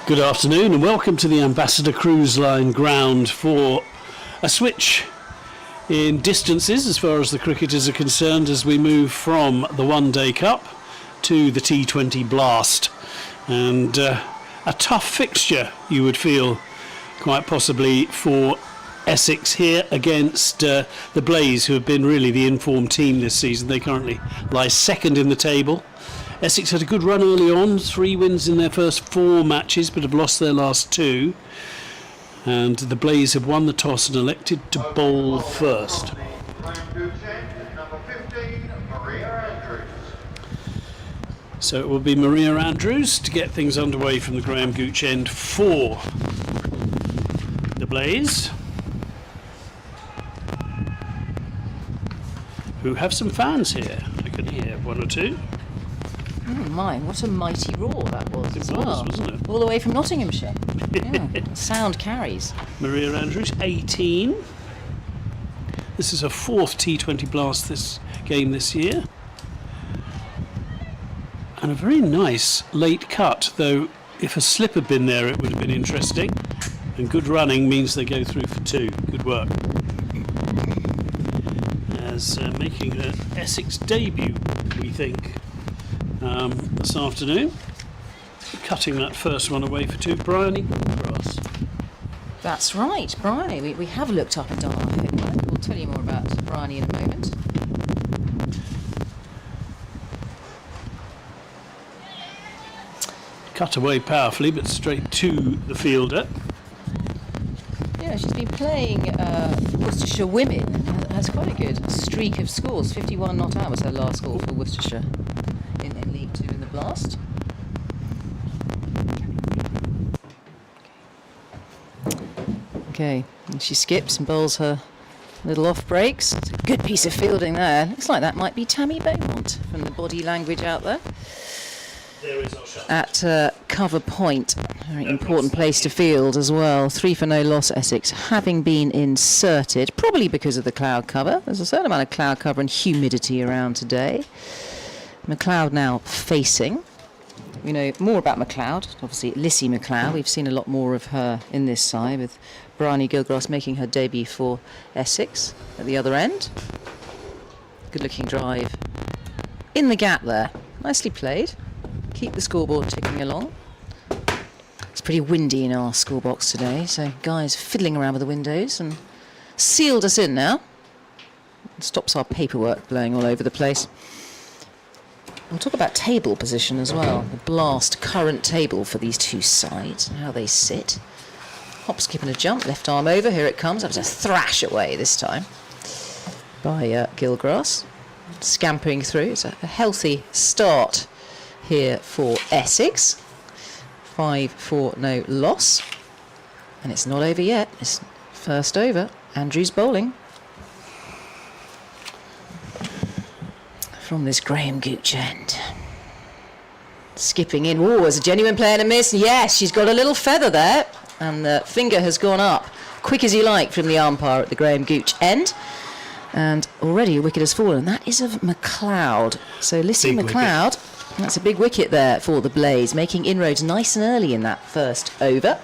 Good afternoon and welcome to the Ambassador Cruise Line ground for a switch in distances as far as the cricketers are concerned as we move from the One Day Cup to the T20 Blast. And a tough fixture, you would feel, quite possibly for Essex here against the Blaze, who have been really the informed team this season. They currently lie second in the table. Essex had a good run early on, 3 wins in their first 4 matches, but have lost their last 2. And the Blaze have won the toss and elected to bowl first. So it will be Maria Andrews to get things underway from the Graham Gooch end for the Blaze, who have some fans here. I can hear 1 or 2. Oh my, what a mighty roar that was as well. Wasn't it? All the way from Nottinghamshire. Yeah, sound carries. Maria Andrews, 18. This is her 4th T20 Blast this year. And a very nice late cut, though if a slip had been there it would have been interesting. And good running means they go through for 2. Good work. As making her Essex debut, we think, this afternoon. Cutting that first one away for 2, Bryony Grass. That's right, Bryony. We have looked up and down our homework. We'll tell you more about Bryony in a moment. Cut away powerfully, but straight to the fielder. Yeah, she's been playing Worcestershire Women and has quite a good streak of scores. 51 not out was her last score for Worcestershire in League 2 in the Blast. Okay, and she skips and bowls her little off breaks. It's a good piece of fielding there. Looks like that might be Tammy Beaumont from the body language out there. There is our shot. At cover point, very important place to field as well. 3 for no loss, Essex, having been inserted, probably because of the cloud cover. There's a certain amount of cloud cover and humidity around today. McLeod now facing. We know more about McLeod, obviously Lissy McLeod. We've seen a lot more of her in this side, with Bryony Gilgrass making her debut for Essex at the other end. Good looking drive in the gap there. Nicely played. Keep the scoreboard ticking along. It's pretty windy in our scorebox today, so guys fiddling around with the windows and sealed us in now. It stops our paperwork blowing all over the place. We'll talk about table position as well. The Blast current table for these 2 sides and how they sit. Hop, skip and a jump, left arm over, here it comes. That was a thrash away this time by Gilgrass. Scampering through, it's a healthy start here for Essex. 5 for no loss. And it's not over yet. It's first over. Andrews bowling. From this Graham Gooch end. Skipping in. Oh, there's a genuine play and a miss. Yes, she's got a little feather there. And the finger has gone up quick as you like from the umpire at the Graham Gooch end. And already a wicket has fallen. That is of McLeod. So Lissy McLeod. That's a big wicket there for the Blaze, making inroads nice and early in that first over.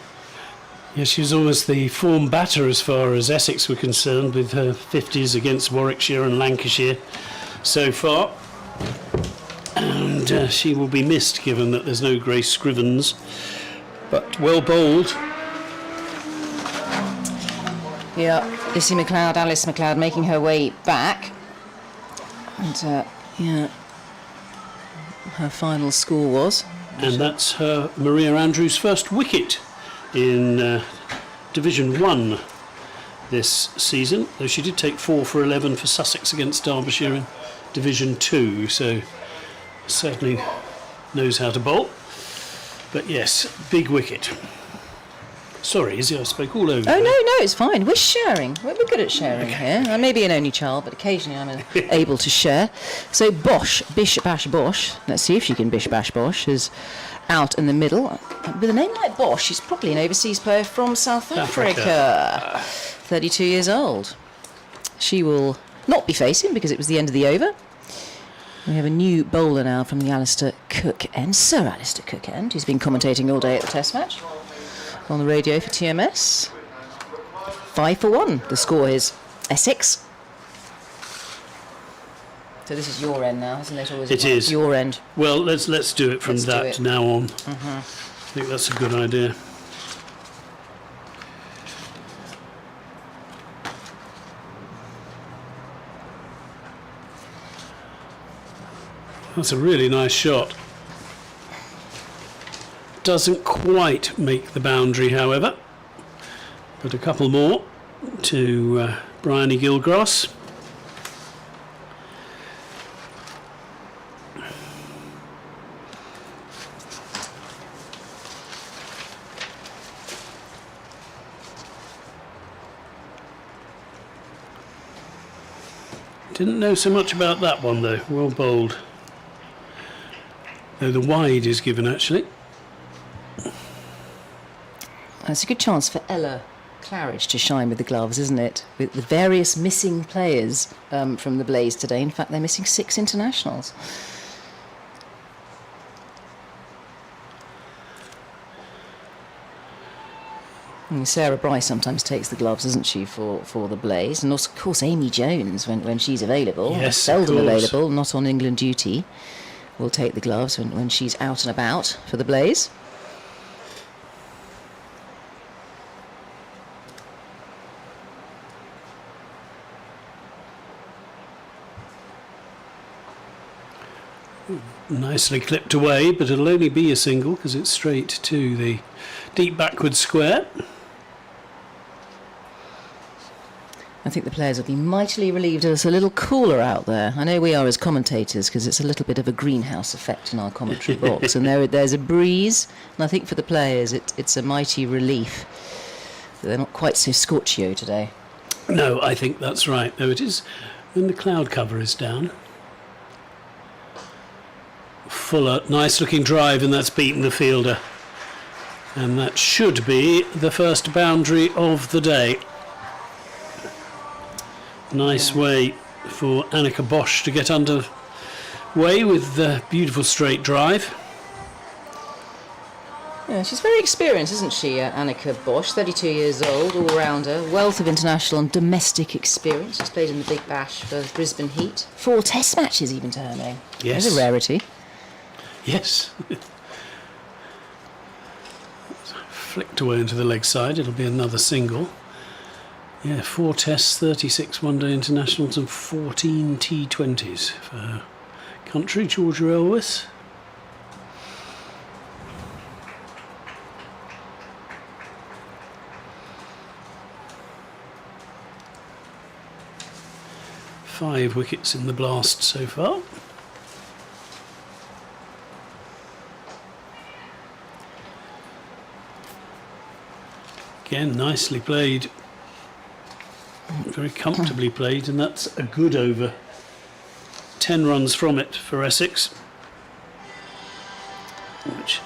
Yeah, she was almost the form batter as far as Essex were concerned, with her 50s against Warwickshire and Lancashire so far. And she will be missed, given that there's no Grace Scrivens. But well bowled. Yeah, Lissy McLeod, Alice McLeod making her way back. And, yeah, her final score was. And that's her Maria Andrews' first wicket in Division 1 this season, though she did take 4 for 11 for Sussex against Derbyshire in Division 2, so certainly knows how to bowl. But yes, big wicket. Sorry, Izzy, I spoke all over. Oh, no, it's fine. We're sharing. We're good at sharing here. I may be an only child, but occasionally I'm able to share. So Bosch, Bish Bash Bosch, let's see if she can Bish Bash Bosch, is out in the middle. With a name like Bosch, she's probably an overseas player from South Africa. 32 years old. She will not be facing because it was the end of the over. We have a new bowler now from the Alistair Cook end, Sir Alistair Cook end, who's been commentating all day at the Test match on the radio for TMS. 5-1, the score is Essex. So this is your end now, isn't it? Or is it is your end? Well, let's do it from now on. I think that's a good idea. That's a really nice shot. Doesn't quite make the boundary, however. But a couple more to Bryony Gilgrass. Didn't know so much about that one though. Well bowled. Though the wide is given actually. It's a good chance for Ella Claridge to shine with the gloves, isn't it? With the various missing players from the Blaze today. In fact, they're missing 6 internationals. And Sarah Bryce sometimes takes the gloves, doesn't she, for the Blaze? And also, of course, Amy Jones, when she's available. Yes, seldom available, not on England duty, will take the gloves when she's out and about for the Blaze. Nicely clipped away, but it'll only be a single because it's straight to the deep backward square. I think the players will be mightily relieved it's a little cooler out there. I know we are as commentators because it's a little bit of a greenhouse effect in our commentary box, and there's a breeze, and I think for the players it's a mighty relief that they're not quite so scorchio today. No, I think that's right. Though it is when the cloud cover is down. Fuller, nice looking drive, and that's beaten the fielder. And that should be the first boundary of the day. Nice way for Annika Bosch to get underway with the beautiful straight drive. Yeah, she's very experienced, isn't she, Annika Bosch, 32 years old, all-rounder, wealth of international and domestic experience. She's played in the Big Bash for Brisbane Heat. 4 Test matches even to her name. Yes. There's a rarity. Yes. Flicked away into the leg side, it'll be another single. Yeah, 4 tests, 36 one-day internationals and 14 T20s for her country, Georgia Elvis. Five wickets in the blast so far. Again, nicely played, very comfortably played, and that's a good over. 10 runs from it for Essex, which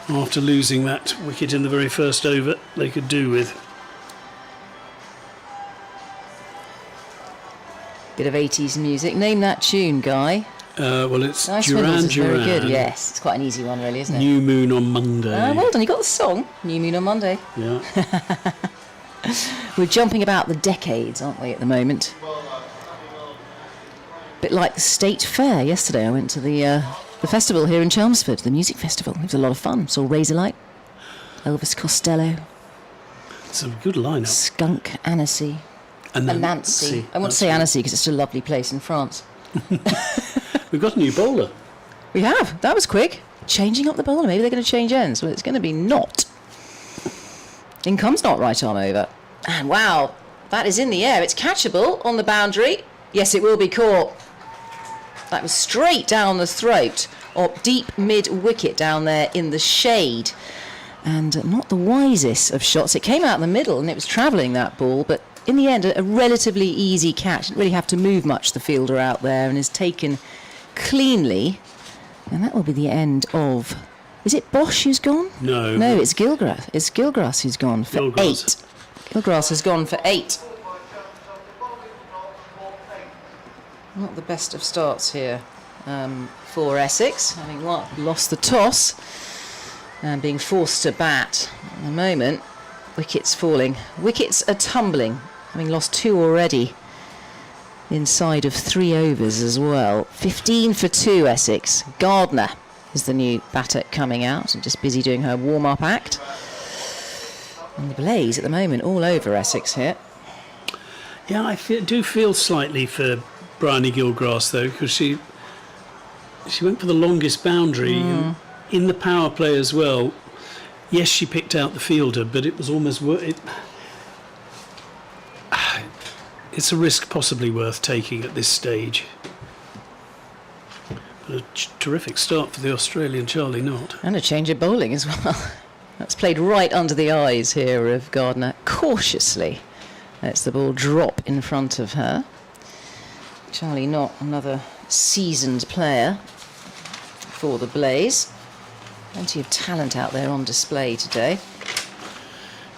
after losing that wicket in the very first over they could do with. Bit of 80s music. Name that tune, Guy. Well, it's Nice Duran Swindles is Duran. very good, yes. It's quite an easy one, really, isn't it? New Moon on Monday. Well done, you got the song. New Moon on Monday. Yeah. We're jumping about the decades, aren't we, at the moment? Bit like the State Fair. Yesterday I went to the festival here in Chelmsford, the music festival. It was a lot of fun. Saw Razorlight, Elvis Costello. It's a good lineup. Skunk Annecy. And Nancy. I want to say Annecy because it's a lovely place in France. We've got a new bowler. We have. That was quick. Changing up the bowler. Maybe they're going to change ends. Well, it's going to be Not. In comes Not, right arm over. And wow, that is in the air. It's catchable on the boundary. Yes, it will be caught. That was straight down the throat of deep mid-wicket down there in the shade. And not the wisest of shots. It came out in the middle and it was travelling, that ball, but in the end, a relatively easy catch. Didn't really have to move much, the fielder out there, and is taken cleanly. And that will be the end of... Is it Bosch who's gone? No. No, it's Gilgrass. It's Gilgrass who's gone for 8. Gilgrass has gone for 8. Not the best of starts here for Essex, having lost the toss and being forced to bat. At the moment, wickets falling. Wickets are tumbling, having lost 2 already inside of 3 overs as well. 15 for 2 Essex. Gardner is the new batter coming out and just busy doing her warm-up act. And the blaze at the moment all over Essex here. Yeah, I do feel slightly for Bryony Gilgrass though, because she went for the longest boundary in the power play as well. Yes, she picked out the fielder, but it was almost it's a risk possibly worth taking at this stage. But a terrific start for the Australian Charlie Knott. And a change of bowling as well. That's played right under the eyes here of Gardner. Cautiously lets the ball drop in front of her. Charlie Knott, another seasoned player for the Blaze. Plenty of talent out there on display today.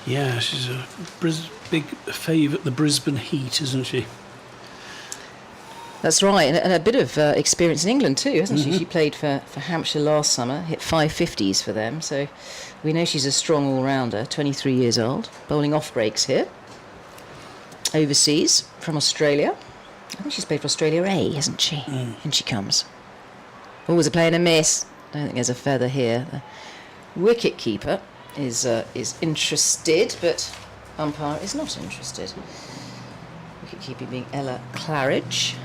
Yeah, she's a big favourite at the Brisbane Heat, isn't she? That's right, and a bit of experience in England too, hasn't she? She played for Hampshire last summer, hit 550s for them, so we know she's a strong all-rounder, 23 years old, bowling off breaks here. Overseas, from Australia. I think she's played for Australia A, hasn't she? In she comes. Always a play and a miss. I don't think there's a feather here. The wicket keeper is interested, but umpire is not interested. Wicket keeper being Ella Claridge.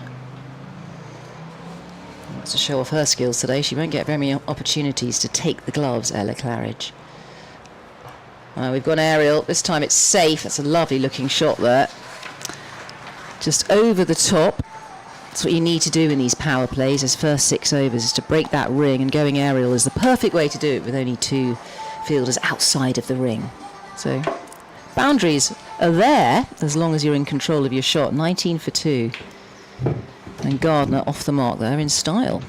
Wants to show off her skills today. She won't get very many opportunities to take the gloves, Ella Claridge. We've got an aerial. This time it's safe. That's a lovely looking shot there. Just over the top. That's what you need to do in these power plays, as first 6 overs, is to break that ring, and going aerial is the perfect way to do it with only 2 fielders outside of the ring. So boundaries are there as long as you're in control of your shot. 19 for 2. And Gardner off the mark there in style.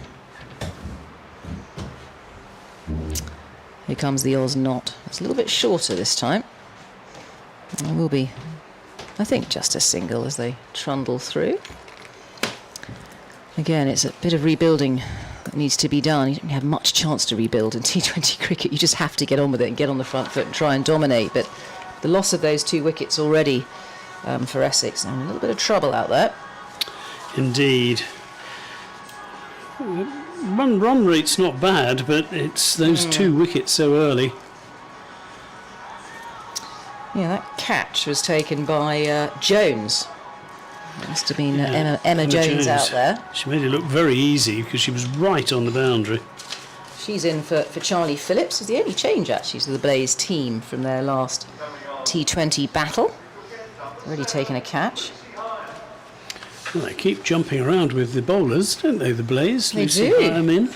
Here comes the Oz knot. It's a little bit shorter this time. It will be, I think, just a single as they trundle through. Again, it's a bit of rebuilding that needs to be done. You don't have much chance to rebuild in T20 cricket. You just have to get on with it and get on the front foot and try and dominate. But the loss of those 2 wickets already for Essex. Now, a little bit of trouble out there. Indeed. Run rate's not bad, but it's those 2 wickets so early. Yeah, that catch was taken by Jones. It must have been Emma Jones out there. She made it look very easy because she was right on the boundary. She's in for Charlie Phillips. It's the only change, actually, to the Blaze team from their last T20 battle. Already taken a catch. Well, they keep jumping around with the bowlers, don't they, the Blaze? They Lucy do. Graham in.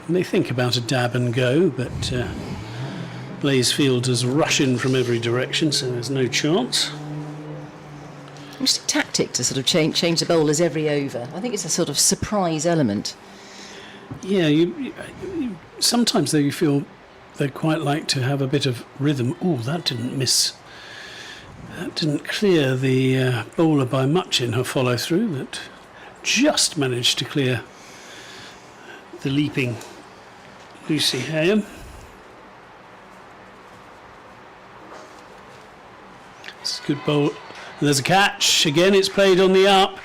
And they think about a dab and go, but Blaze fielders rush in from every direction, so there's no chance. It's a tactic to sort of change the bowlers every over. I think it's a sort of surprise element. Yeah, you sometimes though you feel they'd quite like to have a bit of rhythm. Oh, that didn't miss. That didn't clear the bowler by much in her follow through, but just managed to clear the leaping Lucy Graham. It's a good bowl. And there's a catch. Again, it's played on the up.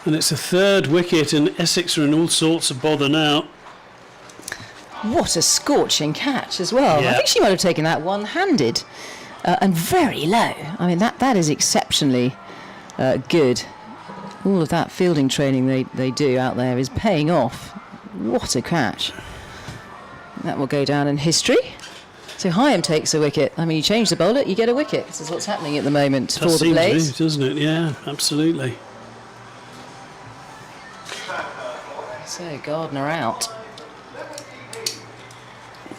And it's a 3rd wicket, and Essex are in all sorts of bother now. What a scorching catch as well. Yeah. I think she might have taken that one-handed and very low. I mean, that is exceptionally good. All of that fielding training they do out there is paying off. What a catch. That will go down in history. So Hyam takes a wicket. I mean, you change the bowler, you get a wicket. This is what's happening at the moment for the Blaze. Doesn't it? Yeah, absolutely. So Gardner out.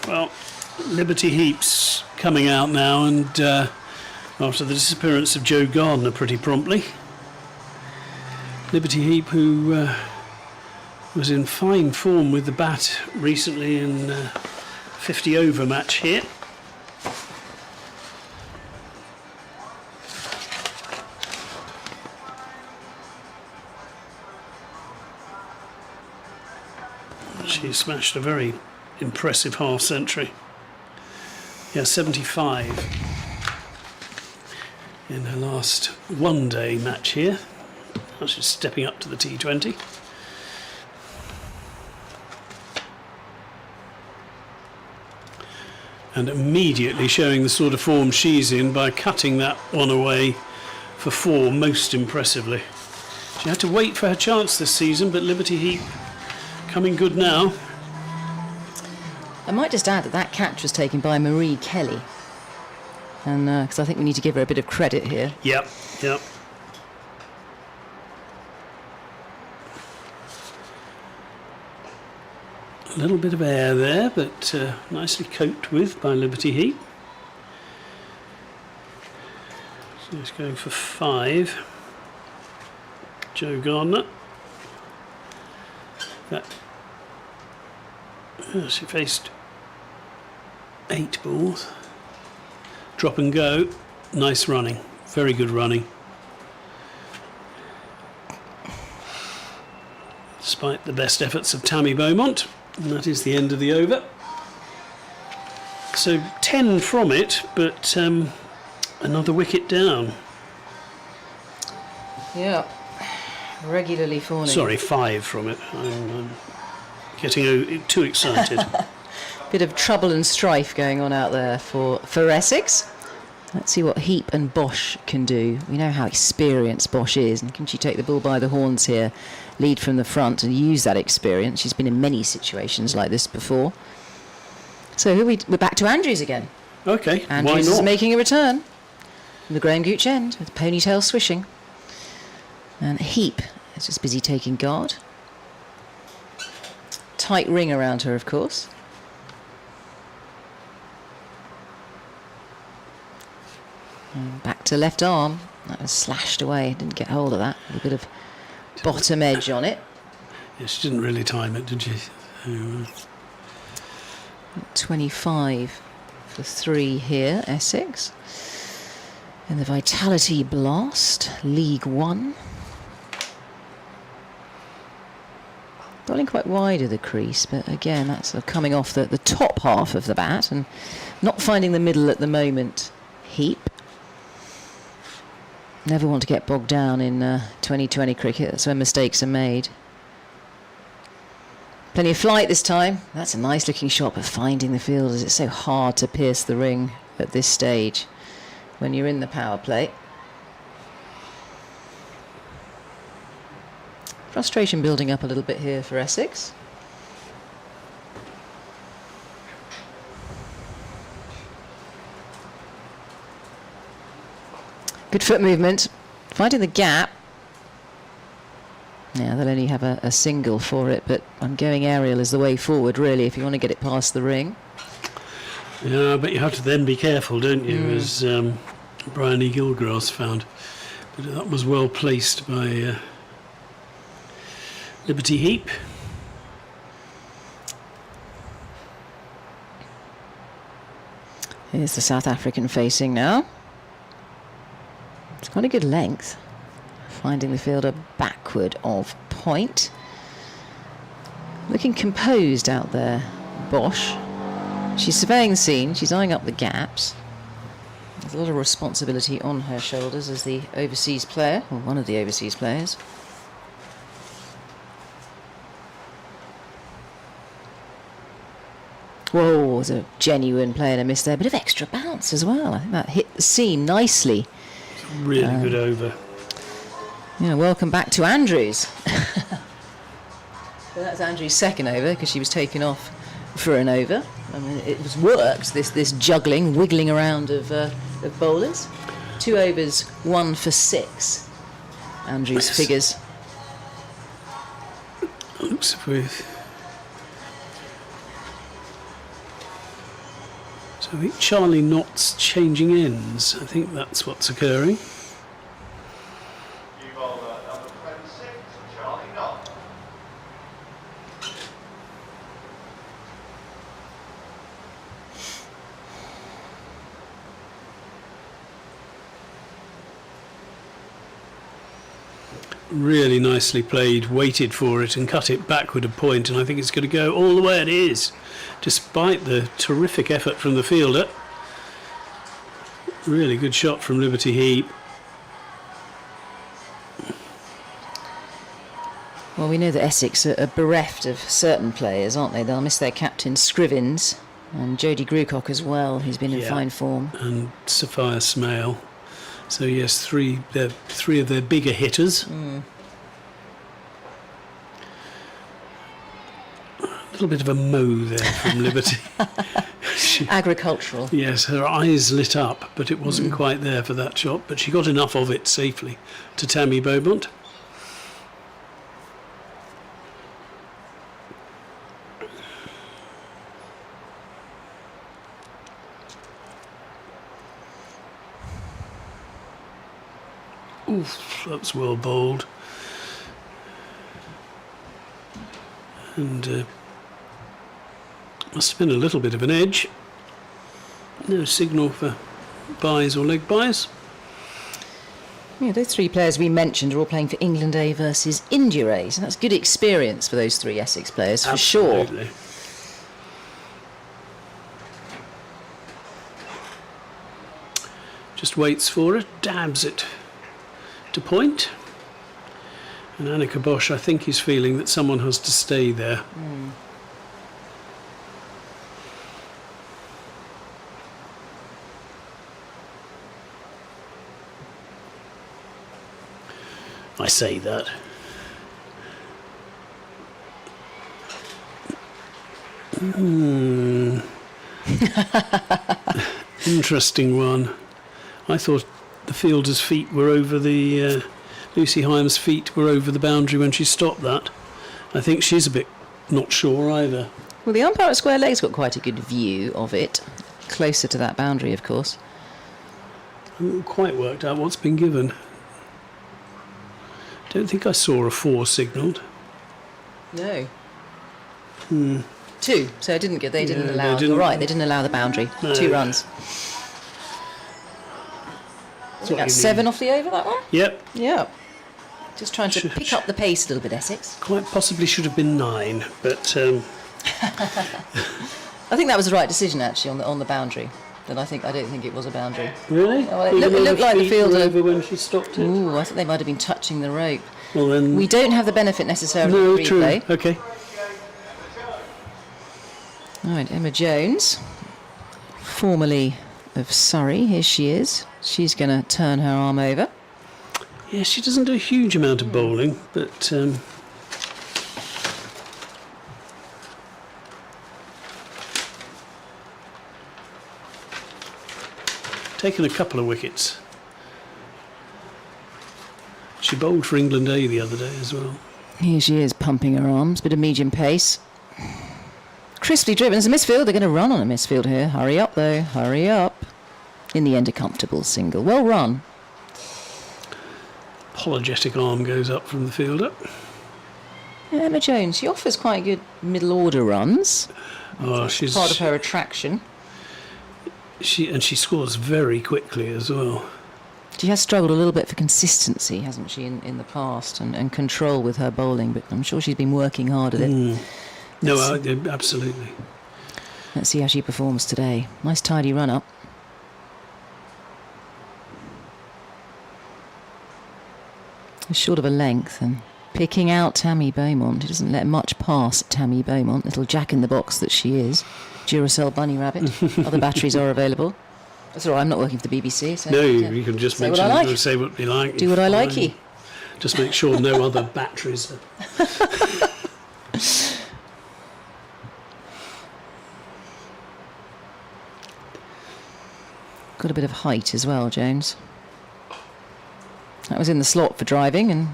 Well, Liberty Heap's coming out now, and after the disappearance of Joe Gardner pretty promptly. Liberty Heap, who was in fine form with the bat recently in 50 over match here. She smashed a very impressive half century. Yeah, 75 in her last one-day match here. Now she's stepping up to the T20. And immediately showing the sort of form she's in by cutting that one away for 4 most impressively. She had to wait for her chance this season, but Liberty Heap coming good now. I might just add that that catch was taken by Marie Kelly. And because I think we need to give her a bit of credit here. Yep, yep. A little bit of air there, but nicely coped with by Liberty Heap. So he's going for 5. Joe Gardner. She faced 8 balls. Drop and go. Nice running. Very good running. Despite the best efforts of Tammy Beaumont. And that is the end of the over. So 10 from it, but another wicket down. Yeah, regularly falling. Sorry, 5 from it. I'm getting too excited. Bit of trouble and strife going on out there for Essex. Let's see what Heap and Bosch can do. We know how experienced Bosch is, and can she take the bull by the horns here, lead from the front and use that experience? She's been in many situations like this before. So we're back to Andrews again. Okay, Andrews why not? is making a return from the Graham Gooch end with ponytail swishing. And Heap is just busy taking guard. Tight ring around her, of course. And back to left arm. That was slashed away. Didn't get hold of that. A bit of bottom edge on it. Yeah, she didn't really time it, did she? 25 for 3 here, Essex. And the Vitality Blast, League One. Bowling quite wide of the crease, but again, that's sort of coming off the top half of the bat and not finding the middle at the moment. Heap. Never want to get bogged down in 2020 cricket. That's when mistakes are made. Plenty of flight this time. That's a nice looking shot, but finding the field, as it's so hard to pierce the ring at this stage when you're in the power play. Frustration building up a little bit here for Essex. Good foot movement, finding the gap. Yeah, they'll only have a single for it, but I'm going aerial is the way forward, really, if you want to get it past the ring. Yeah, but you have to then be careful, don't you, as Brian E. Gilgrass found. But that was well placed by Liberty Heap. Here's the South African facing now. It's quite a good length. Finding the fielder backward of point. Looking composed out there, Bosch. She's surveying the scene, she's eyeing up the gaps. There's a lot of responsibility on her shoulders as the overseas player, or one of the overseas players. Whoa, there's a genuine play and a miss there. Bit of extra bounce as well. I think that hit the seam nicely. Really good over. Yeah, welcome back to Andrews. So that's Andrews' second over because she was taken off for an over. I mean, it was worked, this juggling, wiggling around of bowlers. 2 overs, 1 for 6. Andrews' figures. Looks as if so I think Charlie Knott's changing ends. I think that's what's occurring. Number 26, Charlie Knott. Really nicely played, waited for it and cut it backward a point, and I think it's going to go all the way it is, despite the terrific effort from the fielder. Really good shot from Liberty Heap. Well, we know that Essex are bereft of certain players, aren't they? They'll miss their captain Scrivens and Jodie Grucock as well, who's been in fine form. And Sophia Smale. So yes, three of their bigger hitters. A little bit of a mow there from Liberty. Agricultural. Yes, her eyes lit up, but it wasn't quite there for that shot. But she got enough of it safely to Tammy Beaumont. Oof, that's well bowled. And must have been a little bit of an edge. No signal for buys or leg buys. Yeah, those three players we mentioned are all playing for England A versus India A, so that's good experience for those three Essex players, for sure. Absolutely. Just waits for it, dabs it to point. And Annika Bosch, I think, is feeling that someone has to stay there. I say that. Interesting one. I thought the fielder's feet were over the... Lucy Hyam's feet were over the boundary when she stopped that. I think she's a bit not sure either. Well, the umpire at square leg's got quite a good view of it, closer to that boundary, of course. I haven't quite worked out what's been given. Don't think I saw a 4 signalled. No. 2. So they didn't allow. didn't- You're right. They didn't allow the boundary. No. 2 runs. I think that's 7 off the over, that one. Yep, Yeah. Just trying to Should- pick up the pace a little bit, Essex. quite possibly should have been 9, but I think that was the right decision actually on the boundary. Then I don't think it was a boundary. really? Well, it Even looked though like the feet fielder- were over when she stopped it. Ooh, I think they might have been touching the rope. Well then, We don't have the benefit necessarily no, of true. replay. Okay. All right, Emma Jones, formerly of Surrey, here she is. She's going to turn her arm over. Yeah, she doesn't do a huge amount of bowling, but taken a couple of wickets. She bowled for England A the other day as well. Here she is, pumping her arms, bit of medium pace. Crisply driven. There's a misfield. They're going to run on a misfield here. Hurry up, though. Hurry up. In the end, a comfortable single. Well run. Apologetic arm goes up from the fielder. Emma Jones, she offers quite good middle order runs. Oh, she's Part of her attraction. she scores very quickly as well. She has struggled a little bit for consistency, hasn't she, in the past, and control with her bowling, but I'm sure she's been working hard at it. No, absolutely. Let's see how she performs today. Nice tidy run up. Short of a length, and picking out Tammy Beaumont. She doesn't let much pass Tammy Beaumont, little jack-in-the-box that she is. Duracell bunny rabbit. Other batteries are available. That's all right, I'm not working for the BBC. So No, you can just say mention what I like. say what you like. Do what I Fine. likey. Just make sure no other batteries are... Got a bit of height as well, Jones. That was in the slot for driving, and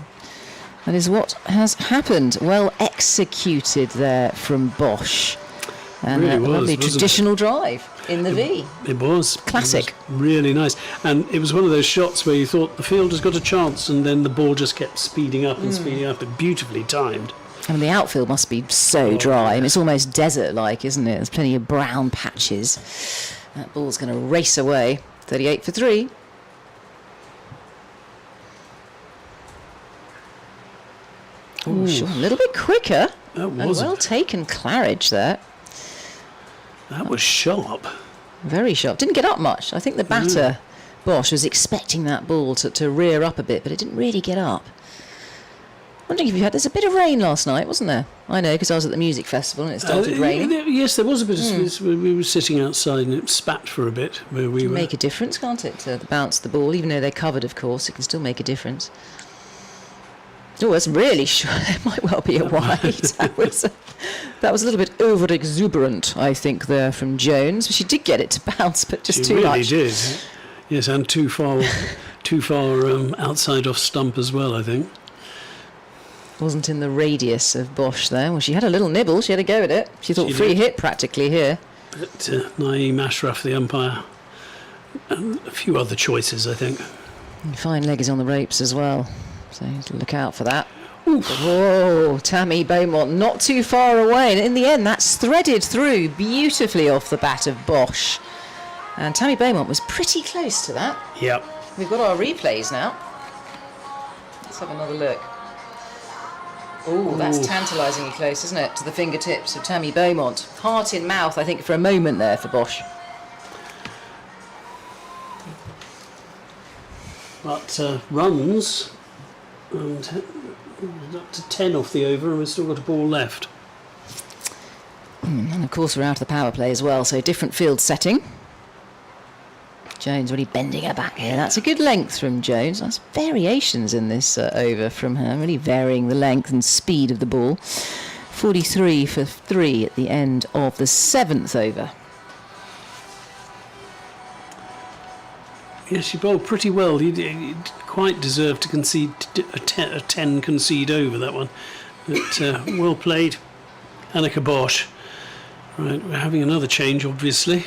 that is what has happened. Well executed there from Bosch. And Really a was, lovely wasn't it? traditional drive in the V. It was. Classic. It was really nice. And it was one of those shots where you thought the fielder's got a chance, and then the ball just kept speeding up and speeding up, and beautifully timed. I mean, the outfield must be so dry. I mean, it's almost desert-like, isn't it? There's plenty of brown patches. That ball's going to race away. 38 for 3. Ooh, sure. A little bit quicker. That And was well taken Claridge there. that was sharp. Very sharp. Didn't get up much. I think the batter, Bosch, was expecting that ball to rear up a bit, but it didn't really get up. Wondering if you had... There's a bit of rain last night, wasn't there? I know, because I was at the music festival and it started raining. Yes, there was a bit of... We were sitting outside and it spat for a bit where we were. Make a difference, can't it, to bounce the ball? Even though they're covered, of course, it can still make a difference. Oh, that's really sure. It might well be a wide. That was a little bit over-exuberant, I think, there from Jones. She did get it to bounce, but just too much. She really did. Yes, and too far outside off stump as well, I think. Wasn't in the radius of Bosch there. Well, she had a little nibble. She had a go at it. She thought free hit practically here. But Naeem Ashraf, the umpire, and a few other choices, I think. And fine leg is on the ropes as well. So look out for that. Oof. Whoa, Tammy Beaumont not too far away. And in the end, that's threaded through beautifully off the bat of Bosch. And Tammy Beaumont was pretty close to that. Yep. We've got our replays now. Let's have another look. Oh, that's tantalisingly close, isn't it? To the fingertips of Tammy Beaumont. Heart in mouth, I think, for a moment there for Bosch. But runs, and up to 10 off the over, and we've still got a ball left. And of course, we're out of the power play as well, so different field setting. Jones really bending her back here. That's a good length from Jones. That's variations in this over from her, really varying the length and speed of the ball. 43 for 3 at the end of the 7th over. Yes, she bowled pretty well. He quite deserved to concede a 10 concede over that one. But well played, Annika Bosch. Right, we're having another change, obviously.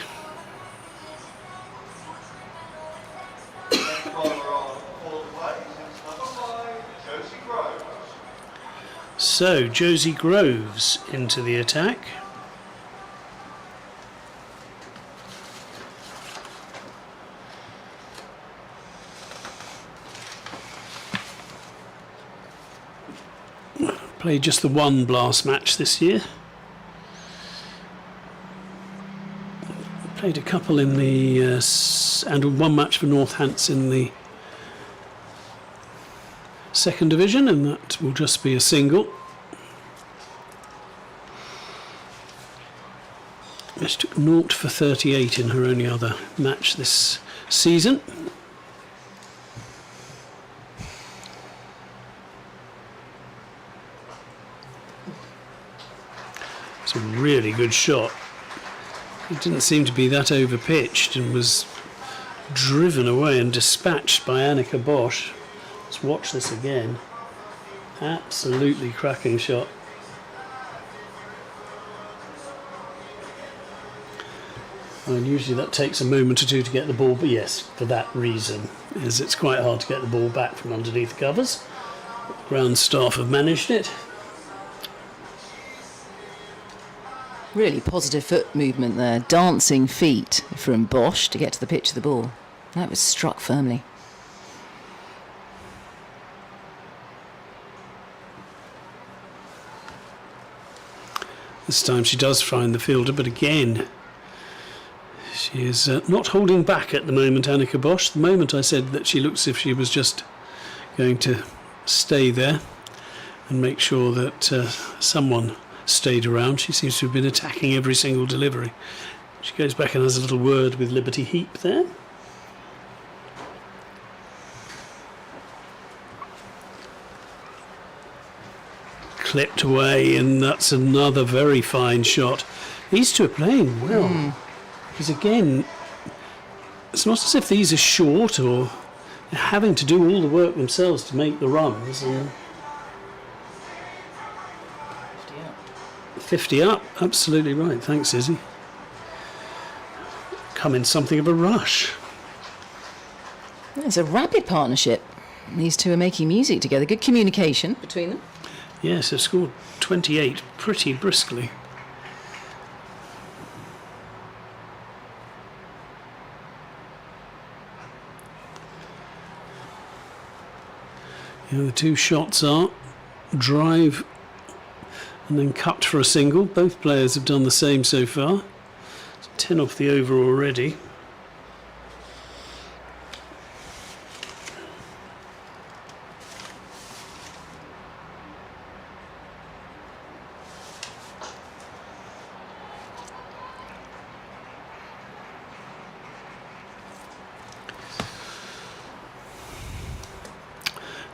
So, Josie Groves into the attack. Played just the one blast match this year. Played a couple in the... and one match for Northants in the second division, and that will just be a single. She took 0 for 38 in her only other match this season. It's a really good shot. It didn't seem to be that over pitched and was driven away and dispatched by Annika Bosch. Let's watch this again. Absolutely cracking shot. And usually that takes a moment or two to get the ball, but yes, for that reason, is it's quite hard to get the ball back from underneath the covers. The ground staff have managed it. Really positive foot movement there. Dancing feet from Bosch to get to the pitch of the ball. That was struck firmly. This time she does find the fielder, but again, she is not holding back at the moment, Annika Bosch. The moment I said that she looks as if she was just going to stay there and make sure that someone stayed around, she seems to have been attacking every single delivery. She goes back and has a little word with Liberty Heap there. Clipped away, and that's another very fine shot. These two are playing well. Because again, it's not as if these are short or they're having to do all the work themselves to make the runs. And 50 up, absolutely right. Thanks, Izzy. Come in something of a rush. It's a rapid partnership. These two are making music together. Good communication between them. Yes, they've scored 28 pretty briskly. The two shots are drive and then cut for a single. Both players have done the same so far. It's 10 off the over already.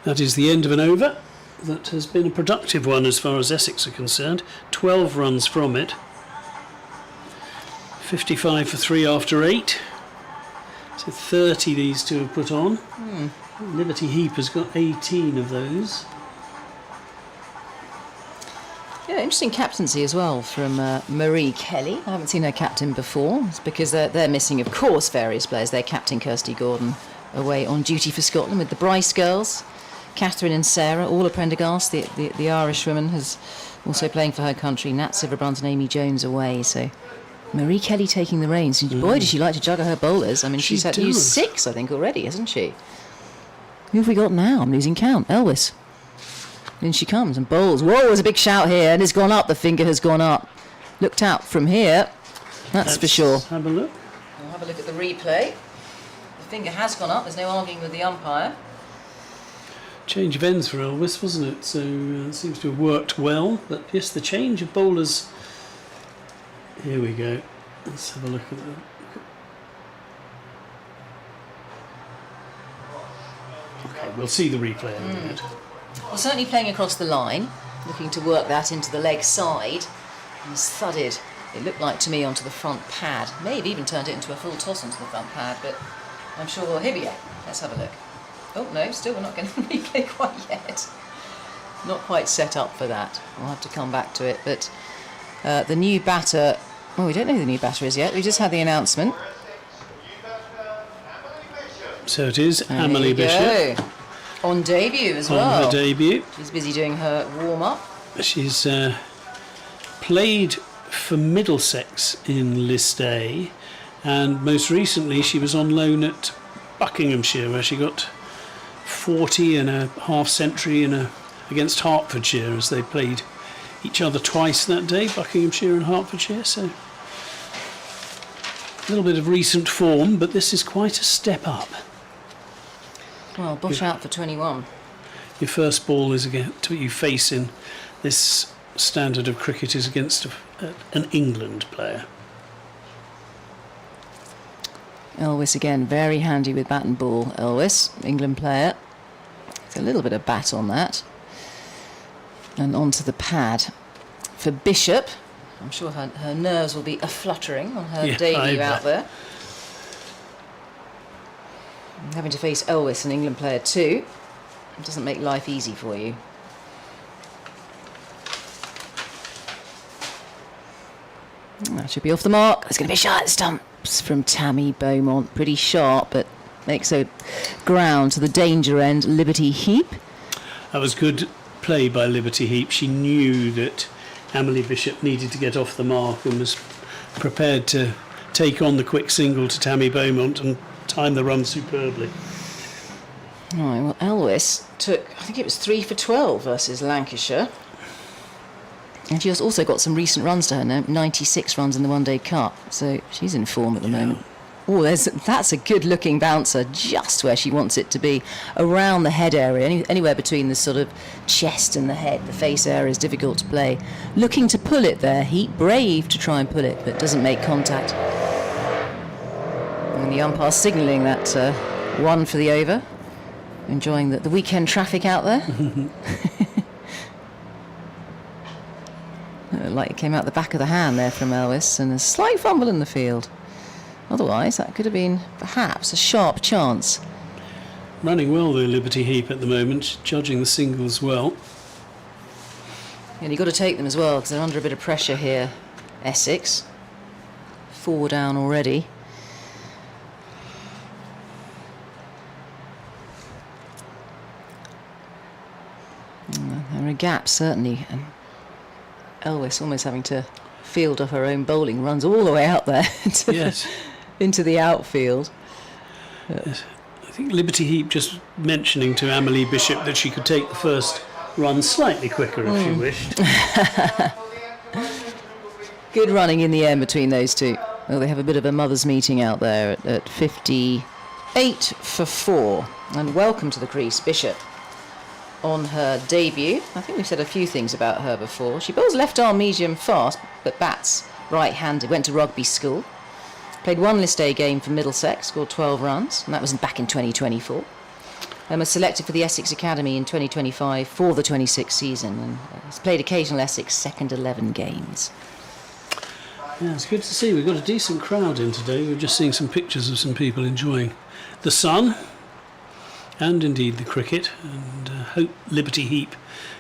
That is the end of an over. That has been a productive one as far as Essex are concerned. 12 runs from it. 55 for 3 after 8. So 30 these two have put on. Liberty Heap has got 18 of those. Yeah, interesting captaincy as well from Marie Kelly. I haven't seen her captain before. It's because they're missing, of course, various players. Their captain, Kirsty Gordon, away on duty for Scotland with the Bryce girls. Catherine and Sarah, all a Prendergast, the Irish woman, is also playing for her country. Nat Silverbrunt and Amy Jones away. So Marie Kelly taking the reins. Boy, does she like to juggle her bowlers. I mean, she's had to use 6, I think, already, hasn't she? Who have we got now? I'm losing count. Elvis. In she comes and bowls. Whoa, there's a big shout here, and it's gone up. The finger has gone up. Looked out from here. That's for sure. Have a look. We'll have a look at the replay. The finger has gone up. There's no arguing with the umpire. Change of ends for Elvis, wasn't it? So it seems to have worked well. But yes, the change of bowlers. Here we go. Let's have a look at that. Okay, we'll see the replay in a minute. Well, certainly playing across the line, looking to work that into the leg side. And thudded, it looked like to me, onto the front pad. May have even turned it into a full toss onto the front pad, but I'm sure, well, here we go. Let's have a look. Oh, no, still we're not getting the replay quite yet. Not quite set up for that. We'll have to come back to it. But the new batter, well, we don't know who the new batter is yet. We just had the announcement. So it is There Emily you Bishop. go. On debut as On well. her debut. She's busy doing her warm-up. She's played for Middlesex in List A, and most recently she was on loan at Buckinghamshire, where she got 40 and a half century against Hertfordshire, as they played each other twice that day, Buckinghamshire and Hertfordshire. So a little bit of recent form, but this is quite a step up. Well, Bush out for 21. Your first ball is you face in this standard of cricket is against an England player. Elvis again, very handy with bat and ball. Elvis, England player. There's a little bit of bat on that. And onto the pad. For Bishop, I'm sure her nerves will be a-fluttering on her debut out there. Having to face Elvis, an England player too. It doesn't make life easy for you. That should be off the mark. There's going to be a shot at the stumps from Tammy Beaumont. Pretty sharp, but makes a ground to the danger end. Liberty Heap. That was good play by Liberty Heap. She knew that Emily Bishop needed to get off the mark and was prepared to take on the quick single to Tammy Beaumont and time the run superbly. Right, well, Elvis took, I think it was 3 for 12 versus Lancashire. And she has also got some recent runs to her now, 96 runs in the One Day Cup. So she's in form at the moment. Oh, that's a good-looking bouncer, just where she wants it to be, around the head area, anywhere between the sort of chest and the head. The face area is difficult to play. Looking to pull it there, Heat brave to try and pull it, but doesn't make contact. And the umpire signalling that one for the over. Enjoying the weekend traffic out there. Like it came out the back of the hand there from Elvis, and a slight fumble in the field. Otherwise, that could have been perhaps a sharp chance. Running well, though, Liberty Heap at the moment, judging the singles well. And you've got to take them as well, because they're under a bit of pressure here, Essex. 4 down already. There are gaps, certainly. And Elvis almost having to field off her own bowling, runs all the way out there into the outfield. Yes. I think Liberty Heap just mentioning to Emily Bishop that she could take the first run slightly quicker if you wished. Good running in the end between those two. Well, they have a bit of a mother's meeting out there at 58 for 4. And welcome to the crease, Bishop, on her debut. I think we've said a few things about her before. She bowls left arm medium fast, but bats right-handed. Went to rugby school. Played one list A game for Middlesex, scored 12 runs, and that was back in 2024. And was selected for the Essex Academy in 2025 for the 26th season, and has played occasional Essex second 11 games. Yeah, it's good to see. We've got a decent crowd in today. We're just seeing some pictures of some people enjoying the sun and indeed the cricket, and hope Liberty Heap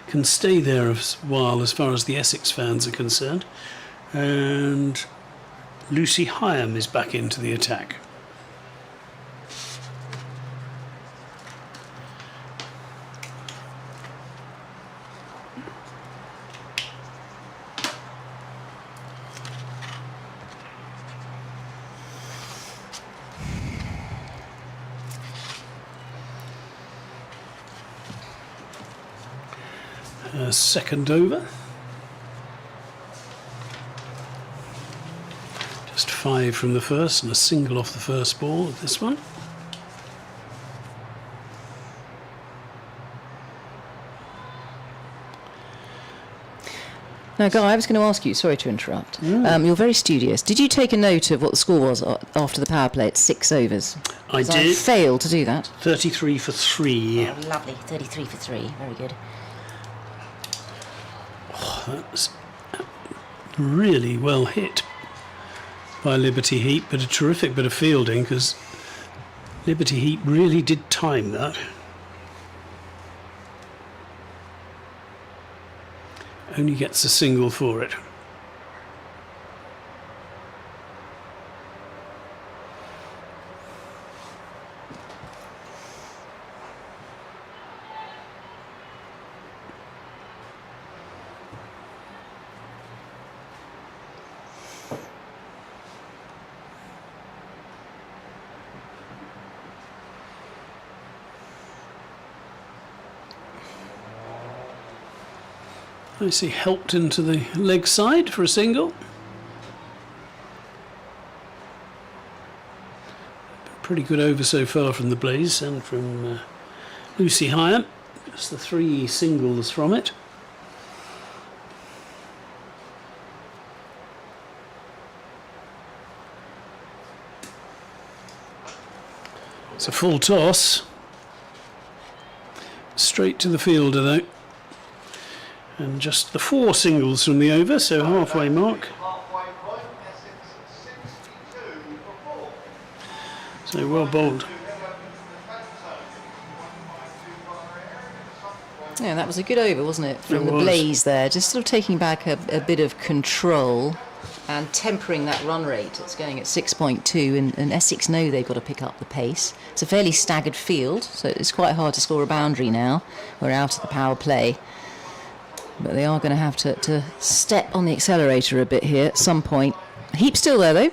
can stay there a while as far as the Essex fans are concerned. And Lucy Hyam is back into the attack. Second over. Just 5 from the first and a single off the first ball of this one. Now, Guy, I was going to ask you, sorry to interrupt. You're very studious. Did you take a note of what the score was after the power play at 6 overs? I did. I failed to do that. 33 for 3. Oh, lovely. 33 for 3. Very good. That's really well hit by Liberty Heap, but a terrific bit of fielding, because Liberty Heap really did time that. Only gets a single for it. I see helped into the leg side for a single. Pretty good over so far from the Blaze and from Lucy Hyam. Just the 3 singles from it. It's a full toss. Straight to the fielder though. And just the 4 singles from the over, so halfway mark. Halfway point, Essex 62 for 4. So well bowled. Yeah, that was a good over, wasn't it, from It the was. Blaze there. Just sort of taking back a bit of control and tempering that run rate. It's going at 6.2, and Essex know they've got to pick up the pace. It's a fairly staggered field, so it's quite hard to score a boundary now. We're out of the power play. But they are going to have to step on the accelerator a bit here at some point. Heap still there, though.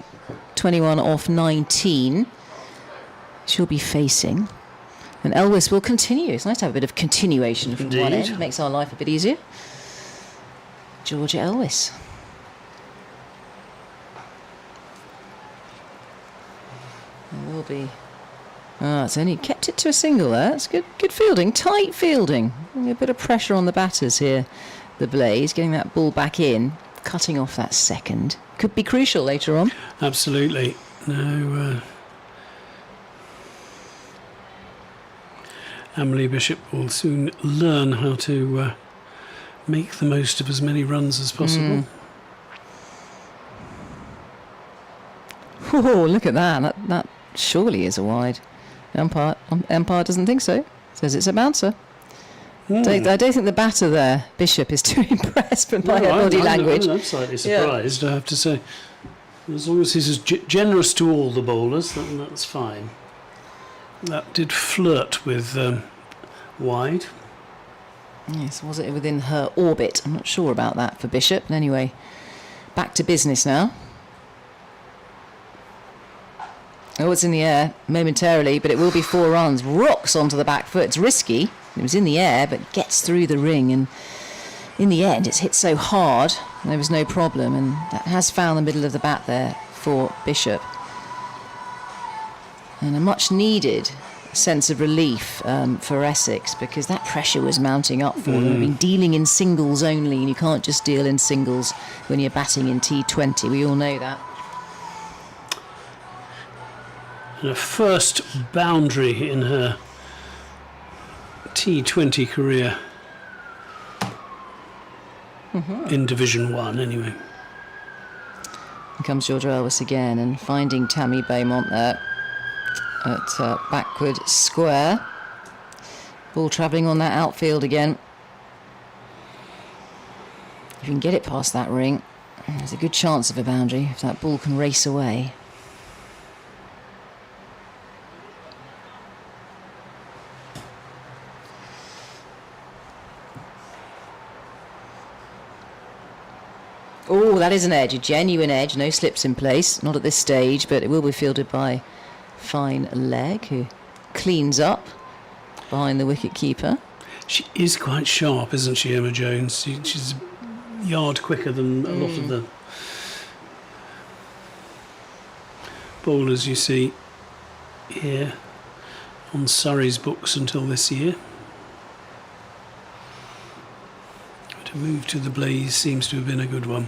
21 off 19. She'll be facing. And Elwes will continue. It's nice to have a bit of continuation from one Indeed. end. Makes our life a bit easier. Georgia Elwes. There will be... it's only kept it to a single there. That's good fielding. Tight fielding. A bit of pressure on the batters here. The Blaze getting that ball back in, cutting off that second. Could be crucial later on. Absolutely. No. Emily Bishop will soon learn how to make the most of as many runs as possible. Oh, look at that. That surely is a wide. Umpire doesn't think so. Says it's a bouncer. I don't think the batter there, Bishop, is too impressed by her body language. I'm slightly surprised, I have to say. As long as he's as generous to all the bowlers, then that's fine. That did flirt with wide. Yes, was it within her orbit? I'm not sure about that for Bishop. But anyway, back to business now. Oh, it's in the air momentarily, but it will be 4 runs. Rocks onto the back foot. It's risky. It was in the air, but gets through the ring, and in the end it's hit so hard there was no problem, and that has found the middle of the bat there for Bishop. And a much needed sense of relief for Essex, because that pressure was mounting up for them. They've been dealing in singles only, and you can't just deal in singles when you're batting in T20. We all know that. And a first boundary in her T20 career. In Division 1 anyway. Here comes Georgia Elvis again, and finding Tammy Beaumont there at backward square. Ball travelling on that outfield again. If you can get it past that ring, there's a good chance of a boundary if that ball can race away. Oh, that is an edge, a genuine edge, no slips in place, not at this stage, but it will be fielded by Fine Leg, who cleans up behind the wicket keeper. She is quite sharp, isn't she, Emma Jones? She's a yard quicker than a lot of the bowlers you see here on Surrey's books until this year. To move to the blaze seems to have been a good one.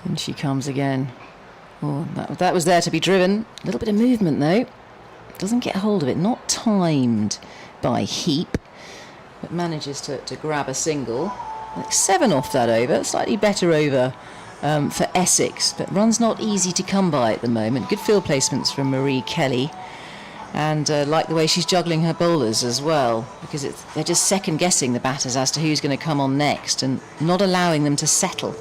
And she comes again. Oh, that was there to be driven. A little bit of movement though. Doesn't get hold of it. Not timed by Heap, but manages to grab a single. Like 7 off that over. Slightly better over for Essex, but runs not easy to come by at the moment. Good field placements from Marie Kelly. And like the way she's juggling her bowlers as well, because they're just second-guessing the batters as to who's going to come on next and not allowing them to settle.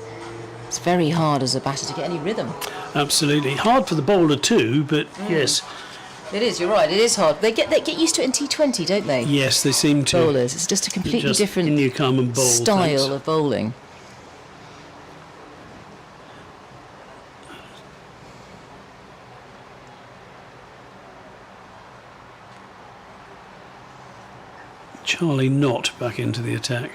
It's very hard as a batter to get any rhythm. Absolutely. Hard for the bowler too, but yes. It is, you're right, it is hard. They get used to it in T20, don't they? Yes, they seem to. Bowlers. It's just a completely different in you come and bowl, style of bowling. Charlie Knott back into the attack.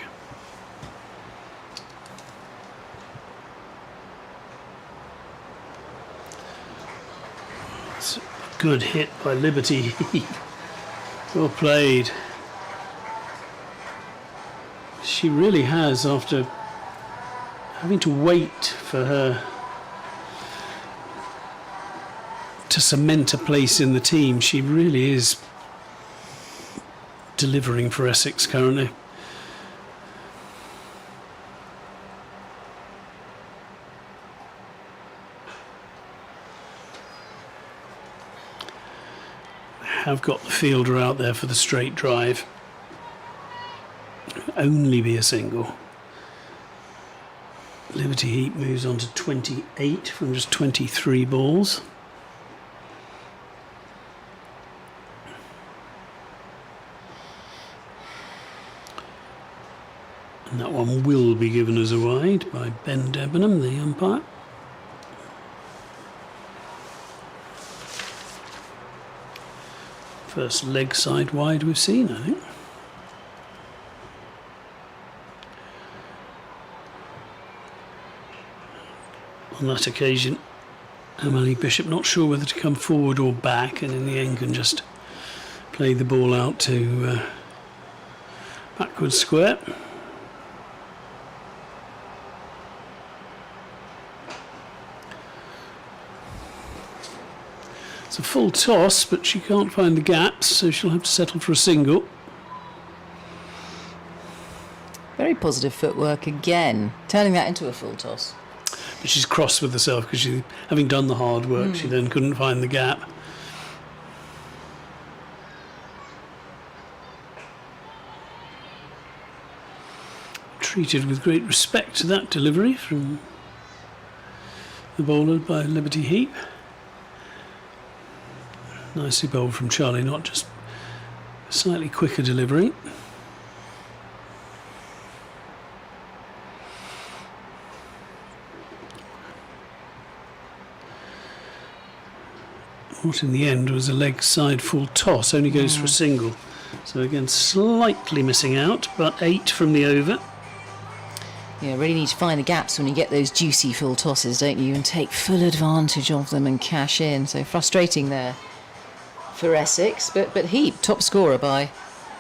It's a good hit by Liberty. Well played. She really has, after having to wait for her to cement a place in the team, she really is delivering for Essex currently. Have got the fielder out there for the straight drive. Only be a single. Liberty Heat moves on to 28 from just 23 balls. And that one will be given as a wide by Ben Debenham, the umpire. First leg side wide we've seen, I think. On that occasion, Emily Bishop not sure whether to come forward or back, and in the end can just play the ball out to backward square. It's a full toss, but she can't find the gaps, so she'll have to settle for a single. Very positive footwork again, turning that into a full toss. But she's cross with herself because she, having done the hard work, she then couldn't find the gap. Treated with great respect to that delivery from the bowler by Liberty Heap. Nicely bowled from Charlie, not just a slightly quicker delivery. what in the end was a leg side full toss, only goes for a single. So again, slightly missing out, but 8 from the over. Yeah, really need to find the gaps when you get those juicy full tosses, don't you? And take full advantage of them and cash in. So frustrating there for Essex. But Heap, top scorer by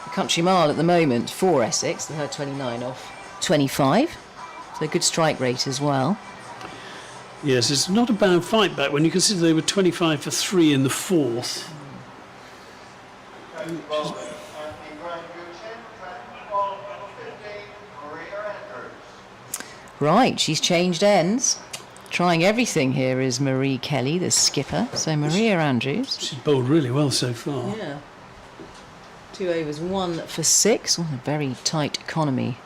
a country mile at the moment for Essex. They had 29 off 25. So good strike rate as well. Yes, it's not a bad fight back when you consider they were 25 for 3 in the fourth. Anthony Graham Goodson, tracking ball number 15, Maria Andrews. Right, she's changed ends. Trying everything here is Marie Kelly, the skipper. So Maria Andrews. She's bowled really well so far. Yeah. 2 overs, 1 for 6. Oh, a very tight economy.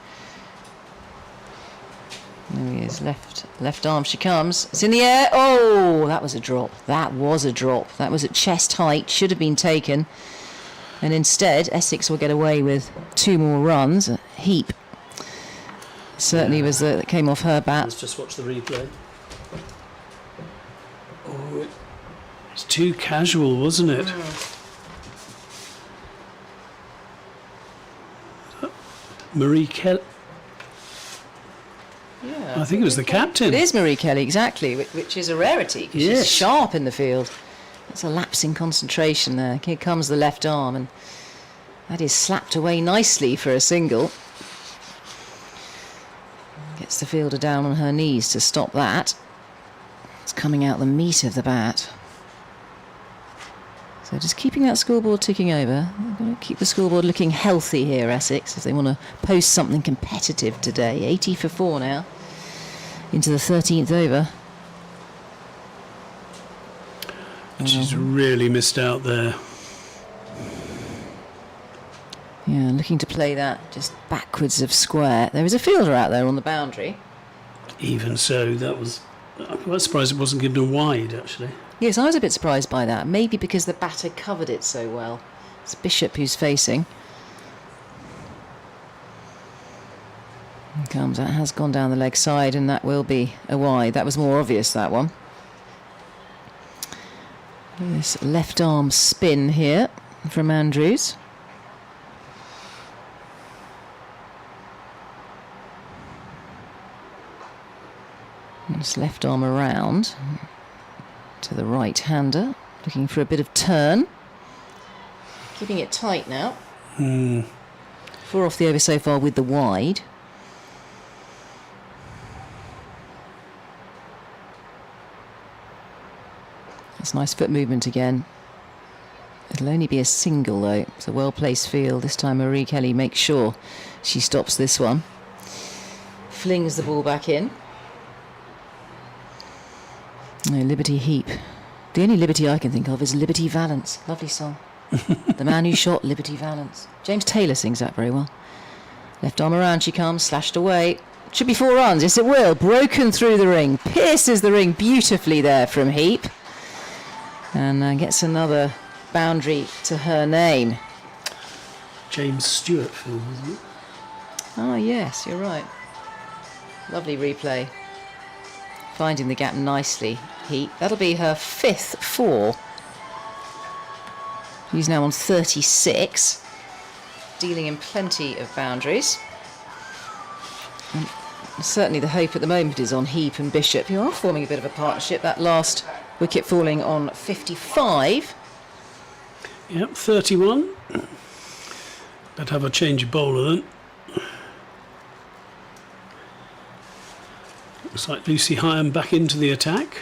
There he is, left arm she comes. It's in the air. Oh, that was a drop. That was a drop. That was at chest height. Should have been taken. And instead, Essex will get away with 2 more runs. A Heap certainly was that came off her bat. Let's just watch the replay. Oh, it's too casual, wasn't it? Marie Kelly. Yeah, I think it was the captain. It is Marie Kelly, exactly, which is a rarity because Yes. she's sharp in the field. That's a lapse in concentration there. Here comes the left arm, and that is slapped away nicely for a single. Gets the fielder down on her knees to stop that. It's coming out the meat of the bat. So just keeping that scoreboard ticking over. They're going to keep the scoreboard looking healthy here, Essex, if they want to post something competitive today. 80 for 4 now, into the 13th over. And she's really missed out there. Yeah, looking to play that just backwards of square. There was a fielder out there on the boundary. Even so, that was... I'm quite surprised it wasn't given a wide, actually. Yes, I was a bit surprised by that. Maybe because the batter covered it so well. It's Bishop who's facing. Here comes, that has gone down the leg side, and that will be a wide. That was more obvious, that one. This left arm spin here from Andrews. This left arm around to the right-hander, looking for a bit of turn. Keeping it tight now. 4 off the over so far with the wide. It's nice foot movement again. It'll only be a single though. It's a well-placed field. This time Marie Kelly makes sure she stops this one. Flings the ball back in. No, Liberty Heap. The only Liberty I can think of is Liberty Valance. Lovely song. The man who shot Liberty Valance. James Taylor sings that very well. Left arm around she comes, slashed away. Should be 4 runs. Yes, it will. Broken through the ring. Pierces the ring beautifully there from Heap. And gets another boundary to her name. James Stewart film, wasn't it? Oh, yes, you're right. Lovely replay. Finding the gap nicely, Heap. That'll be her 5th 4. He's now on 36, dealing in plenty of boundaries. And certainly the hope at the moment is on Heap and Bishop, who are forming a bit of a partnership. That last wicket falling on 55. Yep, 31. Better have a change of bowler then. Looks like Lucy Hyam back into the attack.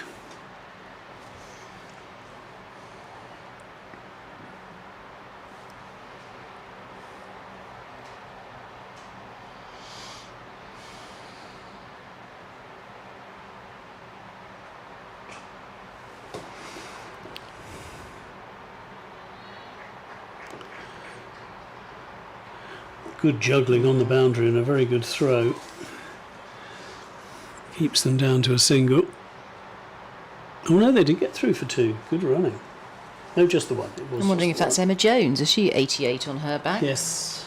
Good juggling on the boundary and a very good throw. Keeps them down to a single. Oh no, they did get through for 2. Good running. No, just the one. It was I'm wondering if just the that's one. Emma Jones. Is she 88 on her back? Yes,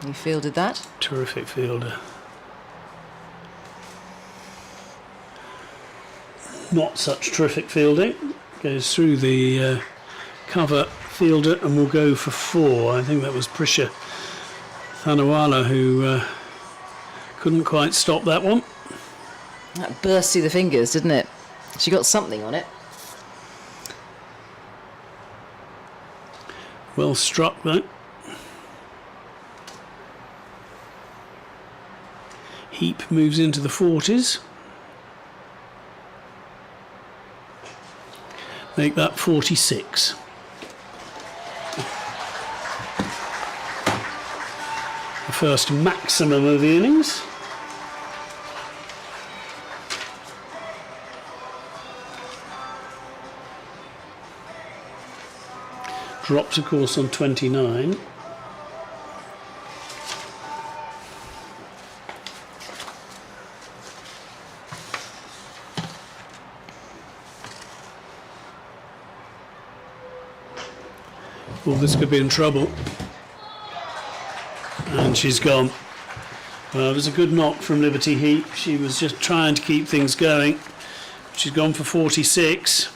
You fielded that? terrific fielder. Not such terrific fielding. goes through the cover fielder and will go for 4. I think that was Prisha Thanawala who couldn't quite stop that one. That burst through the fingers, didn't it? She got something on it. Well struck though. Heap moves into the 40s. Make that 46. The first maximum of the innings. Dropped, of course, on 29. Well, this could be in trouble. And she's gone. Well, it was a good knock from Liberty Heap. She was just trying to keep things going. She's gone for 46.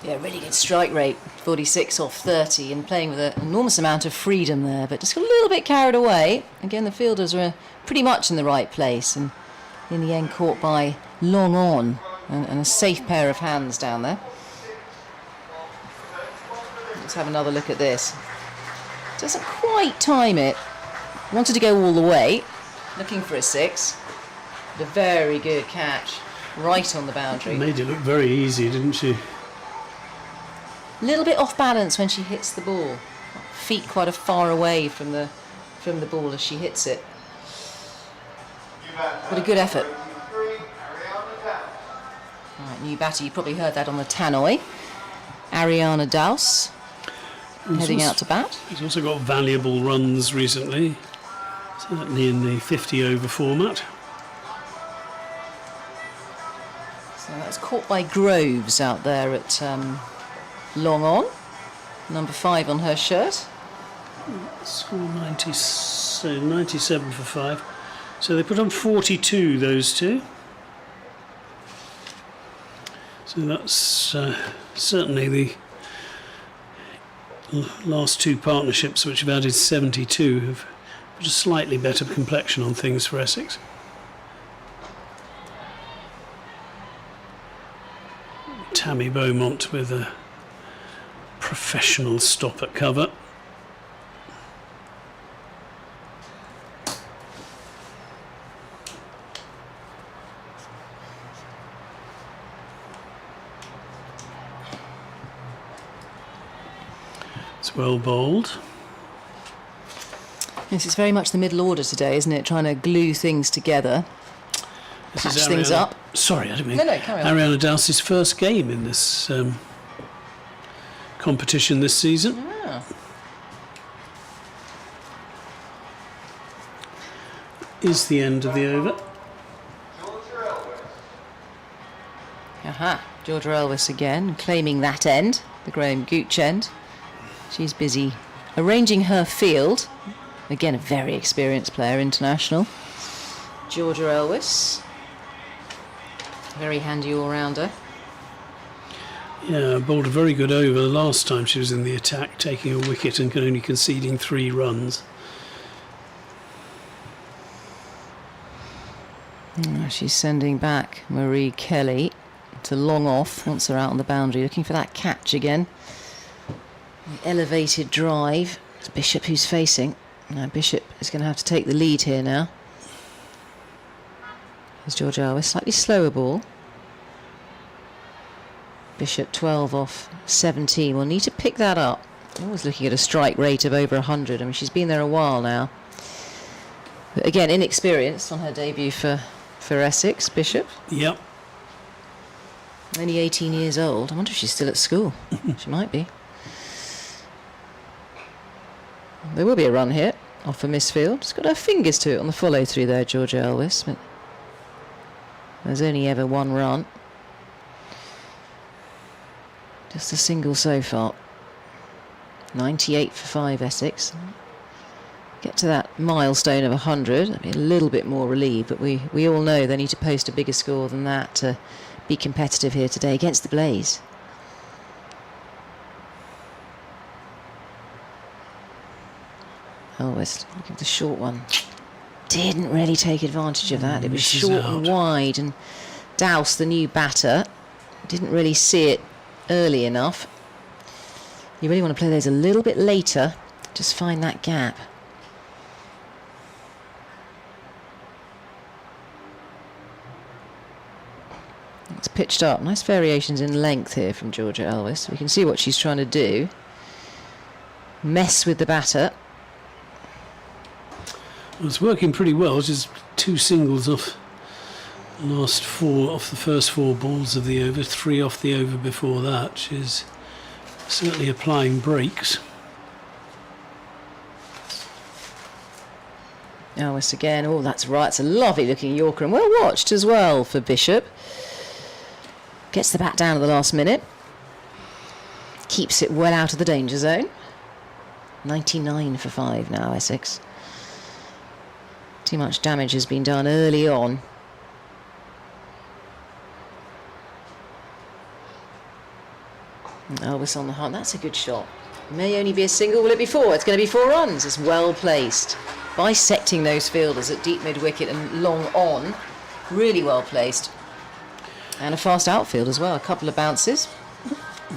Yeah, really good strike rate, 46 off 30, and playing with an enormous amount of freedom there, but just got a little bit carried away. Again, the fielders were pretty much in the right place, and in the end caught by long on, and a safe pair of hands down there. Let's have another look at this. Doesn't quite time it. Wanted to go all the way, looking for a 6, but a very good catch, right on the boundary. Made it look very easy, didn't she? A little bit off balance when she hits the ball. Feet quite a far away from the ball as she hits it. What a good effort. Right, new batter, you probably heard that on the tannoy. Ariana Dowse heading out to bat. He's also got valuable runs recently, certainly in the 50 over format. So that's caught by Groves out there at long on, number 5 on her shirt. Score 90, so 97 for 5. So they put on 42, those two. So that's certainly the last two partnerships which have added 72 have put a slightly better complexion on things for Essex. Tammy Beaumont with a professional stop at cover. It's well bowled. Yes, it's very much the middle order today, isn't it? Trying to glue things together, patch things up. Sorry, I didn't mean. No, carry on. Ariana Dowse's first game in this competition this season. Ah. Is the end of the over. Aha, Georgia Elvis again, claiming that end, the Graham Gooch end. She's busy arranging her field. Again, a very experienced player, international. Georgia Elvis. Very handy all-rounder. Yeah, bowled a very good over the last time she was in the attack, taking a wicket and only conceding 3 runs. She's sending back Marie Kelly to long off, wants her out on the boundary, looking for that catch again. The elevated drive. It's Bishop who's facing. Now Bishop is going to have to take the lead here now. Here's George Elvis, slightly slower ball. Bishop 12 off 17. We'll need to pick that up. Always looking at a strike rate of over 100. I mean, she's been there a while now. But again, inexperienced on her debut for Essex, Bishop. Yep. Only 18 years old. I wonder if she's still at school. She might be. There will be a run here off a misfield. She's got her fingers to it on the follow through there, Georgia Elvis. But there's only ever one run. Just a single so far. 98 for 5 Essex. Get to that milestone of 100. I'd be a little bit more relieved, but we all know they need to post a bigger score than that to be competitive here today against the blaze. Elvis, look at the short one. Didn't really take advantage of that. It was short and wide, and Douse, the new batter, didn't really see it early enough. You really want to play those a little bit later, just find that gap. It's pitched up. Nice variations in length here from Georgia Elvis. We can see what she's trying to do. Mess with the batter. Well, it's working pretty well. Just 2 singles off the last 4, off the first 4 balls of the over, 3 off the over before that. She's certainly applying brakes. Elvis again. Oh, that's right. It's a lovely looking Yorker, and well watched as well for Bishop. Gets the bat down at the last minute. Keeps it well out of the danger zone. 99 for 5 now, Essex. Too much damage has been done early on. Elvis on the hunt. That's a good shot. May only be a single. Will it be 4? It's going to be 4 runs. It's well placed. Bisecting those fielders at deep mid-wicket and long on. Really well placed. And a fast outfield as well. A couple of bounces.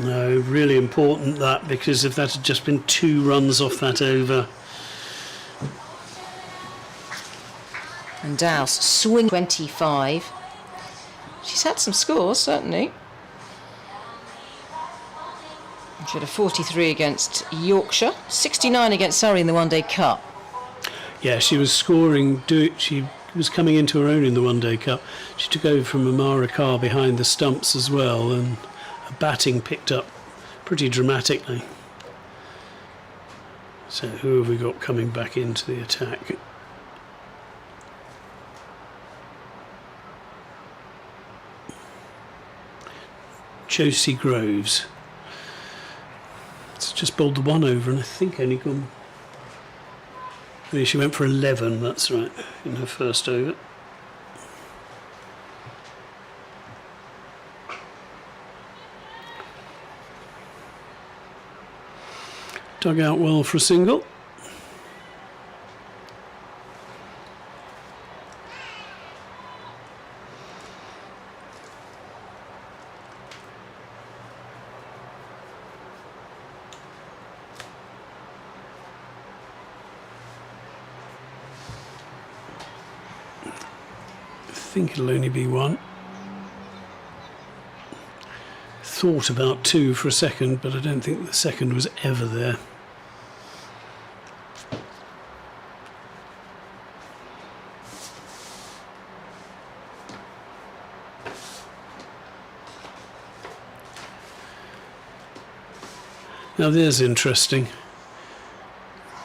No, really important that, because if that had just been 2 runs off that over. And Douse swing 25. She's had some scores, certainly. She had a 43 against Yorkshire, 69 against Surrey in the One Day Cup. Yeah, she was scoring. She was coming into her own in the One Day Cup. She took over from Amara Carr behind the stumps as well, and her batting picked up pretty dramatically. So who have we got coming back into the attack? Josie Groves. It's just bowled the 1 over, and I think only gone. She went for 11, that's right, in her first over. Dug out well for a single. I think it'll only be 1. Thought about 2 for a second, but I don't think the second was ever there. Now there's interesting.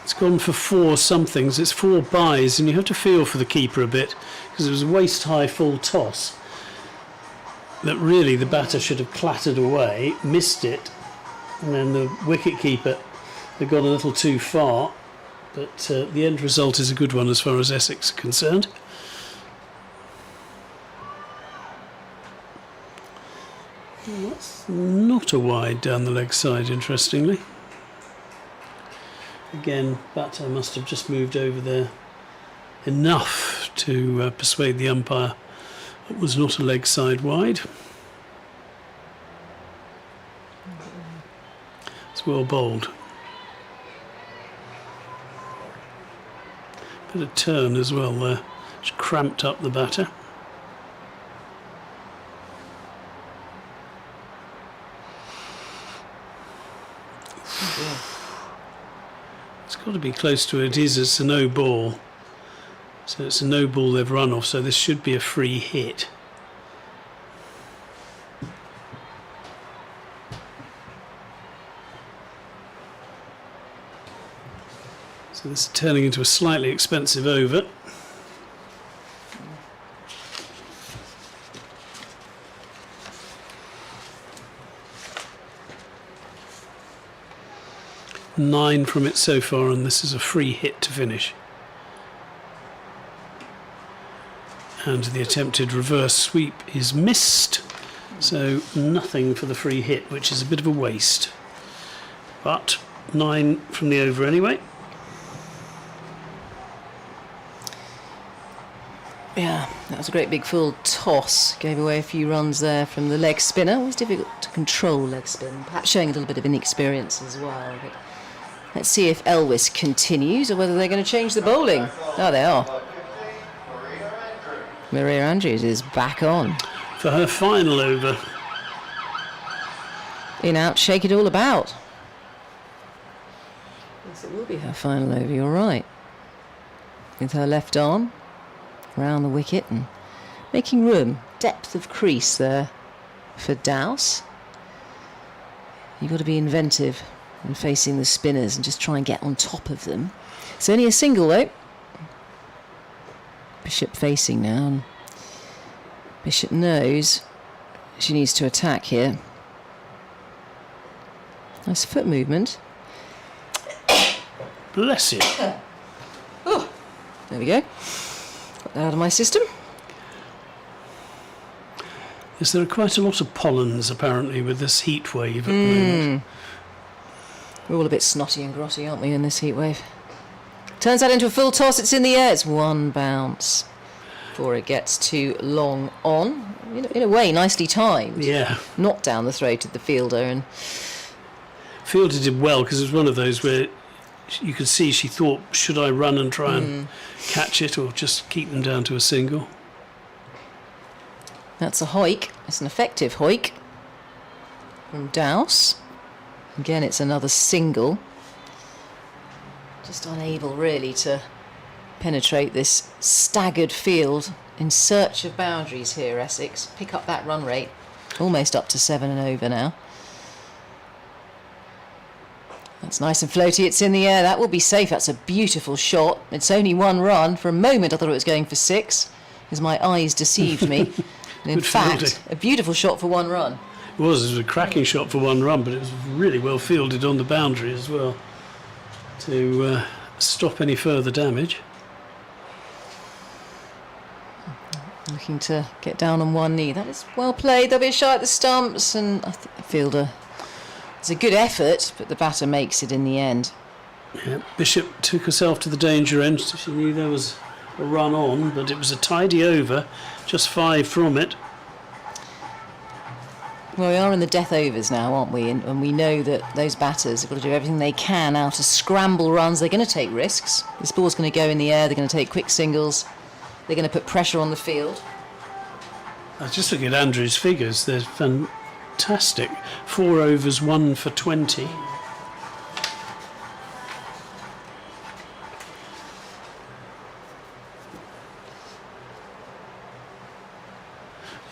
It's gone for 4 somethings. It's 4 byes, and you have to feel for the keeper a bit, because it was a waist-high full toss that really the batter should have clattered away, missed it, and then the wicket-keeper had gone a little too far. But the end result is a good one as far as Essex are concerned. Well, that's not a wide down the leg side, interestingly. Again, batter must have just moved over there enough to persuade the umpire it was not a leg side wide. It's well bowled. Bit of turn as well there, which cramped up the batter. It's got to be close to it. It's a no ball. So it's a no ball they've run off, so this should be a free hit. So this is turning into a slightly expensive over. Nine from it so far, and this is a free hit to finish. And the attempted reverse sweep is missed, So nothing for the free hit, which is a bit of a waste. But 9 from the over anyway. Yeah, that was a great big full toss. Gave away a few runs there from the leg spinner. Always difficult to control leg spin. Perhaps showing a little bit of inexperience as well. But let's see if Elvis continues or whether they're going to change the bowling. Oh, they are. Maria Andrews is back on. For her final over. In, out, shake it all about. Yes, it will be her final over, you're right. With her left arm round the wicket and making room. Depth of crease there for Dowse. You've got to be inventive when facing the spinners and just try and get on top of them. It's only a single though. Bishop facing now, and Bishop knows she needs to attack here. Nice foot movement. Bless it. Oh, there we go. Got that out of my system. Yes, there are quite a lot of pollens apparently with this heat wave at the moment. We're all a bit snotty and grotty, aren't we, in this heat wave? Turns that into a full toss. It's in the air. It's one bounce before it gets too long on. In a way, nicely timed. Yeah. Not down the throat of the fielder. And Fielder did well because it was one of those where you could see she thought, should I run and try and catch it or just keep them down to a single? that's a hoik. It's an effective hoik from Dowse. Again, it's another single. Just unable really to penetrate this staggered field. In search of boundaries here, Essex. Pick up that run rate. Almost up to 7 and over now. That's nice and floaty. It's in the air. That will be safe. That's a beautiful shot. It's only one run. For a moment I thought it was going for 6 because my eyes deceived me. And in Good fact, fielding. a beautiful shot for one run. It was a cracking shot for one run, but it was really well fielded on the boundary as well to stop any further damage. Looking to get down on one knee. That is well played. They'll be a shot at the stumps, and I think the fielder. It's a good effort, but the batter makes it in the end. Yeah, Bishop took herself to the danger end. She knew there was a run on, but it was a tidy over, just 5 from it. Well, we are in the death overs now, aren't we? And we know that those batters have got to do everything they can now to scramble runs. They're going to take risks. This ball's going to go in the air. They're going to take quick singles. They're going to put pressure on the field. I was just looking at Andrew's figures. They're fantastic. 4 overs, 1 for 20.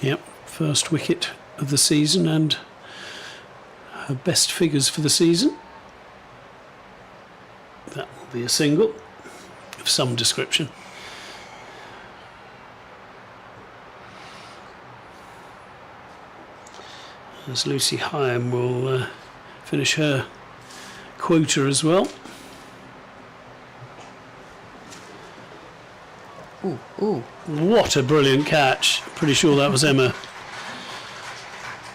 Yep, first wicket of the season and her best figures for the season. That will be a single of some description. As Lucy Hyam will finish her quota as well. Ooh, ooh. What a brilliant catch. Pretty sure that was Emma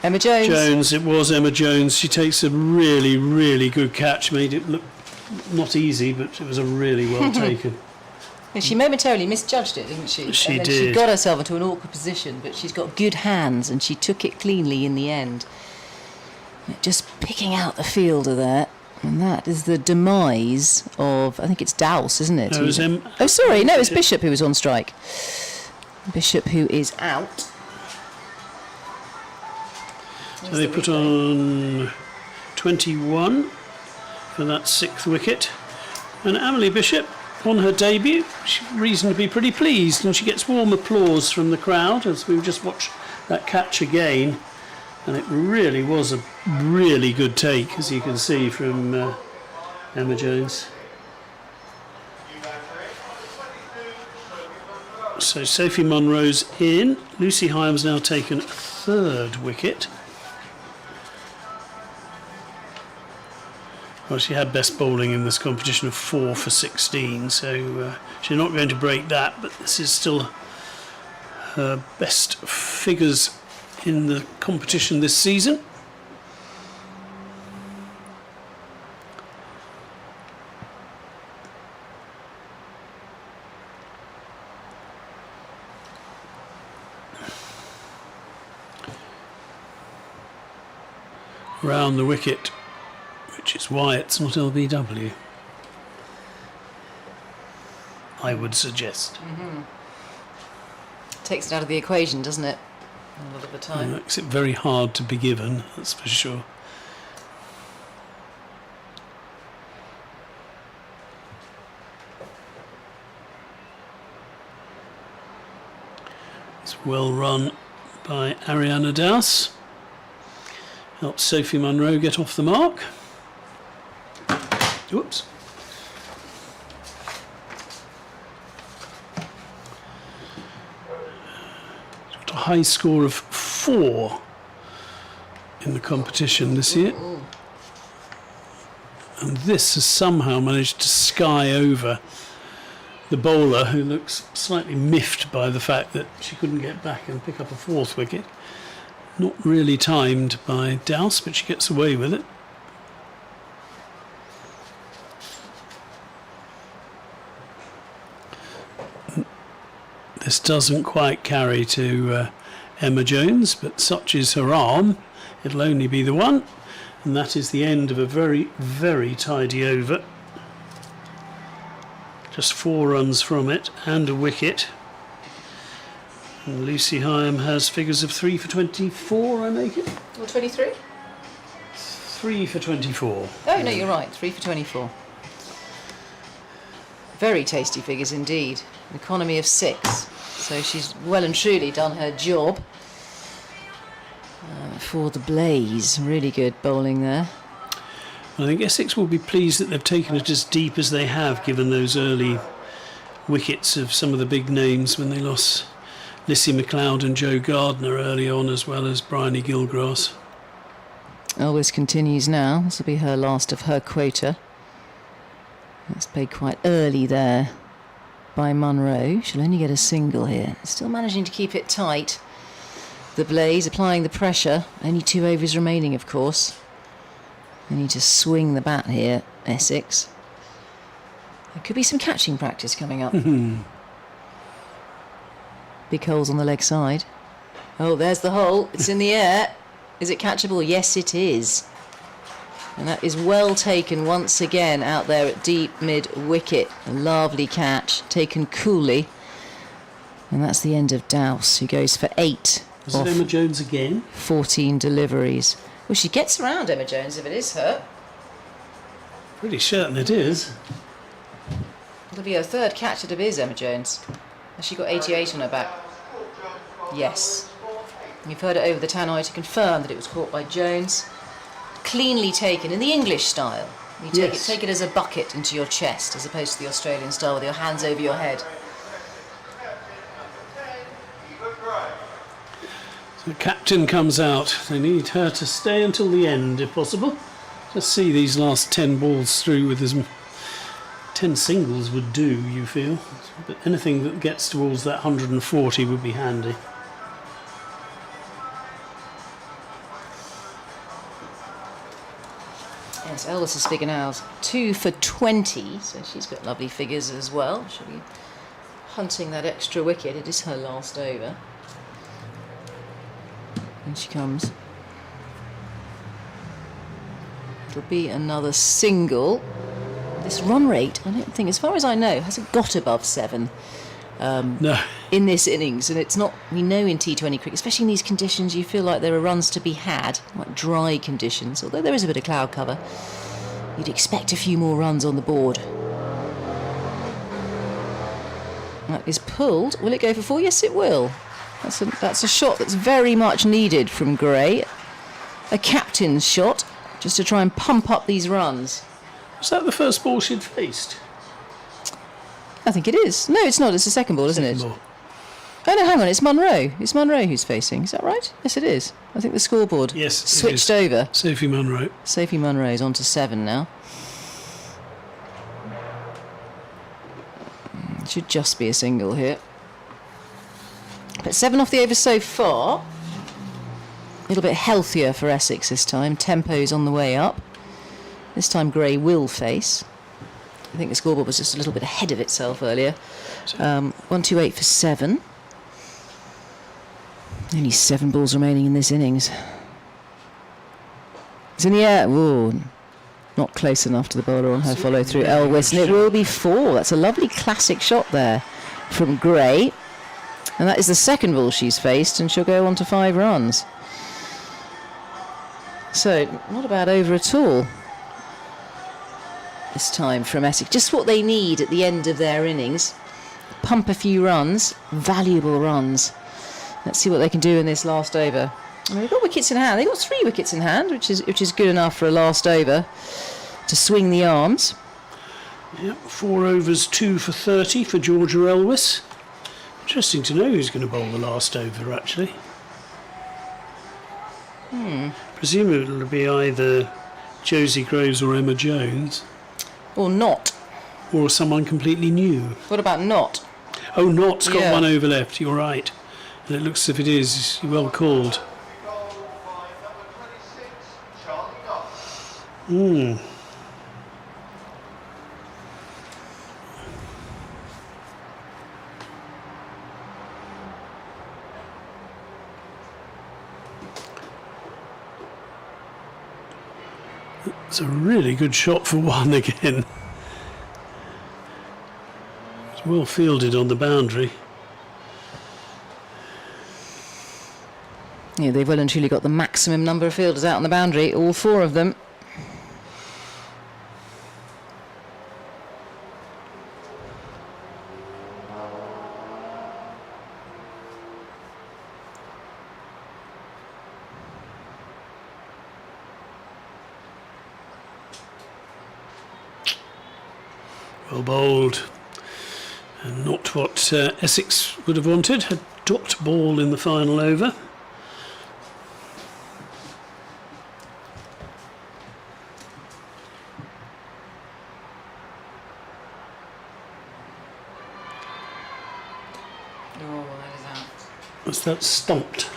Emma Jones. Jones. It was Emma Jones. She takes a really, really good catch. Made it look not easy, but it was a really well taken. Yeah, she momentarily misjudged it, didn't she? She and then did. She got herself into an awkward position, but she's got good hands and she took it cleanly in the end. Just picking out the fielder there. And that is the demise of, I think it's Dowse, isn't it? No, it was Oh, sorry, no, it's Bishop who was on strike. Bishop who is out. So they put on 21 for that 6th wicket. And Emily Bishop, on her debut, she's reason to be pretty pleased, and she gets warm applause from the crowd as we just watch that catch again. And it really was a really good take, as you can see from Emma Jones. So Sophie Munro's in. Lucy Hyam's now taken a 3rd wicket. Well, she had best bowling in this competition of 4 for 16, so she's not going to break that, but this is still her best figures in the competition this season. Round the wicket, which is why it's not LBW, I would suggest. Takes it out of the equation, doesn't it? A lot of the It time. makes it very hard to be given, that's for sure. It's well run by Ariana Douse. Helps Sophie Munro get off the mark. Whoops. She's got a high score of 4 in the competition this year. And this has somehow managed to sky over the bowler, who looks slightly miffed by the fact that she couldn't get back and pick up a 4th wicket. Not really timed by Douse, but she gets away with it. This doesn't quite carry to Emma Jones, but such is her arm, it'll only be the one. And that is the end of a very, very tidy over. Just 4 runs from it and a wicket. And Lucy Hyam has figures of 3 for 24, I make it? Or 23? 3 for 24. Oh, no, you're right. 3 for 24. Very tasty figures indeed. An economy of 6. So she's well and truly done her job for the Blaze. Really good bowling there. I think Essex will be pleased that they've taken it as deep as they have, given those early wickets of some of the big names when they lost Lissy McLeod and Joe Gardner early on, as well as Bryony Gilgrass. Elvis continues now. This will be her last of her quota. That's played quite early there by Munro. She'll only get a single here. Still managing to keep it tight. The Blaze applying the pressure. Only 2 overs remaining, of course. They need to swing the bat here, Essex. There could be some catching practice coming up. Big holes on the leg side. Oh, there's the hole. It's in the air. Is it catchable? Yes, it is. And that is well taken once again out there at deep mid-wicket. A lovely catch, taken coolly. And that's the end of Douse, who goes for 8 Is it Emma Jones again? 14 deliveries. Well, she gets around Emma Jones if it is her. Pretty certain it is. It'll be her 3rd catch that it is Emma Jones. Has she got 88 on her back? Yes. You've heard it over the tannoy to confirm that it was caught by Jones. Cleanly taken in the English style. You take it as a bucket into your chest, as opposed to the Australian style with your hands over your head. So the captain comes out. They need her to stay until the end, if possible. Just see these last 10 balls through with as 10 singles would do, you feel. But anything that gets towards that 140 would be handy. Yes, Elvis is figure now 2 for 20, so she's got lovely figures as well. She'll be hunting that extra wicket. It is her last over. And she comes. It'll be another single. This run rate, I don't think, as far as I know, hasn't got above 7 No. in this innings. And it's not, we know in T20 cricket, especially in these conditions, you feel like there are runs to be had, like dry conditions. Although there is a bit of cloud cover, you'd expect a few more runs on the board. That is pulled. Will it go for 4? Yes, it will. That's a shot that's very much needed from Gray. A captain's shot, just to try and pump up these runs. Was that the first ball she'd faced? I think it is. No, it's not. It's the second ball, isn't it? Second ball. Oh, no, hang on. It's Munro. It's Munro who's facing. Is that right? Yes, it is. I think the scoreboard switched over. Sophie Munro. Sophie Munro is on to 7 now. It should just be a single here. But 7 off the over so far. A little bit healthier for Essex this time. Tempo's on the way up. This time Gray will face. I think the scoreboard was just a little bit ahead of itself earlier. 128 for 7. Only 7 balls remaining in this innings. It's in the air. Ooh, not close enough to the bowler on her follow through Elwes, and it will be 4. That's a lovely classic shot there from Gray. And that is the second ball she's faced, and she'll go on to 5 runs. So, not a bad over at all this time from Essex. Just what they need at the end of their innings. Pump a few runs, valuable runs. Let's see what they can do in this last over. I mean, they've got wickets in hand. They've got 3 wickets in hand, which is good enough for a last over to swing the arms. Yep, 4 overs, 2 for 30 for Georgia Elwes. Interesting to know who's going to bowl the last over, actually. Presumably it'll be either Josie Groves or Emma Jones. Or not. Or someone completely new. What about not? Oh, Nott's got Yeah. 1 over left, you're right. And it looks as if it is. Well called. Goal by number 26, Charlie Knott. It's a really good shot for 1 again. It's well fielded on the boundary. Yeah, they've well and truly got the maximum number of fielders out on the boundary, all 4 of them. Well bowled. And not what Essex would have wanted. A dot ball in the final over. What's that? Stumped.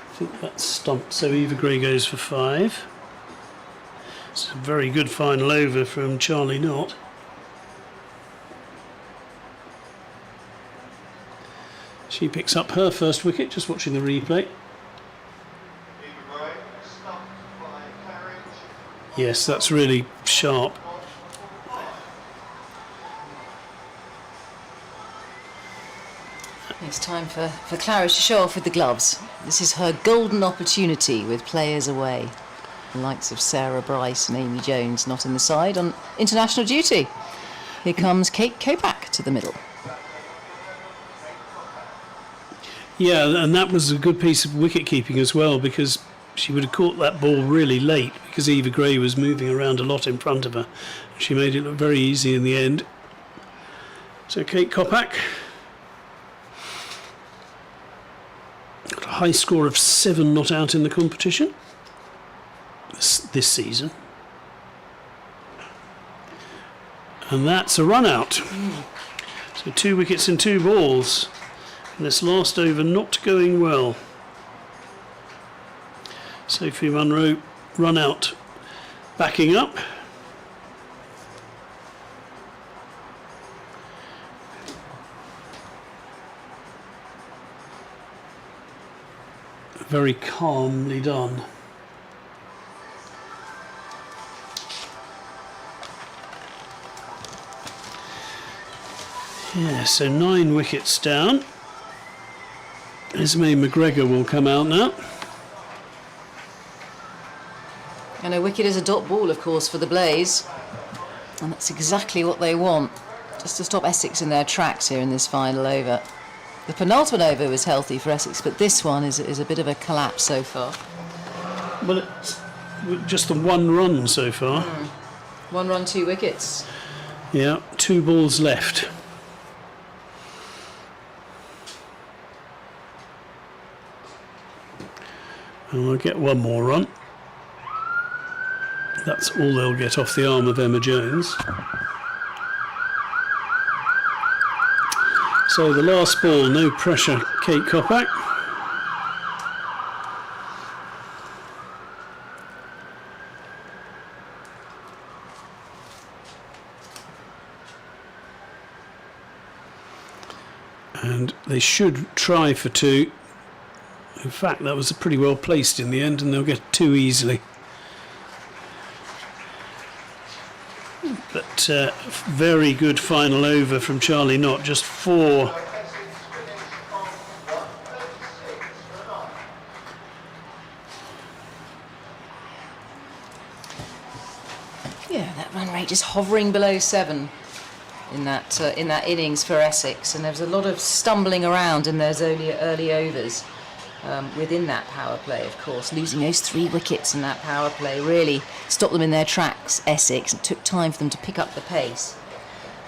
I think that's stumped. So Eva Gray goes for 5. It's a very good final over from Charlie Knott. She picks up her first wicket, just watching the replay. Eva Gray, stumped by Carriage. Yes, that's really sharp. It's time for Claridge to show off with the gloves. This is her golden opportunity with players away. The likes of Sarah Bryce and Amy Jones not in the side on international duty. Here comes Kate Kopak to the middle. Yeah, and that was a good piece of wicket keeping as well, because she would have caught that ball really late because Eva Gray was moving around a lot in front of her. She made it look very easy in the end. So Kate Kopak got a high score of 7 not out in the competition this season. And that's a run out. So 2 wickets and 2 balls. And this last over not going well. Sophie Munro run out, backing up. Very calmly done. Yeah, so 9 wickets down. Esme McGregor will come out now. And a wicket is a dot ball, of course, for the Blaze. And that's exactly what they want, just to stop Essex in their tracks here in this final over. The penultimate over was healthy for Essex, but this one is a bit of a collapse so far. Well, it's just the 1 run so far. 1 run, 2 wickets. Yeah, 2 balls left. And we'll get 1 more run. That's all they'll get off the arm of Emma Jones. So the last ball, no pressure, Kate Kopak. and they should try for 2. In fact, that was pretty well placed in the end, and they'll get 2 easily. But very good final over from Charlie Knott, just 4. Essex finished on 136 for 9. Yeah, that run rate is hovering below 7 in that innings for Essex, and there was a lot of stumbling around in those early overs within that power play. Of course, losing those 3 wickets in that power play really stopped them in their tracks. Essex, it took time for them to pick up the pace.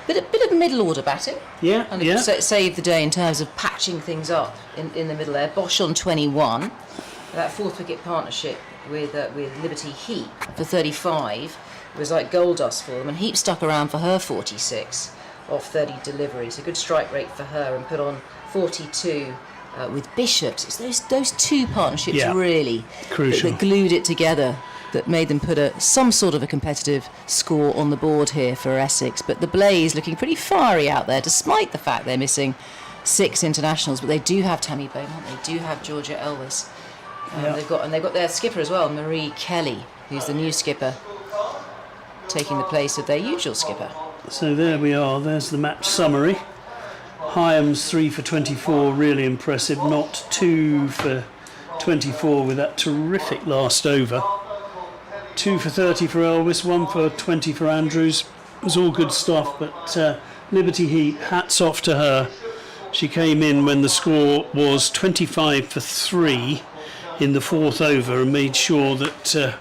Bit of middle order batting. Yeah, And yeah. it saved the day in terms of patching things up in the middle there. Bosch on 21. That 4th wicket partnership with Liberty Heap for 35 was like gold dust for them, and Heap stuck around for her 46 off 30 deliveries. A good strike rate for her, and put on 42 with Bishops. It's those 2 partnerships really crucial that glued it together, that made them put some sort of a competitive score on the board here for Essex. But the Blaze looking pretty fiery out there, despite the fact they're missing 6 internationals. But they do have Tammy Beaumont, they do have Georgia Elvis. They've got their skipper as well, Marie Kelly, who's the new skipper, taking the place of their usual skipper. So there we are, there's the match summary. Hyams 3 for 24, really impressive. Knott 2 for 24 with that terrific last over. 2 for 30 for Elvis, 1 for 20 for Andrews. It was all good stuff, but Liberty Heap, hats off to her. She came in when the score was 25 for 3 in the 4th over, and made sure that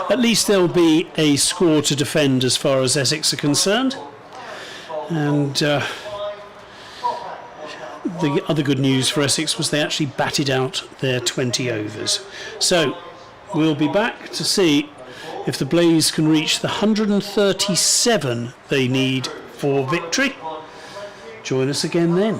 at least there'll be a score to defend as far as Essex are concerned. And the other good news for Essex was they actually batted out their 20 overs. So we'll be back to see if the Blaze can reach the 137 they need for victory. Join us again then.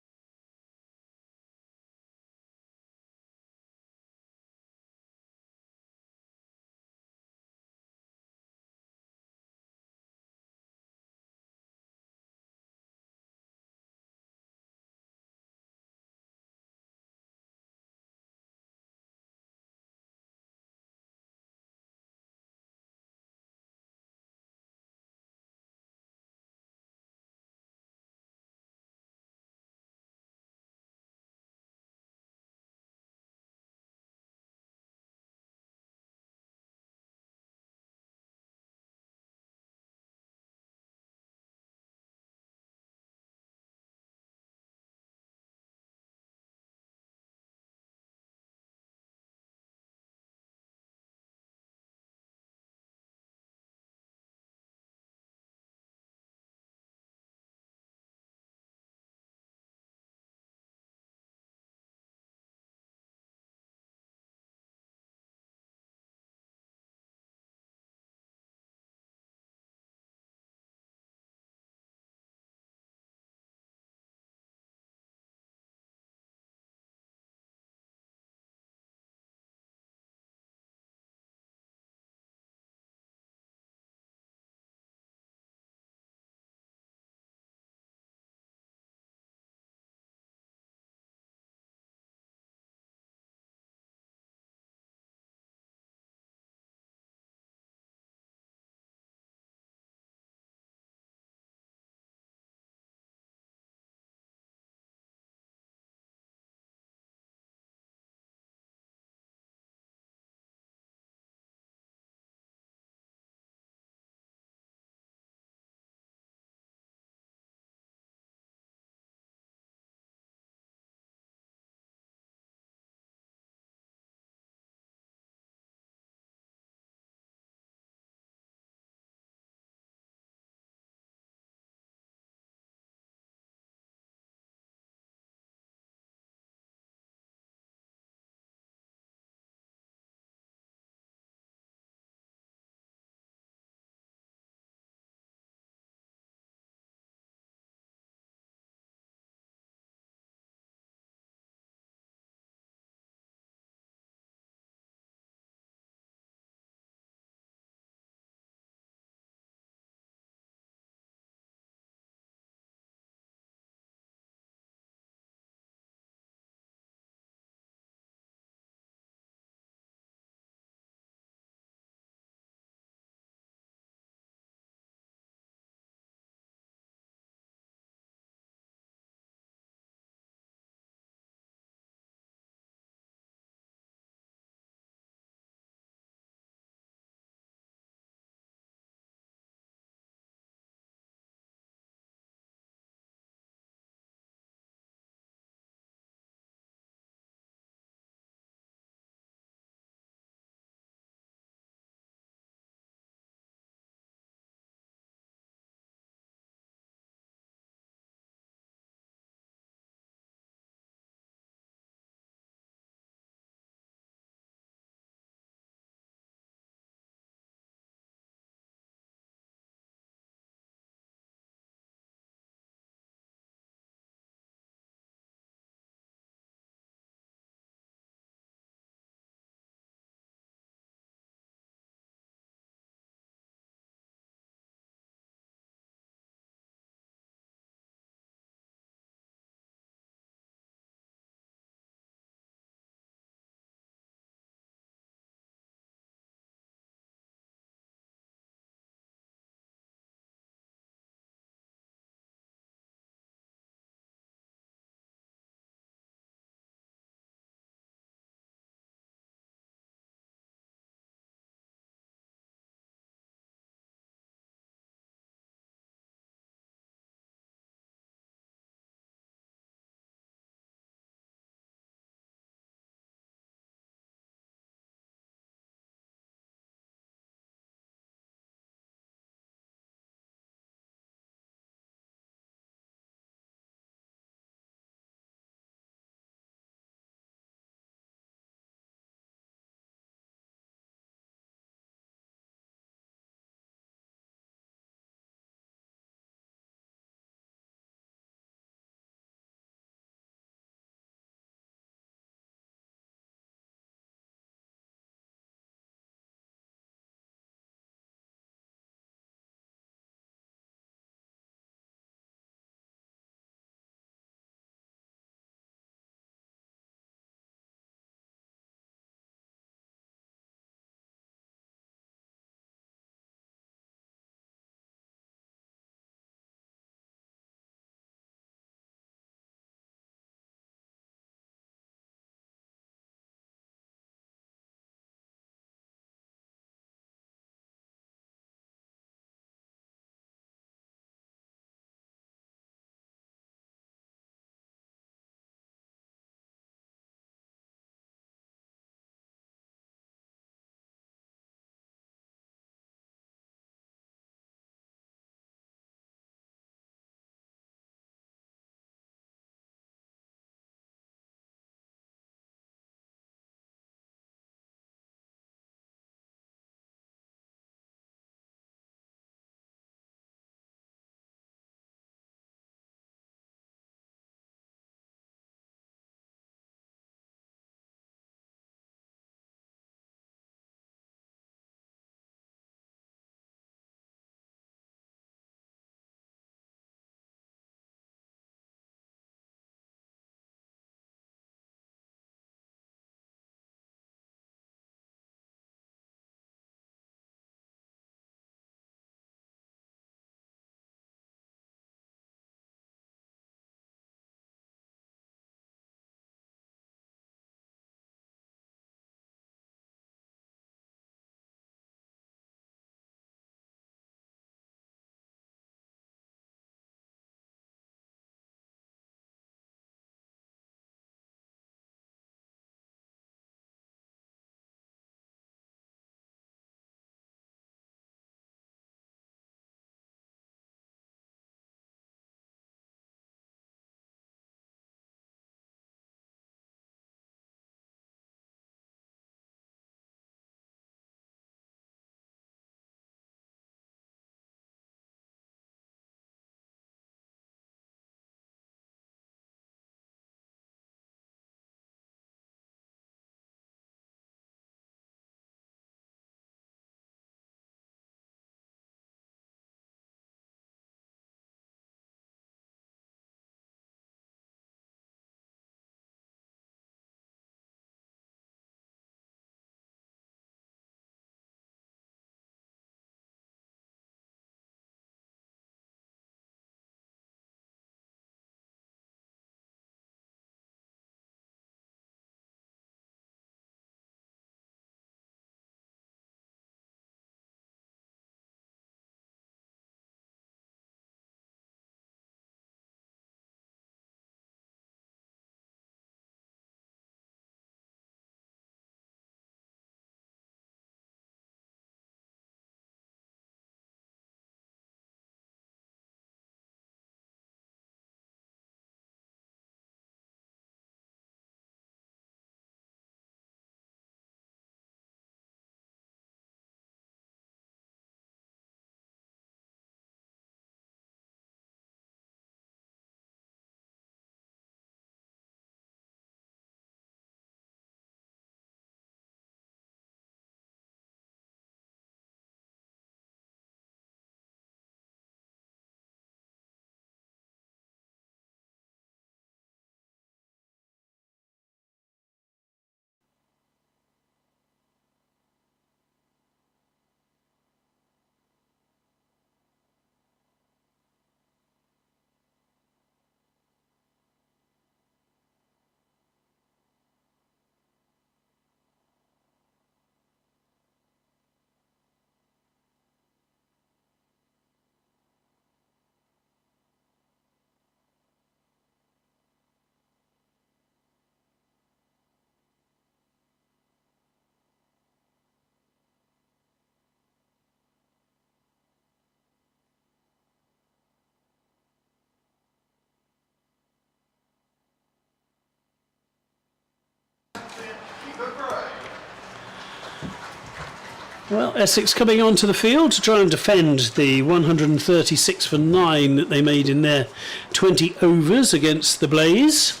Well, Essex coming onto the field to try and defend the 136 for 9 that they made in their 20 overs against the Blaze.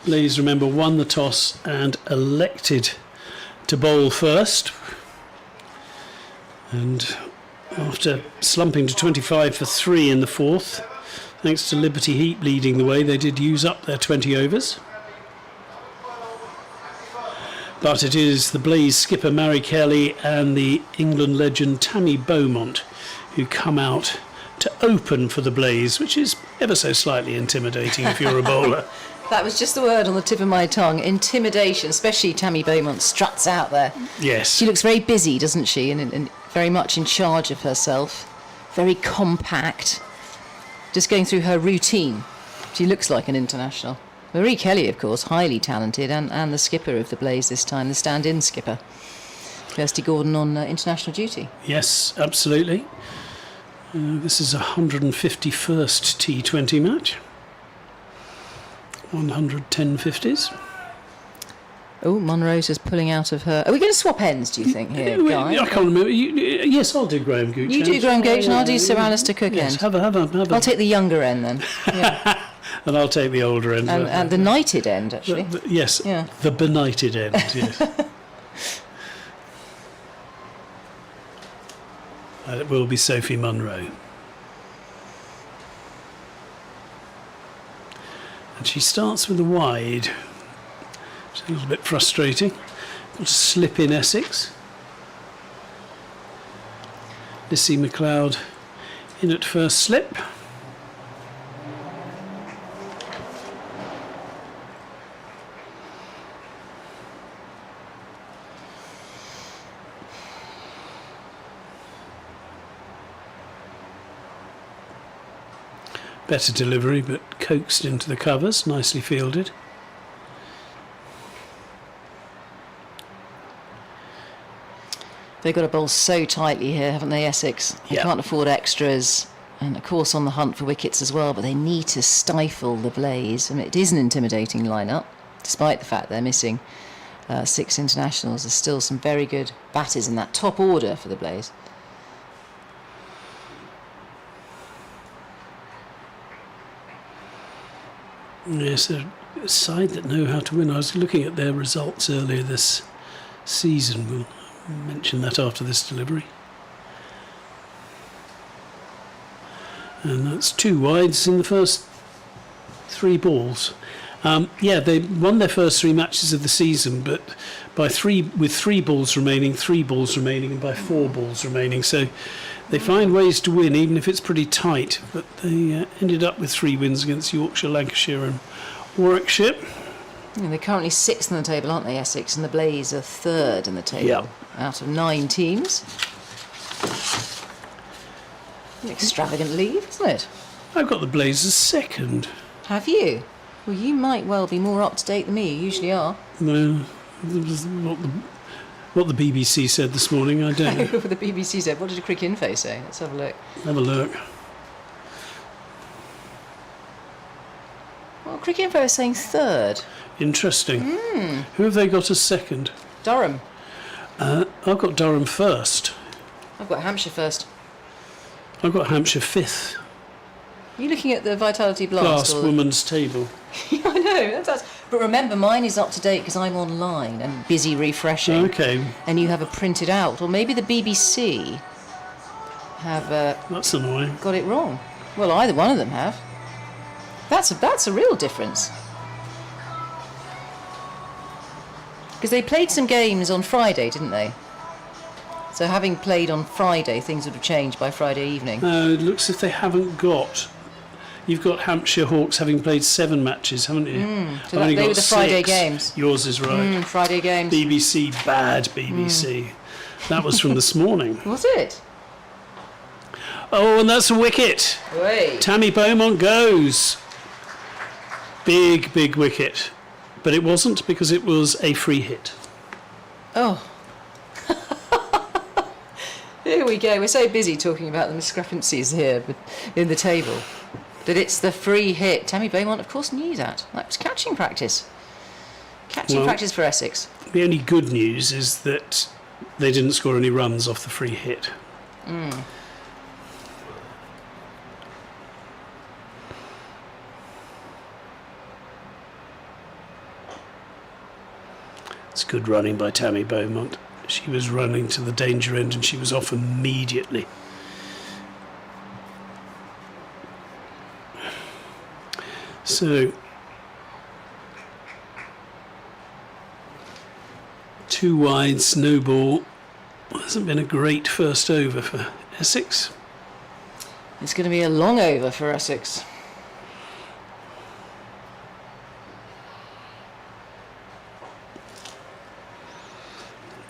Blaze, remember, won the toss and elected to bowl first. And after slumping to 25 for 3 in the fourth, thanks to Liberty Heat leading the way, they did use up their 20 overs. But it is the Blaze skipper Mary Kelly and the England legend Tammy Beaumont who come out to open for the Blaze, which is ever so slightly intimidating if you're a bowler. That was just the word on the tip of my tongue. Intimidation, especially Tammy Beaumont struts out there. Yes. She looks very busy, doesn't she? And very much in charge of herself. Very compact. Just going through her routine. She looks like an international. Marie Kelly, of course, highly talented, and the skipper of the Blaze this time, the stand-in skipper. Kirsty Gordon on international duty. Yes, absolutely. This is a 151st T20 match. 110 50s. Oh, Munro's just pulling out of her... Are we going to swap ends, do you think, here, Guy? I can't remember. Yes, I'll do Graham Gooch. You do Graham Gooch and I'll do Sir Alistair Cook yes, end. Have a. I'll take the younger end then. Yeah. And I'll take the older end. And the knighted end, actually. Yes, Yeah. the benighted end, yes. And it will be Sophie Munro. And she starts with a wide. It's a little bit frustrating. Got to slip in Essex. Lissy McLeod in at first slip. Better delivery, but coaxed into the covers, nicely fielded. They've got to bowl so tightly here, haven't they, Essex? They can't afford extras. And, of course, on the hunt for wickets as well, but they need to stifle the Blaze. I mean, it is an intimidating lineup, despite the fact they're missing 6 internationals. There's still some very good batters in that top order for the Blaze. Yes, they're a side that know how to win. I was looking at their results earlier this season. We'll mention that after this delivery. And that's 2 wides in the first 3 balls. They won their first 3 matches of the season, but with 3 balls remaining, and by 4 balls remaining. So they find ways to win, even if it's pretty tight. But they ended up with 3 wins against Yorkshire, Lancashire and Warwickshire. Yeah, they're currently 6th in the table, aren't they, Essex? And the Blaze are 3rd in the table out of 9 teams. An extravagant lead, isn't it? I've got the Blazers 2nd. Have you? Well, you might well be more up to date than me. You usually are. No, what the BBC said this morning, I don't know. What the BBC said. What did Crick Info say? Let's have a look. Have a look. Well, Crick Info is saying 3rd. Interesting. Who have they got as 2nd? Durham. I've got Durham 1st. I've got Hampshire 1st. I've got Hampshire 5th. Are you looking at the Vitality Blast? Last woman's table. Yeah, I know. But remember, mine is up to date because I'm online and busy refreshing. Okay. And you have a printed out. Or maybe the BBC have That's annoying. got it wrong. Well, either one of them have. That's a real difference. Because they played some games on Friday, didn't they? So having played on Friday, things would have changed by Friday evening. It looks as if they haven't got... You've got Hampshire Hawks having played 7 matches, haven't you? So they were the Friday games. Yours is right. Friday games. BBC, bad BBC. That was from this morning. Was it? Oh, and that's a wicket. Wait. Tammy Beaumont goes. Big, big wicket. But it wasn't, because it was a free hit. Oh. Here we go. We're so busy talking about the discrepancies here in the table. But it's the free hit. Tammy Beaumont, of course, knew that. That was catching practice. Catching practice for Essex. The only good news is that they didn't score any runs off the free hit. It's good running by Tammy Beaumont. She was running to the danger end and she was off immediately. So, 2 wides, no ball. Hasn't been a great first over for Essex. It's going to be a long over for Essex.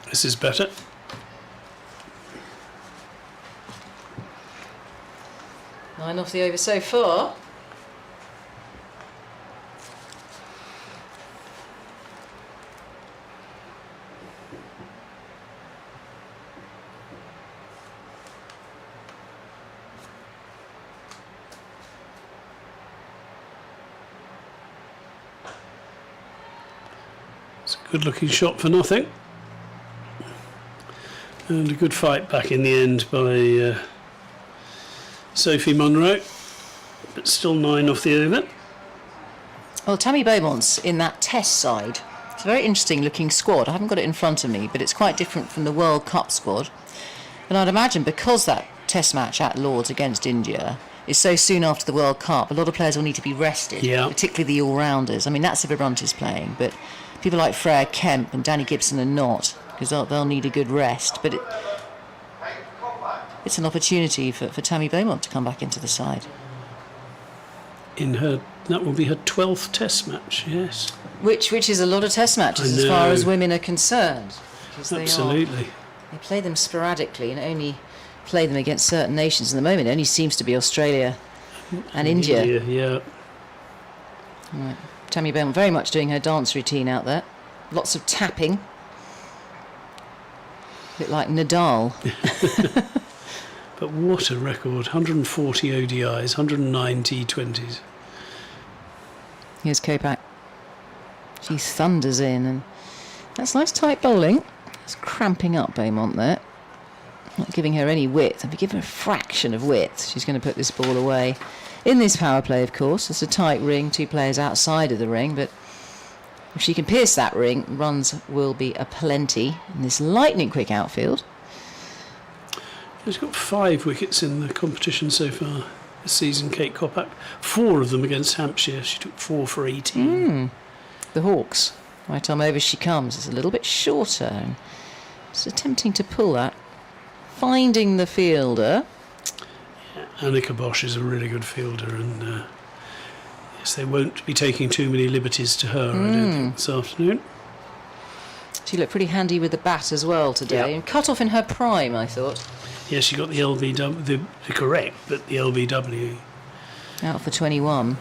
This is better. Nine off the over so far. It's a good looking shot for nothing. And a good fight back in the end by Sophie Munro, but still 9 off the over. Well, Tammy Beaumont's in that test side. It's a very interesting looking squad. I haven't got it in front of me, but it's quite different from the World Cup squad. And I'd imagine because that test match at Lord's against India is so soon after the World Cup, a lot of players will need to be rested, particularly the all-rounders. I mean, that's if Brunt is playing, but people like Freya Kemp and Danny Gibson are not, because they'll need a good rest. But it's an opportunity for Tammy Beaumont to come back into the side. That will be her 12th test match, yes. Which is a lot of test matches as far as women are concerned. Absolutely. They play them sporadically and only play them against certain nations. At the moment, it only seems to be Australia and India. Yeah. Right. Tammy Beaumont very much doing her dance routine out there. Lots of tapping. A bit like Nadal. But what a record. 140 ODIs, 109 T20s. Here's Kopak. She thunders in, and that's nice tight bowling. It's cramping up Beaumont there. Not giving her any width. If you give her a fraction of width, she's going to put this ball away. In this power play, of course, it's a tight ring, 2 players outside of the ring, but if she can pierce that ring, runs will be aplenty in this lightning quick outfield. She's got 5 wickets in the competition so far this season, Kate Kopak. 4 of them against Hampshire. She took 4 for 18. The Hawks. Right arm over she comes. It's a little bit shorter. And it's attempting to pull that. Finding the fielder. Annika Bosch is a really good fielder, and yes, they won't be taking too many liberties to her, I don't think, this afternoon. She looked pretty handy with the bat as well today, and cut off in her prime, I thought. Yes, she got the LBW, the correct, but the LBW. Out for 21.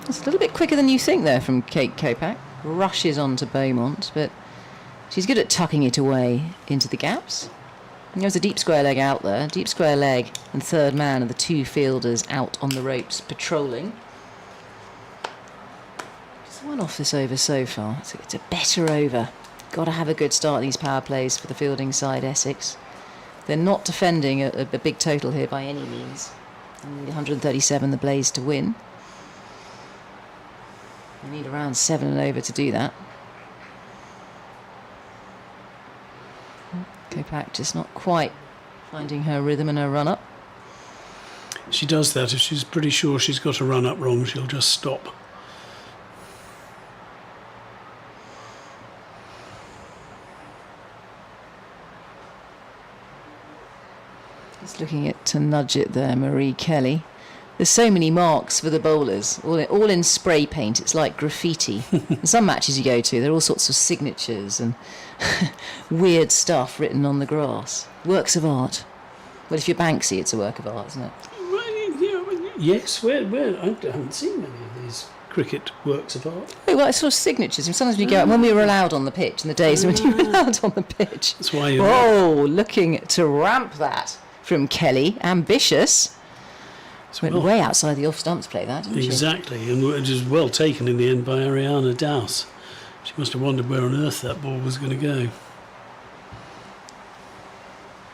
It's a little bit quicker than you think there from Kate Kopak. Rushes on to Beaumont, but she's good at tucking it away into the gaps. And there's a deep square leg out there. Deep square leg and third man are the 2 fielders out on the ropes patrolling. Just 1 off this over so far. It's a better over. Got to have a good start in these power plays for the fielding side, Essex. They're not defending a big total here by any means. They need 137 the Blaze to win. They need around 7 and over to do that. Kopak just not quite finding her rhythm and her run-up. She does that. If she's pretty sure she's got a run-up wrong, she'll just stop. Just looking at to nudge it there, Marie Kelly. There's so many marks for the bowlers, all in spray paint. It's like graffiti. In some matches you go to, there are all sorts of signatures and weird stuff written on the grass. Works of art. Well, if you're Banksy, it's a work of art, isn't it? Yes, where I haven't seen many of these cricket works of art. Oh, well, it's sort of signatures. And sometimes we go, when we were allowed on the pitch, in the days when you were allowed on the pitch. That's why you're Whoa, looking to ramp that from Kelly. Ambitious. Went way outside the off stumps play that, didn't she? Exactly, and it was well taken in the end by Ariana Dowse. She must have wondered where on earth that ball was going to go.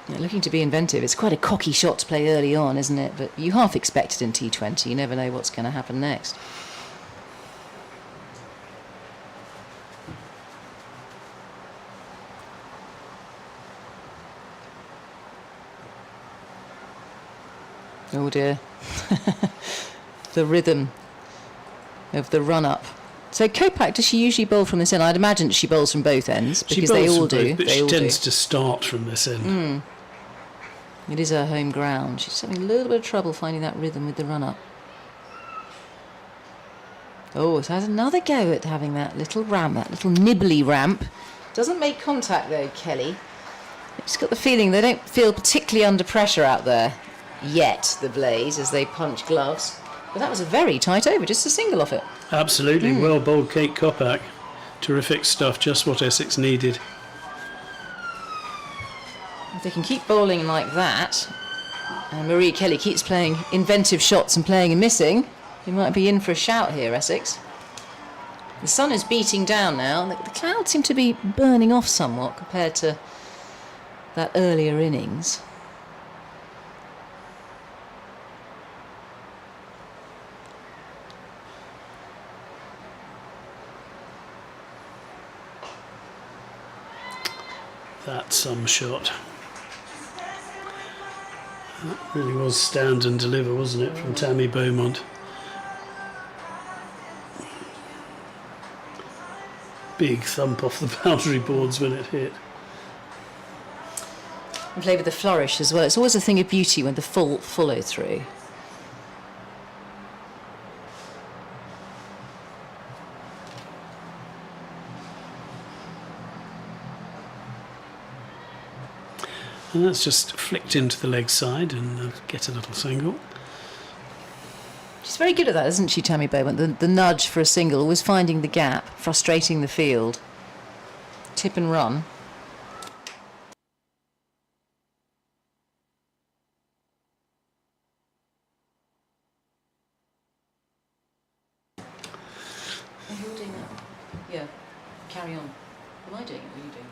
Yeah, looking to be inventive. It's quite a cocky shot to play early on, isn't it? But you half expect it in T20. You never know what's going to happen next. Oh dear. The rhythm of the run-up. So Kopak, does she usually bowl from this end? I'd imagine she bowls from both ends, because they all do. But she tends to start from this end. It is her home ground. She's having a little bit of trouble finding that rhythm with the run-up. Oh, so has another go at having that little ramp, that little nibbly ramp. Doesn't make contact though, Kelly. I've just got the feeling they don't feel particularly under pressure out there yet, the Blaze, as they punch gloves. But that was a very tight over, just a single off it. Absolutely, well bowled Kate Kopak. Terrific stuff, just what Essex needed. If they can keep bowling like that, and Marie Kelly keeps playing inventive shots and playing and missing, you might be in for a shout here, Essex. The sun is beating down now. The clouds seem to be burning off somewhat compared to that earlier innings. That's some shot. That really was stand and deliver, wasn't it, from Tammy Beaumont? Big thump off the boundary boards when it hit. And play with the flourish as well. It's always a thing of beauty when the full follow through. And that's just flicked into the leg side and get a little single. She's very good at that, isn't she, Tammy Beaumont? The nudge for a single, always finding the gap, frustrating the field. Tip and run. You're doing that? Yeah. Carry on. Am I doing it or are you doing it?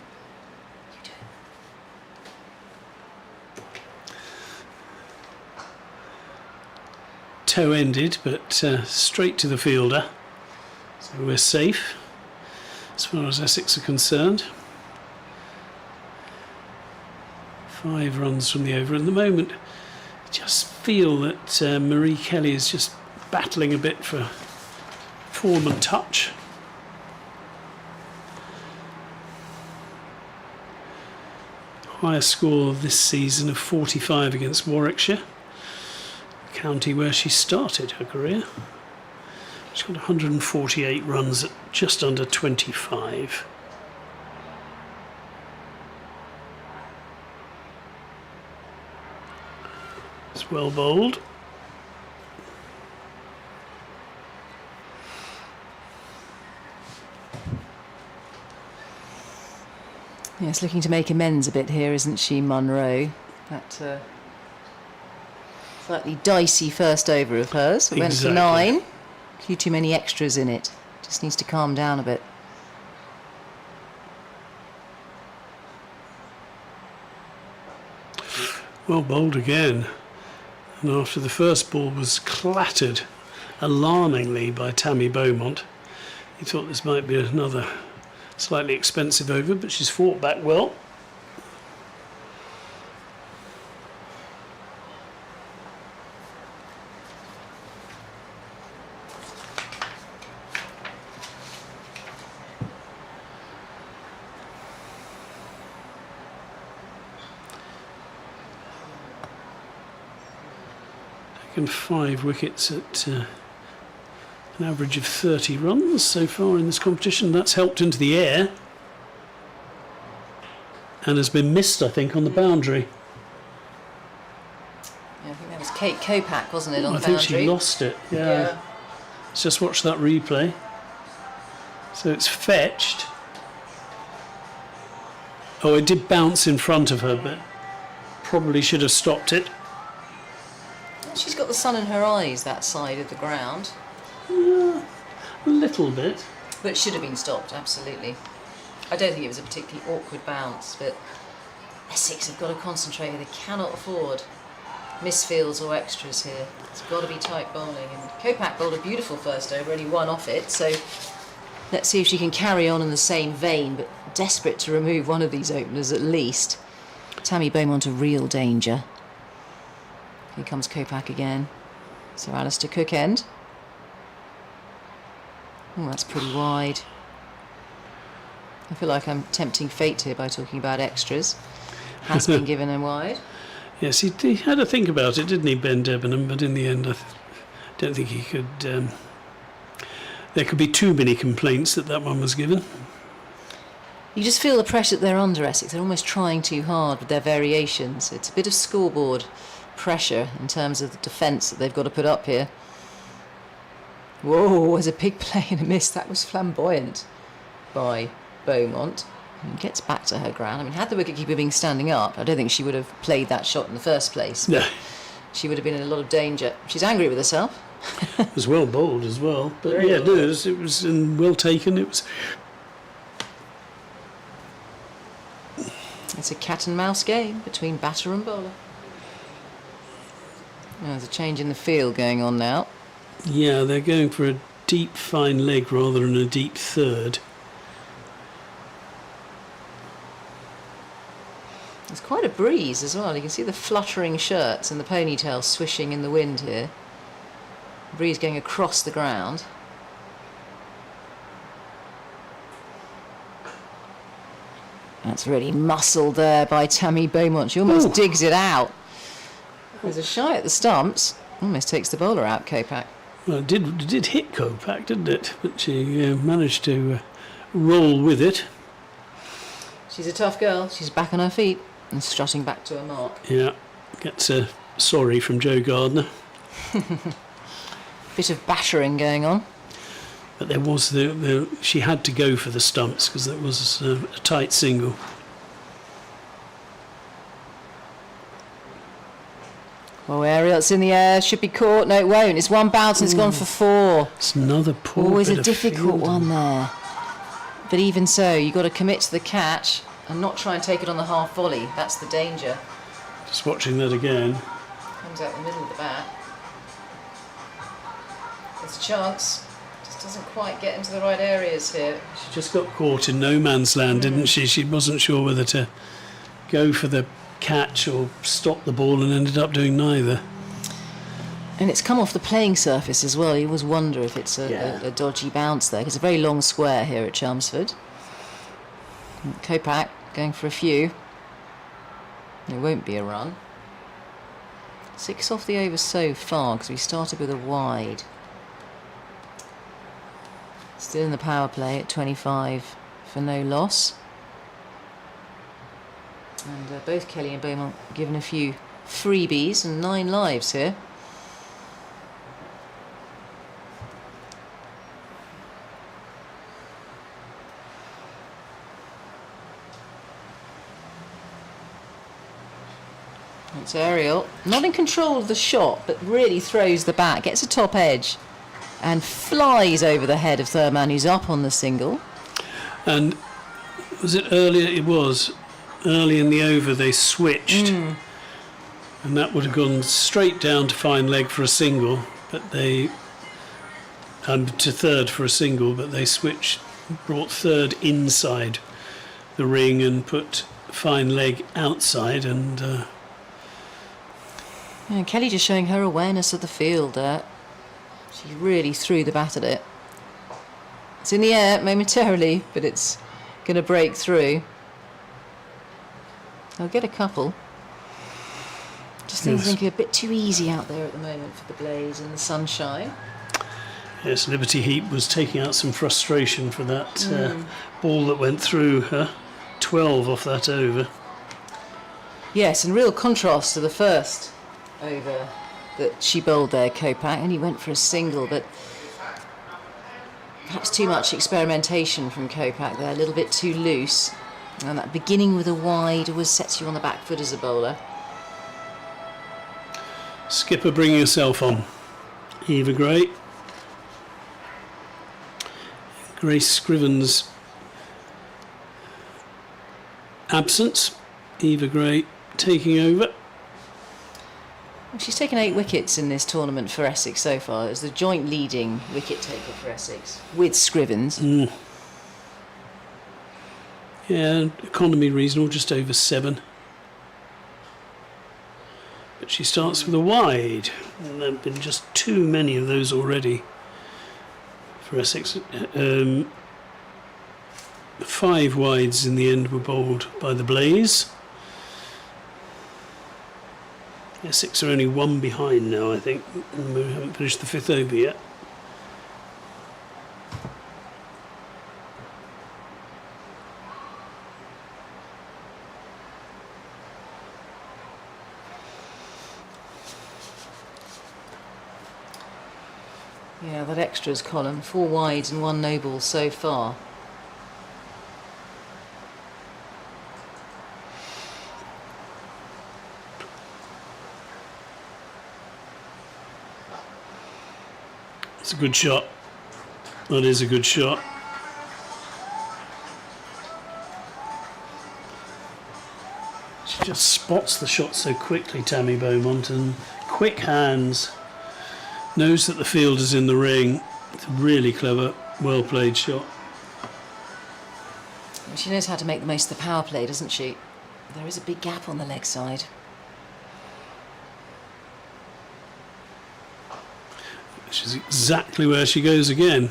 You do it. Toe ended, but straight to the fielder. So we're safe as far as Essex are concerned. 5 runs from the over. At the moment, I just feel that Marie Kelly is just battling a bit for form and touch. Highest score this season of 45 against Warwickshire, county where she started her career. She's got 148 runs at just under 25. It's well bowled. Yes, looking to make amends a bit here, isn't she, Munro? That slightly dicey first over of hers. It went for 9. A few too many extras in it. Just needs to calm down a bit. Well bowled again. And after the first ball was clattered alarmingly by Tammy Beaumont, he thought this might be another slightly expensive over, but she's fought back well. Taken 5 wickets at an average of 30 runs so far in this competition. That's helped into the air and has been missed, I think, on the boundary. Yeah, I think that was Kate Kopak, wasn't it, on the boundary? I boundary? think she lost it, yeah. Let's just watch that replay. So it's fetched. Oh, it did bounce in front of her, but probably should have stopped it. She's got the sun in her eyes, that side of the ground. Yeah, a little bit. But it should have been stopped, absolutely. I don't think it was a particularly awkward bounce, but Essex have got to concentrate here. They cannot afford misfields or extras here. It's got to be tight bowling. And Kopak bowled a beautiful first over, only one off it, so let's see if she can carry on in the same vein, but desperate to remove one of these openers at least. Tammy Beaumont a real danger. Here comes Kopak again. So Alistair Cook end. Oh, that's pretty wide. I feel like I'm tempting fate here by talking about extras. Has been given a wide. Yes, he had to think about it, didn't he, Ben Debenham? But in the end, I don't think he could. There could be too many complaints that one was given. You just feel the pressure that they're under, Essex. They're almost trying too hard with their variations. It's a bit of scoreboard pressure in terms of the defence that they've got to put up here. Whoa, there's a big play and a miss. That was flamboyant by Beaumont. And gets back to her ground. I mean, had the wicketkeeper been standing up, I don't think she would have played that shot in the first place. No. She would have been in a lot of danger. She's angry with herself. It was well bowled as well. But Very yeah, well. no, it was well taken. It was. It's a cat and mouse game between batter and bowler. There's a change in the field going on now. Yeah, they're going for a deep fine leg rather than a deep third. There's quite a breeze as well. You can see the fluttering shirts and the ponytail swishing in the wind here. Breeze going across the ground. That's really muscled there by Tammy Beaumont. She almost digs it out. There's a shy at the stumps. Almost takes the bowler out, Kopak. Well, it did hit Kopak, didn't it? But she managed to roll with it. She's a tough girl. She's back on her feet and strutting back to her mark. Yeah, gets a sorry from Joe Gardner. Bit of battering going on. But there was she had to go for the stumps because there was a tight single. Oh, Ariel, it's in the air. Should be caught. No, it won't. It's one bounce and it's gone for 4. It's another poor Always bit a of difficult fielding. one there. But even so, you've got to commit to the catch and not try and take it on the half volley. That's the danger. Just watching that again. Comes out the middle of the bat. There's a chance. Just doesn't quite get into the right areas here. She just got caught in no man's land, didn't she? She wasn't sure whether to go for the catch or stop the ball and ended up doing neither. And it's come off the playing surface as well. You always wonder if it's a dodgy bounce there. It's a very long square here at Chelmsford. Kopak going for a few. It won't be a run. 6 off the over so far because we started with a wide. Still in the power play at 25 for no loss. And both Kelly and Beaumont given a few freebies and 9 lives here. It's Ariel, not in control of the shot, but really throws the bat, gets a top edge and flies over the head of third man who's up on the single. And was it earlier? It was early in the over they switched, and that would have gone straight down to fine leg for a single, but they to third for a single, but they switched, brought third inside the ring and put fine leg outside, and Kelly just showing her awareness of the field there. She really threw the bat at it. It's in the air momentarily, but it's going to break through. They'll get a couple. Just things looking a bit too easy out there at the moment for the blaze and the sunshine. yes, Liberty Heat was taking out some frustration for that ball that went through her. 12 off that over. Yes, in real contrast to the first over that she bowled there, Kopak, and he went for a single, but perhaps too much experimentation from Kopak there, a little bit too loose. And that beginning with a wide always sets you on the back foot as a bowler. Skipper bringing herself on. Eva Gray. Grace Scriven's absence Eva Gray taking over. She's taken 8 wickets in this tournament for Essex so far. It's the joint leading wicket taker for Essex with Scrivens. Yeah, economy reasonable, just over 7. But she starts with a wide, and there have been just too many of those already for Essex. 5 wides in the end were bowled by the Blaze. Essex are only 1 behind now, I think, and we haven't finished the 5th over yet. Yeah, that extras column. 4 wides and 1 no ball so far. It's a good shot. That is a good shot. She just spots the shot so quickly, Tammy Beaumont, and quick hands. Knows that the field is in the ring. It's a really clever, well played shot. She knows how to make the most of the power play, doesn't she? There is a big gap on the leg side. Which is exactly where she goes again.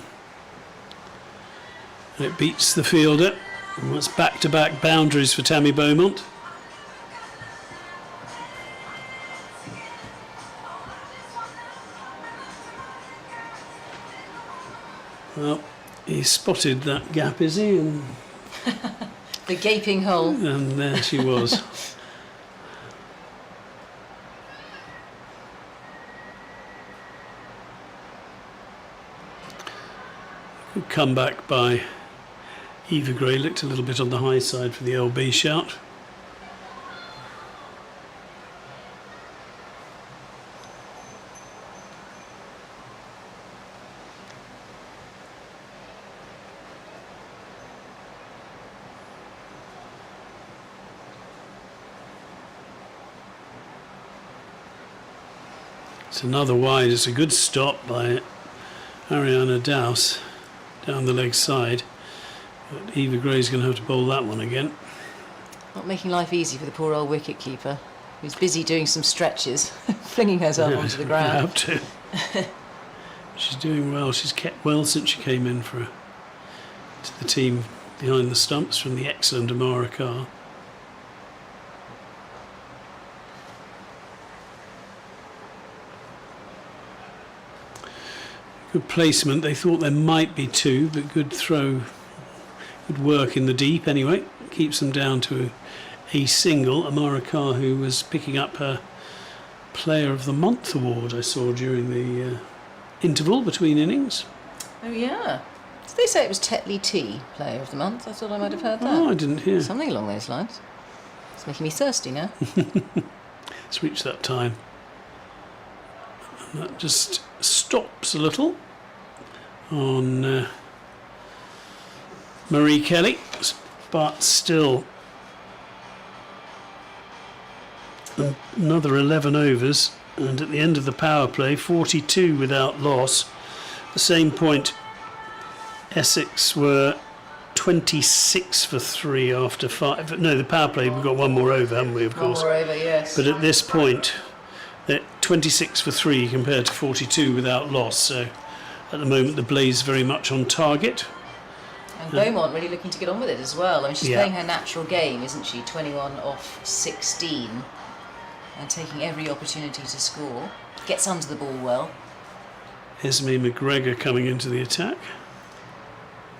And it beats the fielder. And that's back-to-back boundaries for Tammy Beaumont. Well, he spotted that gap, is he? And The gaping hole. there she was. Good comeback by Eva Gray. Looked a little bit on the high side for the LB shout. It's another wide. It's a good stop by Ariana Dowse down the leg side. But Eva Gray's going to have to bowl that one again. Not making life easy for the poor old wicket keeper, who's busy doing some stretches, flinging herself onto the ground. Have to. She's doing well. She's kept well since she came in to the team behind the stumps from the excellent Amara Carr. Good placement. They thought there might be 2, but good throw. Good work in the deep anyway. Keeps them down to a single. Amara Carr, who was picking up her Player of the Month award, I saw during the interval between innings. Oh, yeah. Did they say it was Tetley Tea, Player of the Month? I thought I might have heard that. Oh, I didn't hear. Something along those lines. It's making me thirsty now. It's reached that time. And that just stops a little on Marie Kelly, but still another 11 overs, and at the end of the power play 42 without loss. At the same point Essex were 26 for 3 after 5. No, the power play, we've got one more over, haven't we, of course? One more over, yes. But at this point they're 26 for 3 compared to 42 without loss, so at the moment the Blaze very much on target. And Beaumont really looking to get on with it as well. I mean, she's Yeah. playing her natural game, isn't she? 21 off 16 and taking every opportunity to score. Gets under the ball well. Esme McGregor coming into the attack.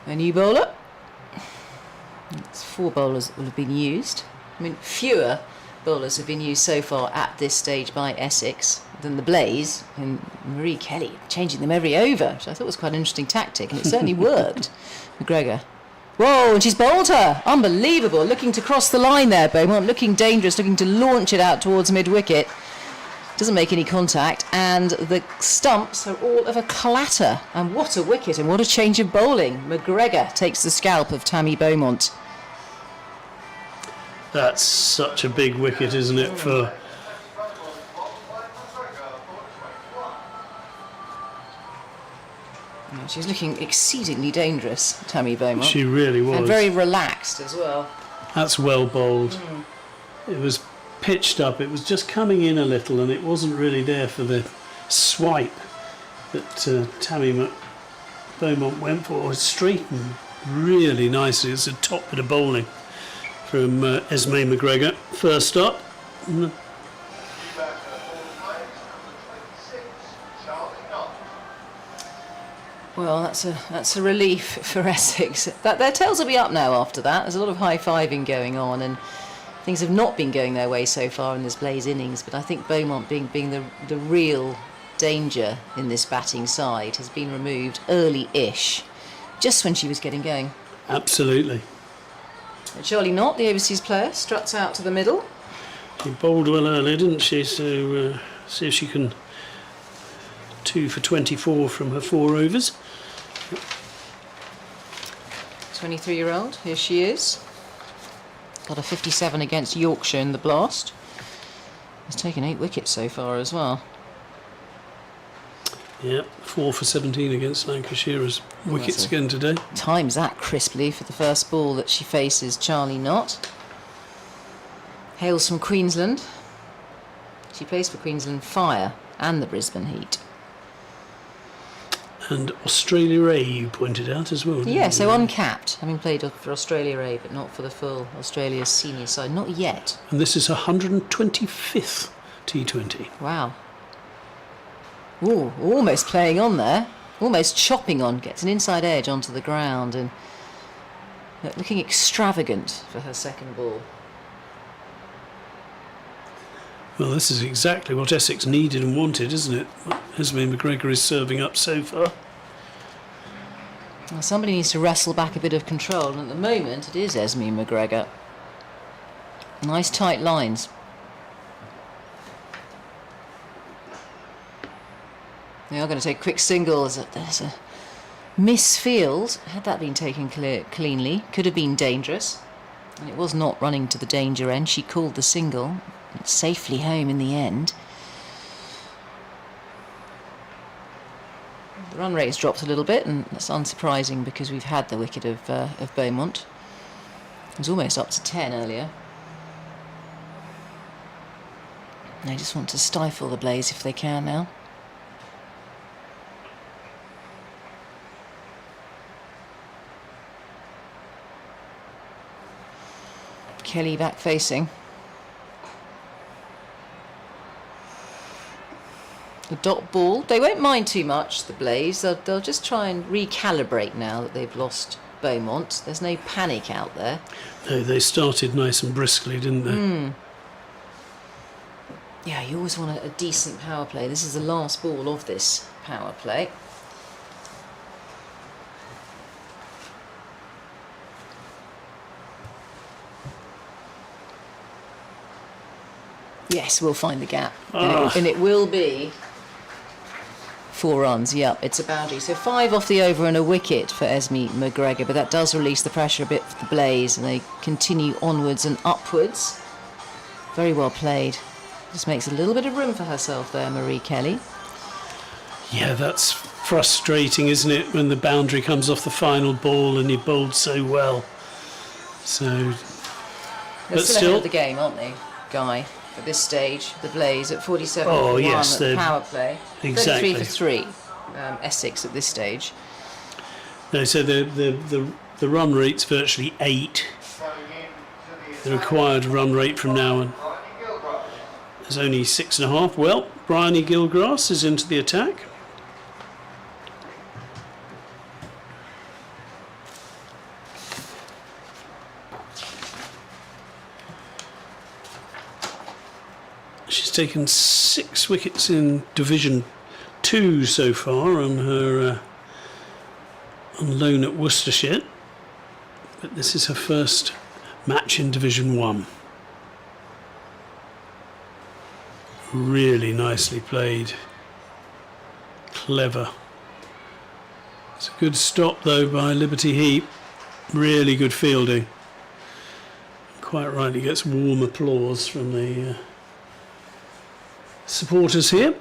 A new bowler. It's 4 bowlers that will have been used. I mean, fewer bowlers have been used so far at this stage by Essex than the Blaze, and Marie Kelly changing them every over, which I thought was quite an interesting tactic, and it certainly worked. McGregor. Whoa, and she's bowled her. Unbelievable. Looking to cross the line there, Beaumont. Looking dangerous, looking to launch it out towards mid-wicket. Doesn't make any contact, and the stumps are all of a clatter. And what a wicket, and what a change of bowling. McGregor takes the scalp of Tammy Beaumont. That's such a big wicket, isn't it, for... She's looking exceedingly dangerous, Tammy Beaumont. She really was. And very relaxed as well. That's well bowled. It was pitched up, it was just coming in a little, and it wasn't really there for the swipe that Tammy Beaumont went for. It straightened really nicely. It's a top bit of bowling from Esme McGregor. First up. Well, that's a relief for Essex. Their tails will be up now after that. There's a lot of high-fiving going on, and things have not been going their way so far in this Blaze innings. But I think Beaumont, being the real danger in this batting side, has been removed early-ish, just when she was getting going. Absolutely. And Charlie Knott, the overseas player, struts out to the middle. She bowled well earlier, didn't she? So see if she can 2 for 24 from her 4 overs. 23-year-old, here she is. Got a 57 against Yorkshire in the blast. Has taken 8 wickets so far as well. Yeah, 4 for 17 against Lancashire's wickets again today. Times that crisply for the first ball that she faces Charlie Knott. Hails from Queensland. She plays for Queensland Fire and the Brisbane Heat. And Australia A, you pointed out as well. Yeah, so uncapped, having played for Australia A, but not for the full Australia senior side, not yet. And this is her 125th T20. Wow. Ooh, almost playing on there, almost chopping on, gets an inside edge onto the ground, and looking extravagant for her second ball. Well, this is exactly what Essex needed and wanted, isn't it? Esme McGregor is serving up so far. Well, somebody needs to wrestle back a bit of control, and at the moment it is Esme McGregor. Nice tight lines. They are going to take quick singles. There's a misfield. Had that been taken cleanly, could have been dangerous. And it was not running to the danger end. She called the single. It's safely home in the end. The run rate's dropped a little bit, and that's unsurprising because we've had the wicket of Beaumont. It was almost up to 10 earlier. They just want to stifle the Blaze if they can now. Kelly back facing. The dot ball, they won't mind too much, the Blaze. They'll just try and recalibrate now that they've lost Beaumont. There's no panic out there. No, they started nice and briskly, didn't they? Yeah, you always want a decent power play. This is the last ball of this power play. Yes, we'll find the gap. And it will be 4 runs, yep, it's a boundary. So 5 off the over and a wicket for Esme McGregor, but that does release the pressure a bit for the Blaze, and they continue onwards and upwards. Very well played. Just makes a little bit of room for herself there, Marie Kelly. Yeah, that's frustrating, isn't it, when the boundary comes off the final ball and you bowled so well. So, They're still ahead of the game, aren't they, Guy? At this stage, the Blaze at 47 for 1 yes, at the power play. Exactly. 33 for 3, Essex at this stage. No, so the run rate's virtually 8. The required run rate from now on is only 6.5. Well, Bryony Gilgrass is into the attack. She's taken 6 wickets in Division 2 so far on her on loan at Worcestershire, but this is her first match in Division 1. Really nicely played. Clever. It's a good stop though by Liberty Heat. Really good fielding. quite rightly gets warm applause from the supporters here.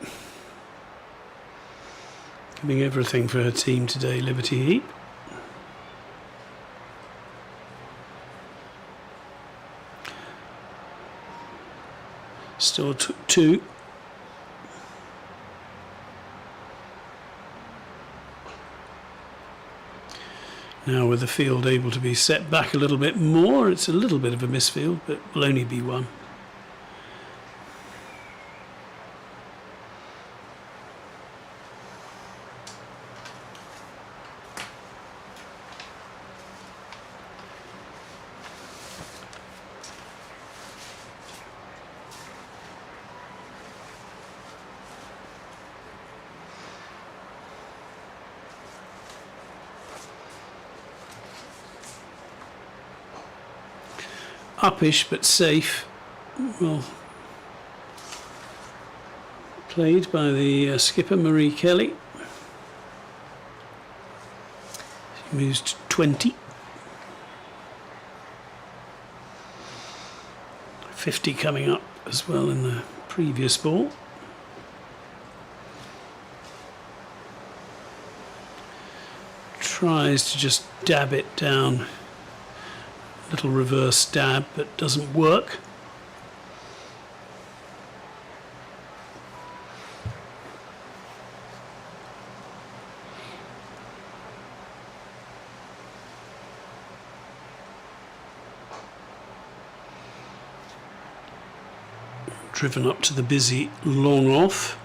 Giving everything for her team today, Liberty Heat. Still 2. Now with the field able to be set back a little bit more, it's a little bit of a misfield, but will only be 1. Uppish but safe. Well played by the skipper Marie Kelly. She moves to 20. 50 coming up as well in the previous ball. Tries to just dab it down. Little reverse stab, but doesn't work. Driven up to the busy long off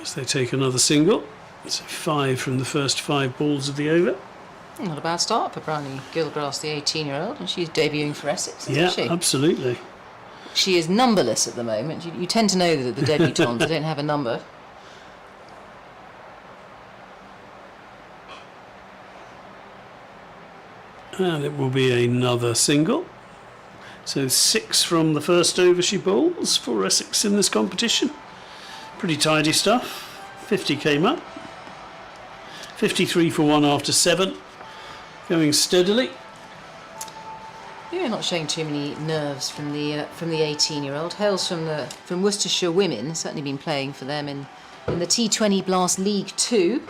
as they take another single. It's a 5 from the first 5 balls of the over. Not a bad start for Bryony Gilgrass, the 18-year-old, and she's debuting for Essex, isn't she? Yeah, absolutely. She is numberless at the moment. You tend to know that the debutantes they don't have a number. And it will be another single. So 6 from the first over she bowls for Essex in this competition. Pretty tidy stuff. 50 came up. 53 for 1 after 7. Going steadily. Yeah, not showing too many nerves from the 18-year-old. Hails from Worcestershire Women. Certainly been playing for them in the T20 Blast League 2.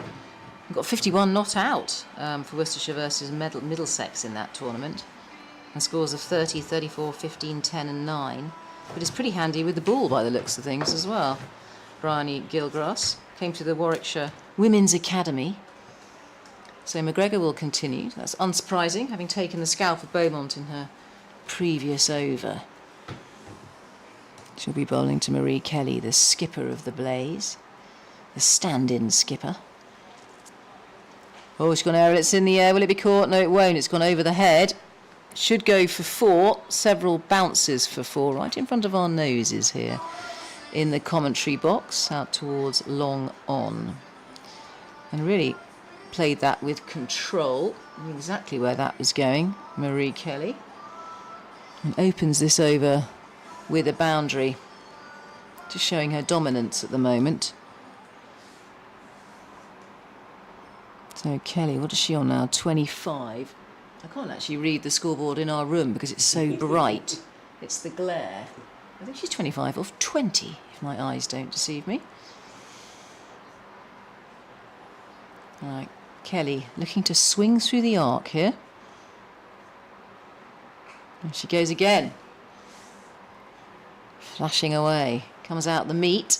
We've got 51 not out for Worcestershire versus Middlesex in that tournament. And scores of 30, 34, 15, 10 and 9. But it's pretty handy with the ball by the looks of things as well. Bryony Gilgrass came to the Warwickshire Women's Academy. So McGregor will continue. That's unsurprising, having taken the scalp of Beaumont in her previous over. She'll be bowling to Marie Kelly, the skipper of the Blaze. The stand-in skipper. Oh, she's gone aerial. It's in the air. Will it be caught? No, it won't. It's gone over the head. Should go for 4. Several bounces for 4 right in front of our noses here in the commentary box out towards long on. And really played that with control. Knew exactly where that was going. Marie Kelly. And opens this over with a boundary. Just showing her dominance at the moment. So Kelly, what is she on now? 25. I can't actually read the scoreboard in our room because it's so bright. It's the glare. I think she's 25 off 20, if my eyes don't deceive me. All right, Kelly looking to swing through the arc here. And she goes again. Flashing away. Comes out the meat.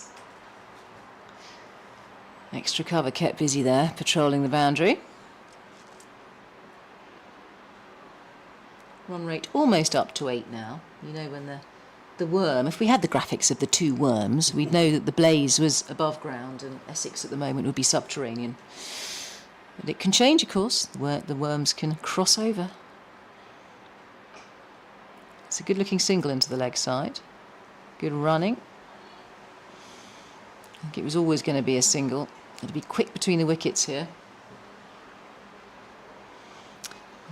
Extra cover kept busy there, patrolling the boundary. Run rate almost up to 8 now. You know when the worm, if we had the graphics of the 2 worms, we'd know that the Blaze was above ground and Essex at the moment would be subterranean. But it can change, of course. The worms can cross over. It's a good looking single into the leg side. Good running. I think it was always going to be a single. It'll be quick between the wickets here.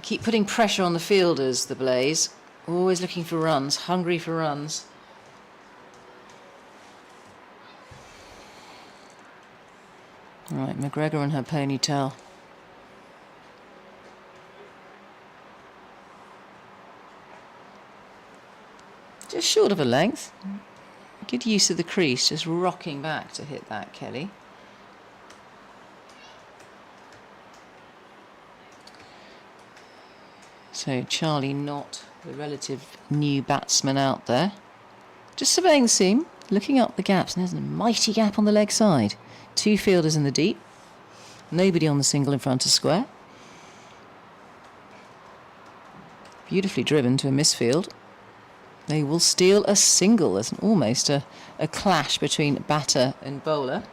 Keep putting pressure on the fielders, the Blaze. Always looking for runs, hungry for runs. All right, McGregor and her ponytail. Just short of a length. Good use of the crease, just rocking back to hit that, Kelly. So Charlie Knott, the relative new batsman out there, just surveying the seam, looking up the gaps, and there's a mighty gap on the leg side. 2 fielders in the deep, nobody on the single in front of square. Beautifully driven to a misfield. They will steal a single. There's almost a clash between batter and bowler.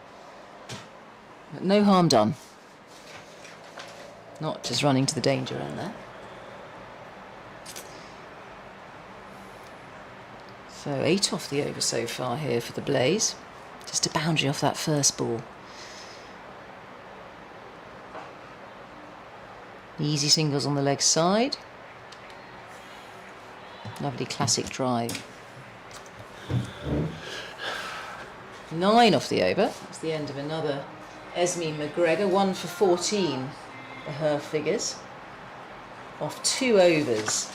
But no harm done. Not just running to the danger end there. So 8 off the over so far here for the Blaze. Just a boundary off that first ball. Easy singles on the leg side. Lovely classic drive. 9 off the over. That's the end of another Esme McGregor. 1 for 14 for her figures. Off 2 overs.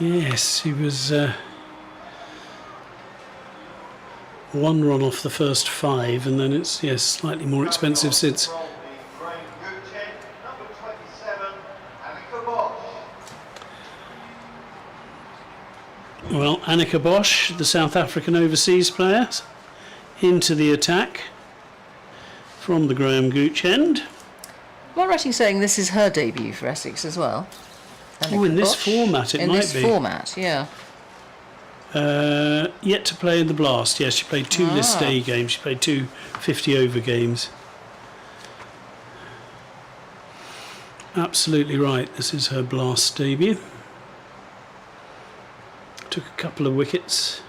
Yes, he was 1 run off the first 5, and then it's slightly more expensive since. Well, Annika Bosch, the South African overseas player, into the attack from the Graham Gooch end. Am I right in saying this is her debut for Essex as well? Oh, in this format it might be. In this format, yeah. Yet to play in the Blast. Yes, she played 2 List A games. She played 2 50-over games. Absolutely right. This is her Blast debut. Took a couple of wickets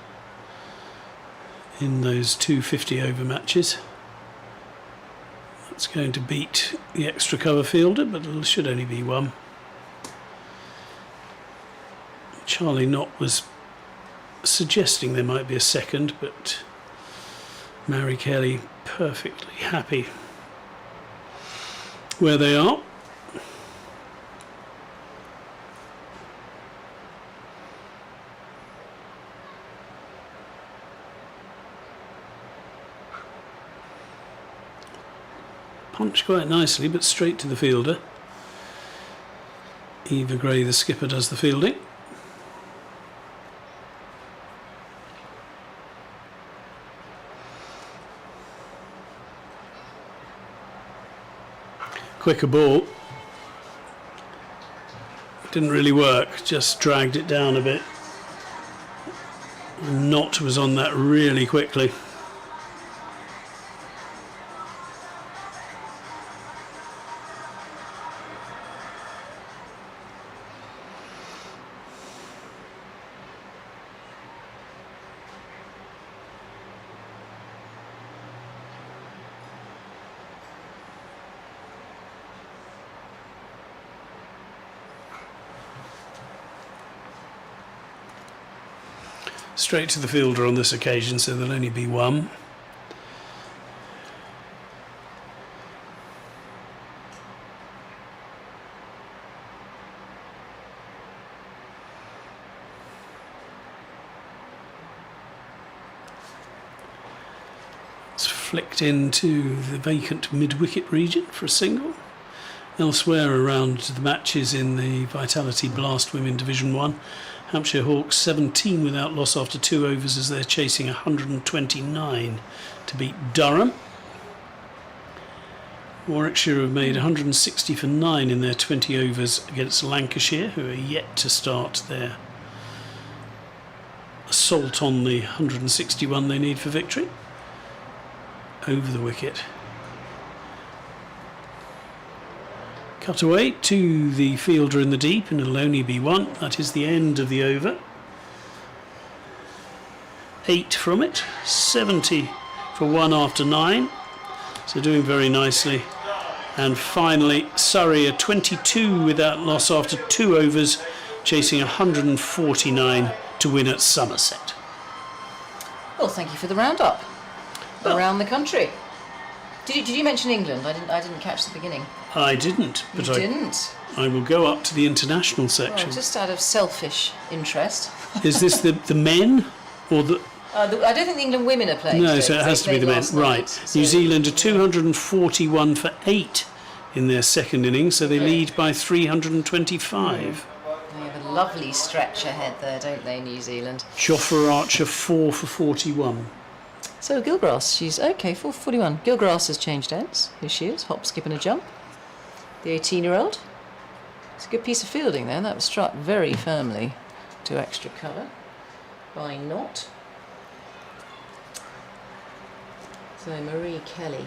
in those 2 50-over matches. That's going to beat the extra cover fielder, but it should only be 1. Charlie Knott was suggesting there might be a second, but Mary Kelly perfectly happy where they are. Punched quite nicely, but straight to the fielder. Eva Gray, the skipper, does the fielding. Quicker ball. Didn't really work, just dragged it down a bit. Knott was on that really quickly. Straight to the fielder on this occasion, so there'll only be 1. It's flicked into the vacant mid-wicket region for a single. Elsewhere around the matches in the Vitality Blast Women Division 1, Hampshire Hawks 17 without loss after 2 overs as they're chasing 129 to beat Durham. Warwickshire have made 160 for 9 in their 20 overs against Lancashire, who are yet to start their assault on the 161 they need for victory. Over the wicket. Cut away to the fielder in the deep, and it'll only be 1. That is the end of the over. 8 from it, 70 for 1 after 9. So doing very nicely. And finally, Surrey are 22 without loss after 2 overs, chasing 149 to win at Somerset. Well, thank you for the roundup around the country. Did you mention England? I didn't catch the beginning. I didn't, but You didn't? I will go up to the international section. Well, just out of selfish interest. Is this the men or the? I don't think the England women are playing. No, today, so it has to be they the men. played last Right. night, so- New Zealand are 241 for 8 in their second innings, so they lead by 325. They have a lovely stretch ahead there, don't they, New Zealand? Jofra Archer 4 for 41. So Gilgrass, she's okay, 441. Gilgrass has changed ends. Here she is, hop, skip and a jump. The 18-year-old. It's a good piece of fielding there. That was struck very firmly to extra cover by Knott. So Marie Kelly.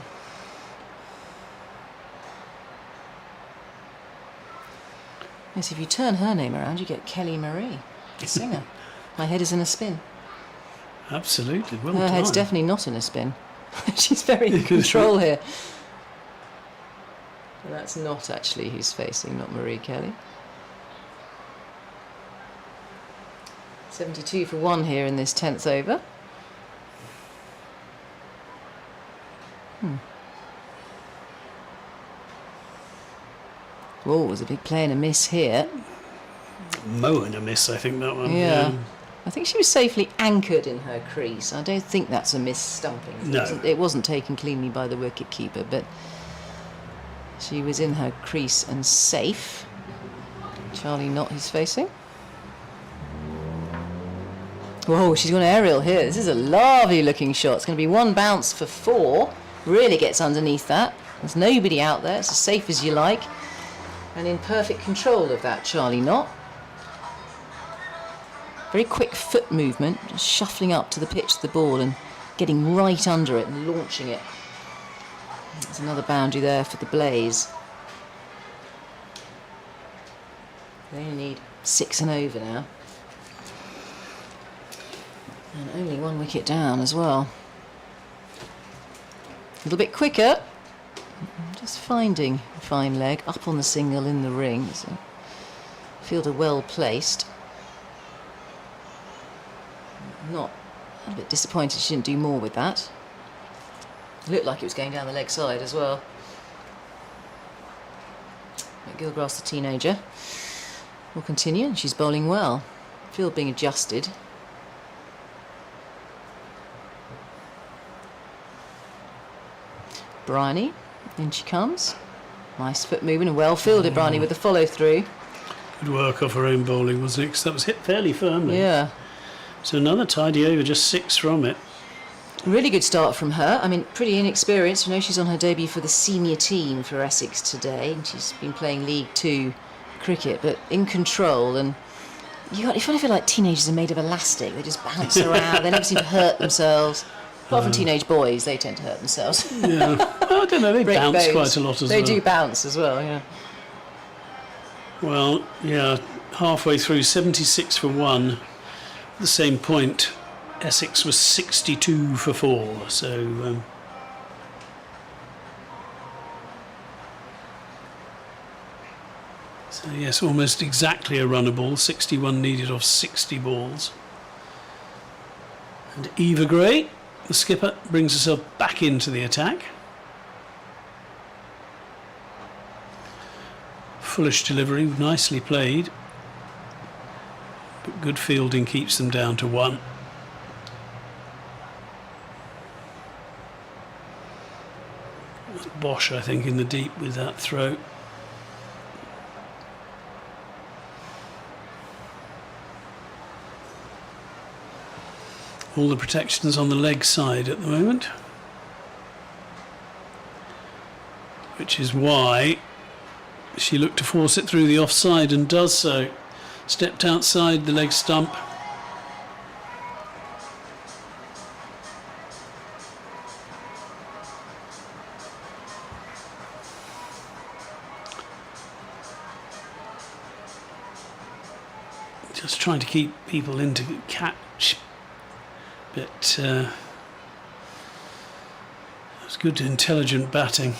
Yes, if you turn her name around, you get Kelly Marie, the singer. My head is in a spin. Absolutely, well Her done. head's definitely not in a spin. She's very in control here. And that's not actually who's facing, not Marie Kelly. 72 for 1 here in this 10th over. Oh, it was a big play and a miss here. Mo and a miss, I think that one. Yeah. I think she was safely anchored in her crease. I don't think that's a miss stumping. No. It wasn't taken cleanly by the wicket keeper, but she was in her crease and safe. Charlie Knott is facing. Whoa, she's got an aerial here. This is a lovely looking shot. It's going to be 1 bounce for 4. Really gets underneath that. There's nobody out there. It's as safe as you like. And in perfect control of that, Charlie Knott. Very quick foot movement, just shuffling up to the pitch of the ball and getting right under it and launching it. There's another boundary there for the Blaze. They only need 6 and over now. And only 1 wicket down as well. A little bit quicker. Just finding a fine leg, up on the single in the ring. So fielder well placed. Not a bit disappointed she didn't do more with that. It looked like it was going down the leg side as well. But Gilgrass, the teenager, will continue, and she's bowling well. Field being adjusted. Bryony, in she comes. Nice foot movement and well fielded, Bryony, with the follow through. Good work off her own bowling, wasn't it? 'Cause that was hit fairly firmly. Yeah. So another tidy over, just 6 from it. Really good start from her. I mean, pretty inexperienced. You know, she's on her debut for the senior team for Essex today, and she's been playing League 2 cricket, but in control. And you kind of feel like teenagers are made of elastic. They just bounce around. They never seem to hurt themselves. Apart from teenage boys, they tend to hurt themselves. Yeah. Well, I don't know, they Break bounce bones. quite a lot as They well. do bounce as well, yeah. Well, yeah, halfway through, 76 for 1. At the same point, Essex was 62 for 4, so so yes, almost exactly a runner ball. 61 needed off 60 balls. And Eva Gray, the skipper, brings herself back into the attack. Foolish delivery, nicely played. But good fielding keeps them down to 1. Bosch, I think, in the deep with that throw. All the protections on the leg side at the moment, which is why she looked to force it through the offside and does so. Stepped outside the leg stump. Just trying to keep people into catch, but it was good, intelligent batting.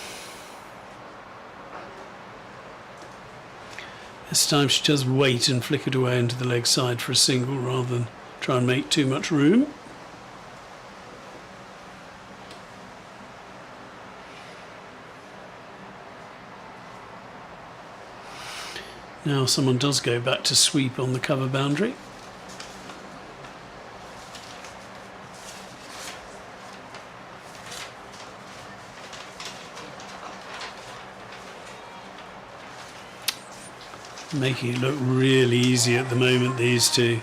This time she does wait and flick it away into the leg side for a single rather than try and make too much room. Now someone does go back to sweep on the cover boundary. Making it look really easy at the moment, these two.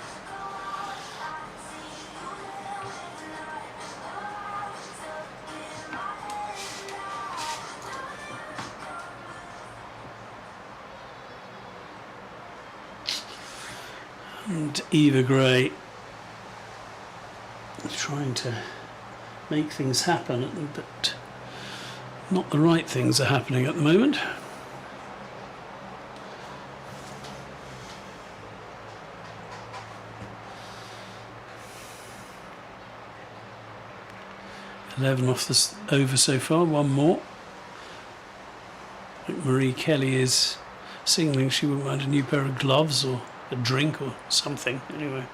And Eva Gray trying to make things happen, but not the right things are happening at the moment. $11 off this over so far, one more. I think Marie Kelly is signaling she wouldn't mind a new pair of gloves or a drink or something, anyway.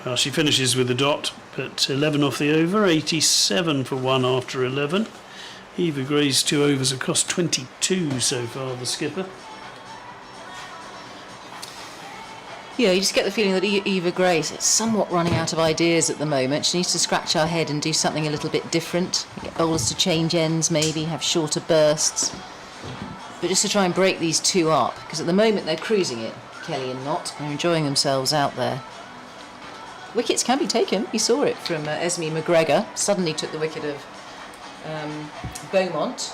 Well, she finishes with a dot, but 11 off the over, 87 for one after 11. Eva Gray's 2 overs have cost 22 so far, the skipper. Yeah, you just get the feeling that Eva Gray is somewhat running out of ideas at the moment. She needs to scratch her head and do something a little bit different. Get bowlers to change ends maybe, have shorter bursts. But just to try and break these two up, because at the moment they're cruising it, Kelly and Knott. They're enjoying themselves out there. Wickets can be taken. We saw it from Esme McGregor. Suddenly took the wicket of Beaumont.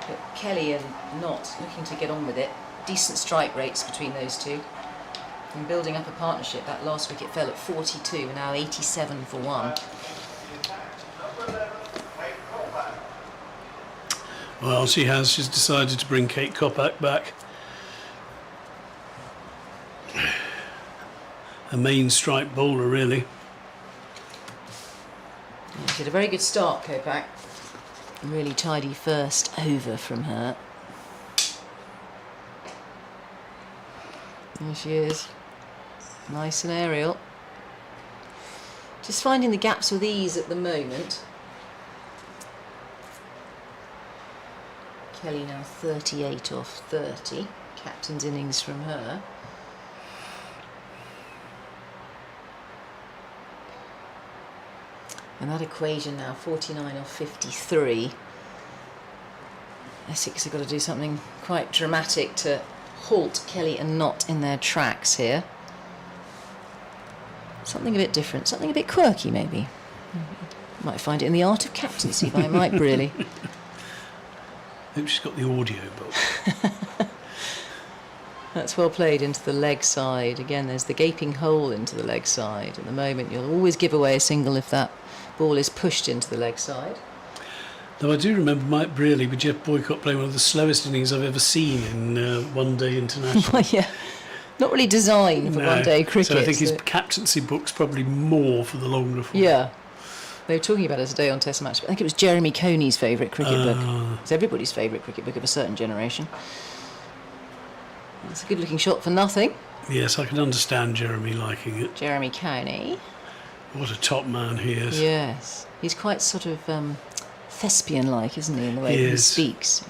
But Kelly and Knott looking to get on with it. Decent strike rates between those two. And building up a partnership. That last wicket fell at 42 and now 87 for one. Well, she's decided to bring Kate Koppak back. A main strike bowler, really. She did a very good start, Koppak. Really tidy first over from her. There she is. Nice and aerial. Just finding the gaps with ease at the moment. Kelly now 38 off 30. Captain's innings from her. And that equation now, 49 off 53. Essex have got to do something quite dramatic to halt Kelly and Knott in their tracks here. Something a bit different, something a bit quirky maybe. Might find it in the art of captaincy by Mike Brearley. Hope she's got the audio book. That's well played into the leg side. Again, there's the gaping hole into the leg side. At the moment, you'll always give away a single if that ball is pushed into the leg side. Though I do remember Mike Brearley with Jeff Boycott playing one of the slowest innings I've ever seen in one-day international. Yeah, not really designed for one-day cricket. So I think his captaincy book's probably more for the longer form. Yeah. They were talking about it today on Test Match, but I think it was Jeremy Coney's favourite cricket book. It's everybody's favourite cricket book of a certain generation. It's a good-looking shot for nothing. Yes, I can understand Jeremy liking it. Jeremy Coney. What a top man he is. Yes. He's quite sort of thespian-like, isn't he, in the way he speaks.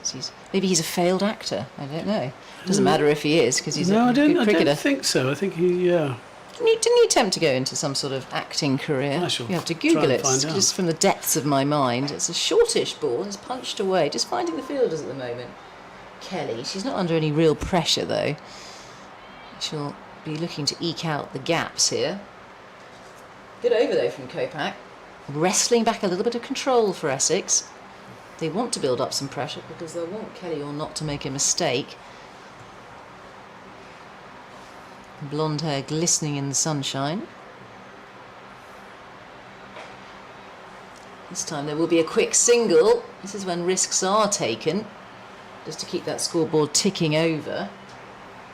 Maybe he's a failed actor. I don't know. Doesn't matter if he is, because he's a good cricketer. I don't think so. I think he, Didn't you attempt to go into some sort of acting career? You have to Google it. Just from the depths of my mind. It's a shortish ball. It's punched away. Just finding the fielders at the moment. Kelly, she's not under any real pressure, though. She'll be looking to eke out the gaps here. Good over, though, from Koppak. Wrestling back a little bit of control for Essex. They want to build up some pressure because they want Kelly or not to make a mistake. Blonde hair glistening in the sunshine. This time there will be a quick single. This is when risks are taken, just to keep that scoreboard ticking over.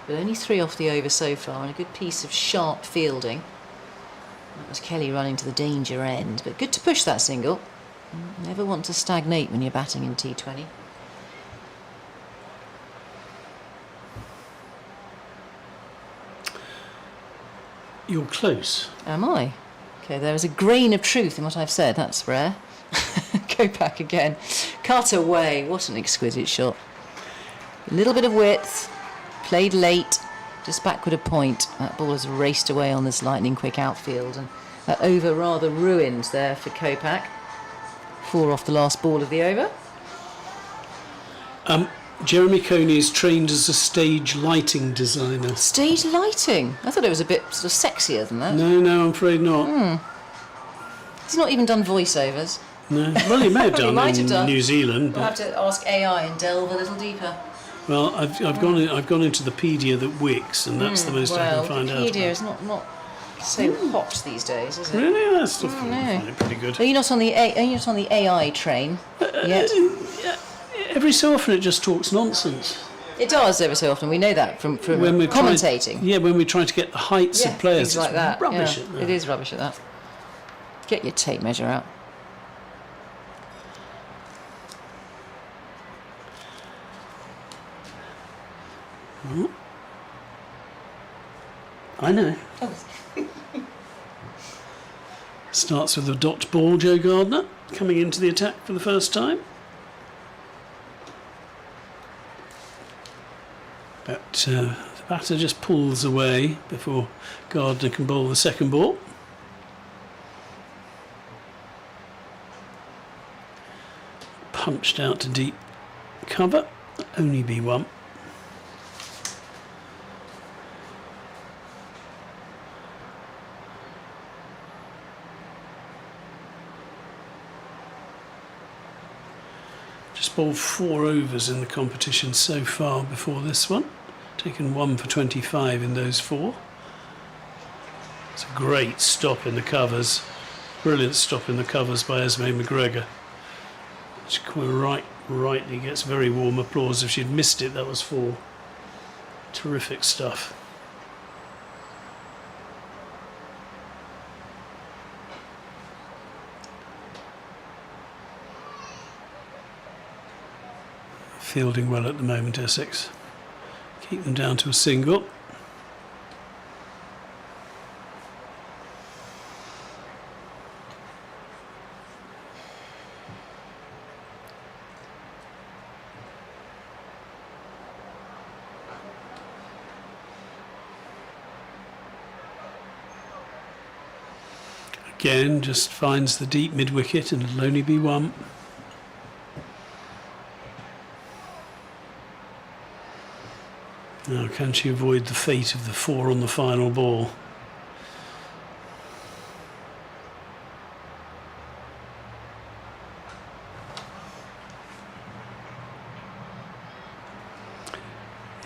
But only 3 off the over so far, and a good piece of sharp fielding. That was Kelly running to the danger end, but good to push that single. Never want to stagnate when you're batting in T20. You're close. Am I? Okay, there is a grain of truth in what I've said. That's rare. Go back again. Cut away. What an exquisite shot. A little bit of width. Played late. Just backward a point. That ball has raced away on this lightning quick outfield. And that over rather ruined there for Kopak. 4 off the last ball of the over. Jeremy Coney is trained as a stage lighting designer. Stage lighting? I thought it was a bit sort of sexier than that. No, I'm afraid not. He's not even done voiceovers. No. Well, he may have He done might in have done. New Zealand. We'll have But, to ask AI and delve a little deeper. well, I've gone into the pedia that Wix, and that's the most I can find out. Wikipedia is not so hot these days, is it? Really? That's still no. find it pretty good. Are you not on the AI train yet? Every so often it just talks nonsense. It does every so often. We know that from When we're commentating. when we're trying to get the heights of players, things like it's that. rubbish Yeah, at that. it is rubbish at that. Get your tape measure out. I know. Starts with a dot ball, Joe Gardner, coming into the attack for the first time. But the batter just pulls away before Gardner can bowl the second ball. Punched out to deep cover, only be one. Just bowled 4 overs in the competition so far before this one. Taken 1 for 25 in those 4. It's a great stop in the covers. Brilliant stop in the covers by Esme McGregor. She rightly gets very warm applause. If she'd missed it, that was 4. Terrific stuff. Fielding well at the moment, Essex. Keep them down to a single. Again, just finds the deep mid-wicket and it'll only be 1. Now, can she avoid the fate of the 4 on the final ball?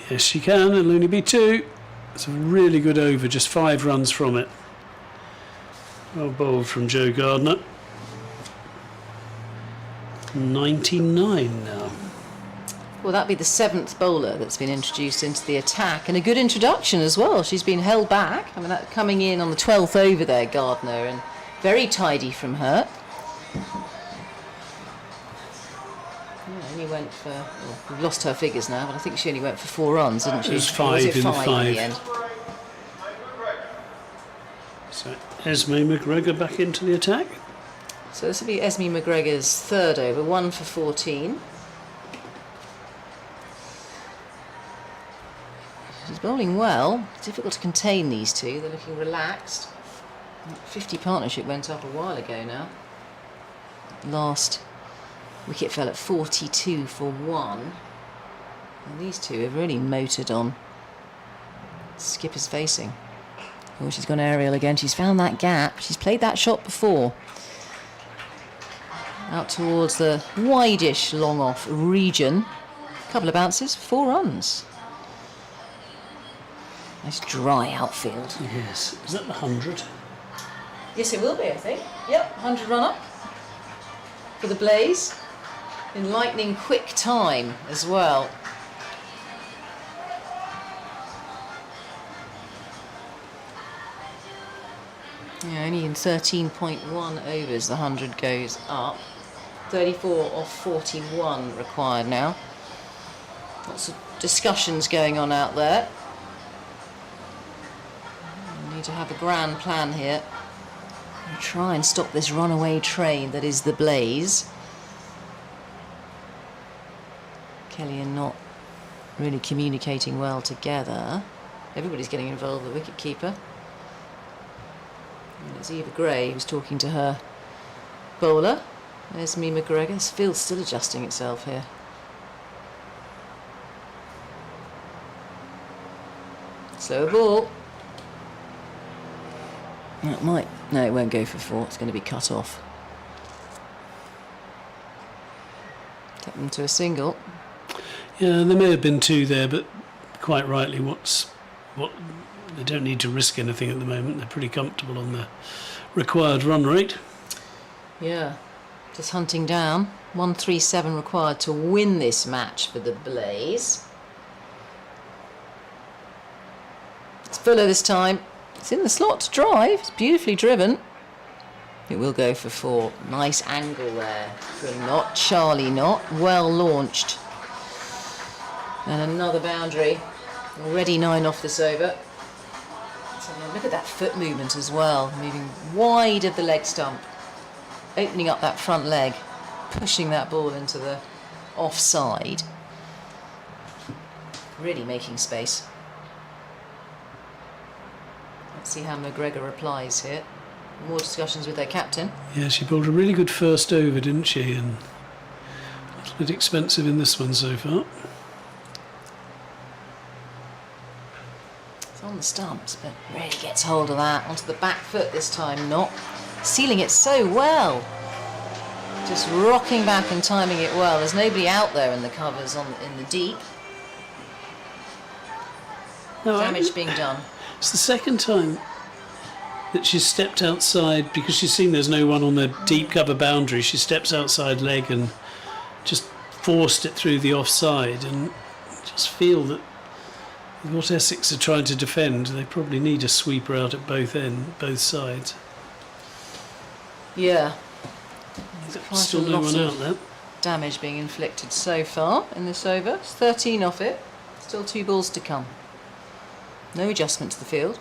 Yes, she can. It'll only be 2. It's a really good over, just 5 runs from it. Well bowled from Joe Gardner. 99 now. Well, that'd be the 7th bowler that's been introduced into the attack, and a good introduction as well. She's been held back. I mean, that coming in on the 12th over there, Gardner, and very tidy from her. Yeah, only went for. Well, we've lost her figures now, but I think she only went for 4 runs, didn't she? It was Or 5 it in the 5 5. in the end. So Esme McGregor back into the attack. So this will be Esme McGregor's 3rd over, 1 for 14. She's bowling well. Difficult to contain these two. They're looking relaxed. 50 partnership went up a while ago now. Last wicket fell at 42 for 1. And these two have really motored on. Skipper's facing. Oh, she's gone aerial again. She's found that gap. She's played that shot before. Out towards the wide-ish long-off region. Couple of bounces, 4 runs. Nice dry outfield. Yes. Is that the 100? Yes, it will be, I think. Yep, 100 run up for the Blaze. In lightning quick time as well. Yeah, only in 13.1 overs the 100 goes up. 34 off 41 required now. Lots of discussions going on out there. to have a grand plan here and try and stop this runaway train that is the Blaze. Kelly and not really communicating well together. Everybody's getting involved, the wicket-keeper. And it's Eva Gray who's talking to her bowler. There's me McGregor. This field's still adjusting itself here. Slow ball. That might... No, it won't go for 4. It's going to be cut off. Get them to a single. Yeah, there may have been 2 there, but quite rightly, they don't need to risk anything at the moment. They're pretty comfortable on the required run rate. Yeah, just hunting down. 137 required to win this match for the Blaze. It's Fuller this time. It's in the slot to drive. It's beautifully driven. It will go for 4. Nice angle there from Knott. Charlie Knott. Well launched. And another boundary. Already 9 off this over. So look at that foot movement as well. Moving wide of the leg stump. Opening up that front leg. Pushing that ball into the offside. Really making space. Let's see how McGregor replies here. More discussions with their captain. Yeah, she bowled a really good first over, didn't she? And a little bit expensive in this one so far. It's on the stumps, but really gets hold of that. Onto the back foot this time, not. Sealing it so well. Just rocking back and timing it well. There's nobody out there in the covers in the deep. No, Damage being done. It's the second time that she's stepped outside because she's seen there's no one on the deep cover boundary. She steps outside leg and just forced it through the offside, and just feel that what Essex are trying to defend, they probably need a sweeper out at both sides. Yeah. Still no one out there. Damage being inflicted so far in this over. It's 13 off it. Still 2 balls to come. No adjustment to the field.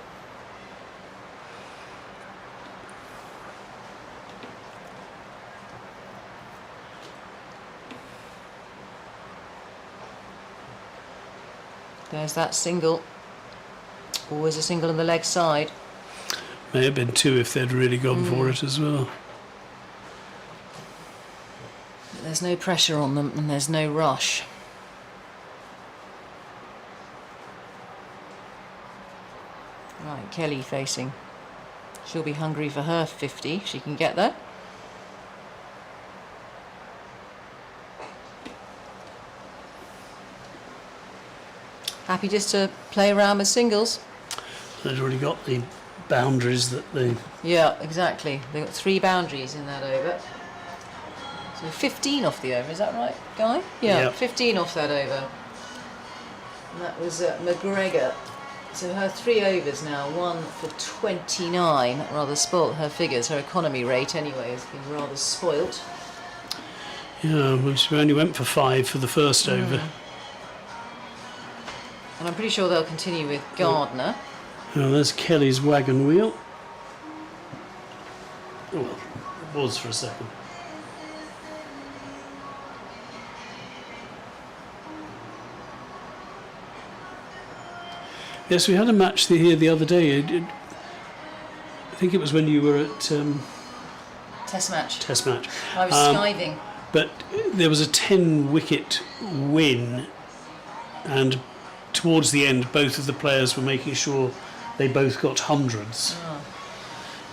There's that single. Always a single on the leg side. May have been 2 if they'd really gone for it as well. But there's no pressure on them and there's no rush. Right, Kelly facing. She'll be hungry for her 50. She can get there. Happy just to play around with singles. They'd already got the boundaries that they... Yeah, exactly. They've got 3 boundaries in that over. So 15 off the over, is that right, Guy? Yeah, Yep. 15 off that over. And that was McGregor. So her 3 overs now, 1 for 29. That rather spoilt her figures. Her economy rate, anyway, has been rather spoilt. Yeah, well, she only went for 5 for the first over. And I'm pretty sure they'll continue with Gardner. Oh, there's Kelly's wagon wheel. Oh, well, it was for a second. Yes, we had a match here the other day. I think it was when you were at Test match. Test match. I was skiving. But there was a 10-wicket win, and towards the end, both of the players were making sure they both got hundreds.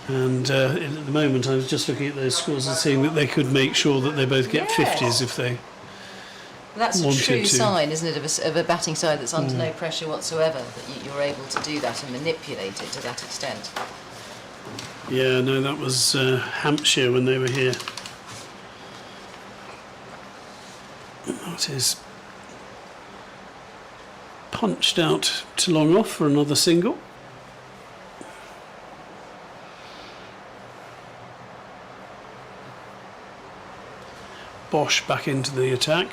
And at the moment, I was just looking at those scores and seeing that they could make sure that they both get 50s if they That's a wanted true to. sign, isn't it, of a batting side that's under no pressure whatsoever, that you're able to do that and manipulate it to that extent. Yeah, no, that was Hampshire when they were here. That is punched out to long off for another single. Bosch back into the attack.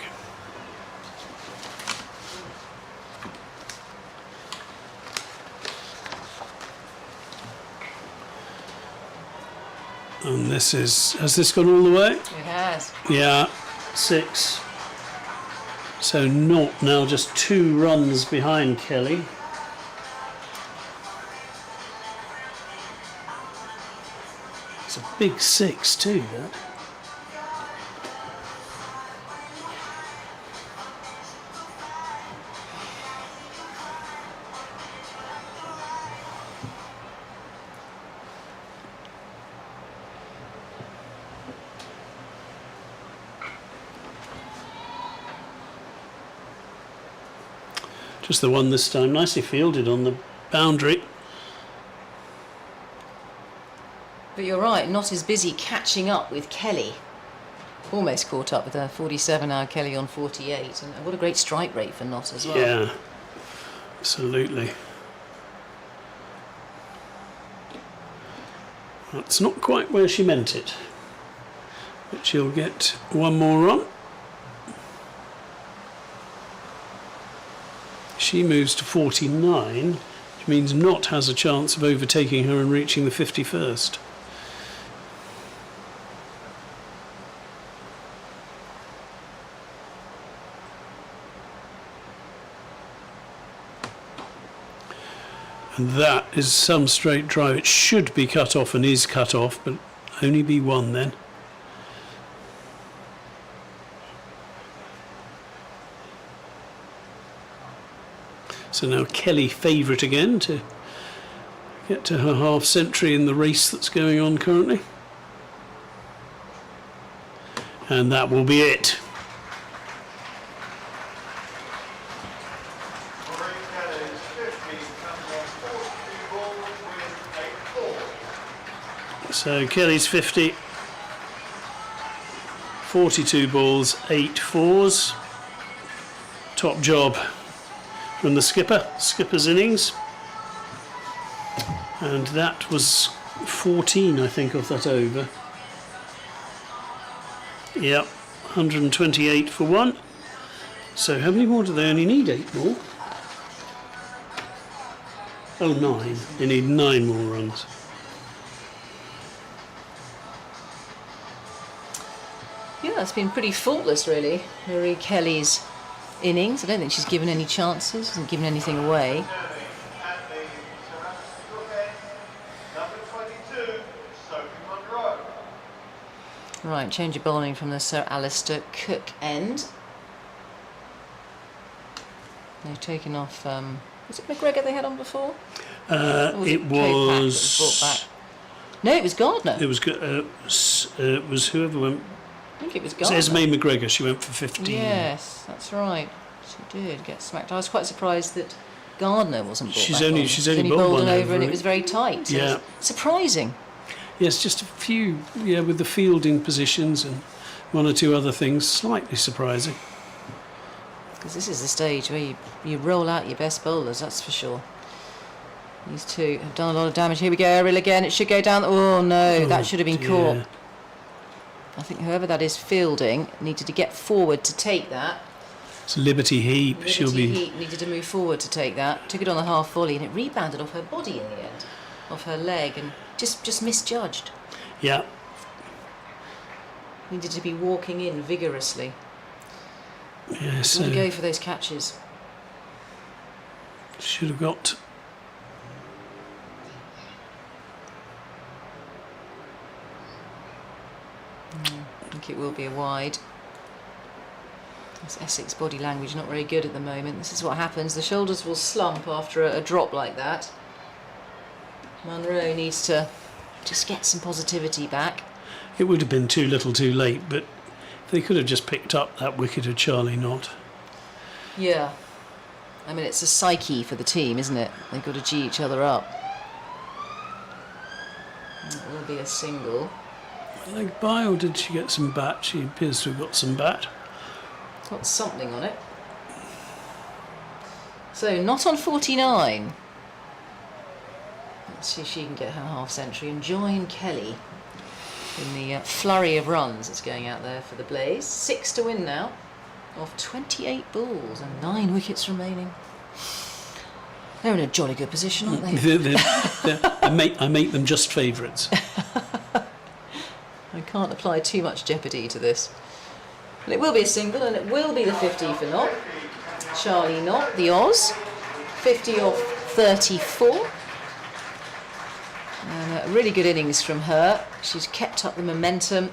And has this gone all the way? It has. Yeah, 6. So not now just 2 runs behind Kelly. It's a big 6 too, that. Just the one this time, nicely fielded on the boundary. But you're right, not as busy catching up with Kelly. Almost caught up with her 47 now, Kelly on 48. And what a great strike rate for Not as well. Yeah, absolutely. That's not quite where she meant it. But she'll get one more run. She moves to 49, which means Not has a chance of overtaking her and reaching the 51st. And that is some straight drive. It should be cut off and is cut off, but only be 1 then. So now Kelly favourite again to get to her half century in the race that's going on currently. And that will be it. Marie Kelly's 50 comes on 42 balls with 8 4. So Kelly's 50, 42 balls, 8 4s. Top job from the skipper's innings. And that was 14, I think, of that over. Yep, 128 for 1. So how many more do they only need? 8 more? Oh, 9. They need 9 more runs. Yeah, it's been pretty faultless, really, Marie Kelly's innings. I don't think she's given any chances, hasn't given anything away. At the ceramic end, number 22, Sophie Monroe. Right, change of bowling from the Sir Alistair Cook end. They've taken off, was it McGregor they had on before? Or was It Copac that brought was. back? No, it was Gardner. It was whoever went. I think it was It was Gardner. Esme McGregor. She went for 15. Yes, that's right. She did get smacked. I was quite surprised that Gardner wasn't brought She's back only- on. she's She's only bowled bowled one an over and it. it was very tight. So Yeah. it was surprising. Yes, just a few. Yeah, with the fielding positions and 1 or 2 other things, slightly surprising. Because this is the stage where you roll out your best bowlers, that's for sure. These two have done a lot of damage. Here we go, Ariel again. It should go down. Oh no, that should have been dear. caught. I think whoever that is fielding needed to get forward to take that. It's Liberty Heap. She'll Liberty be. Heat needed to move forward to take that. Took it on the half volley and it rebounded off her body in the end, off her leg, and just misjudged. Yeah. Needed to be walking in vigorously. Yeah. So So go for those catches. should have got. I think it will be a wide. This Essex body language not very good at the moment. This is what happens. The shoulders will slump after a drop like that. Monroe needs to just get some positivity back. It would have been too little, too late, but they could have just picked up that wicket of Charlie Knott. Yeah. I mean, it's a psyche for the team, isn't it? They've got to G each other up. It will be a single. Leg by, or did she get some bat? She appears to have got some bat. Got something on it. So, not on 49. Let's see if she can get her half century and join Kelly in the flurry of runs that's going out there for the Blaze. 6 to win now, off 28 balls and 9 wickets remaining. They're in a jolly good position, aren't they? I make them just favourites. I can't apply too much jeopardy to this. But it will be a single, and it will be the 50 for Knott. Charlie Knott, the Oz, 50 off 34. And a really good innings from her. She's kept up the momentum,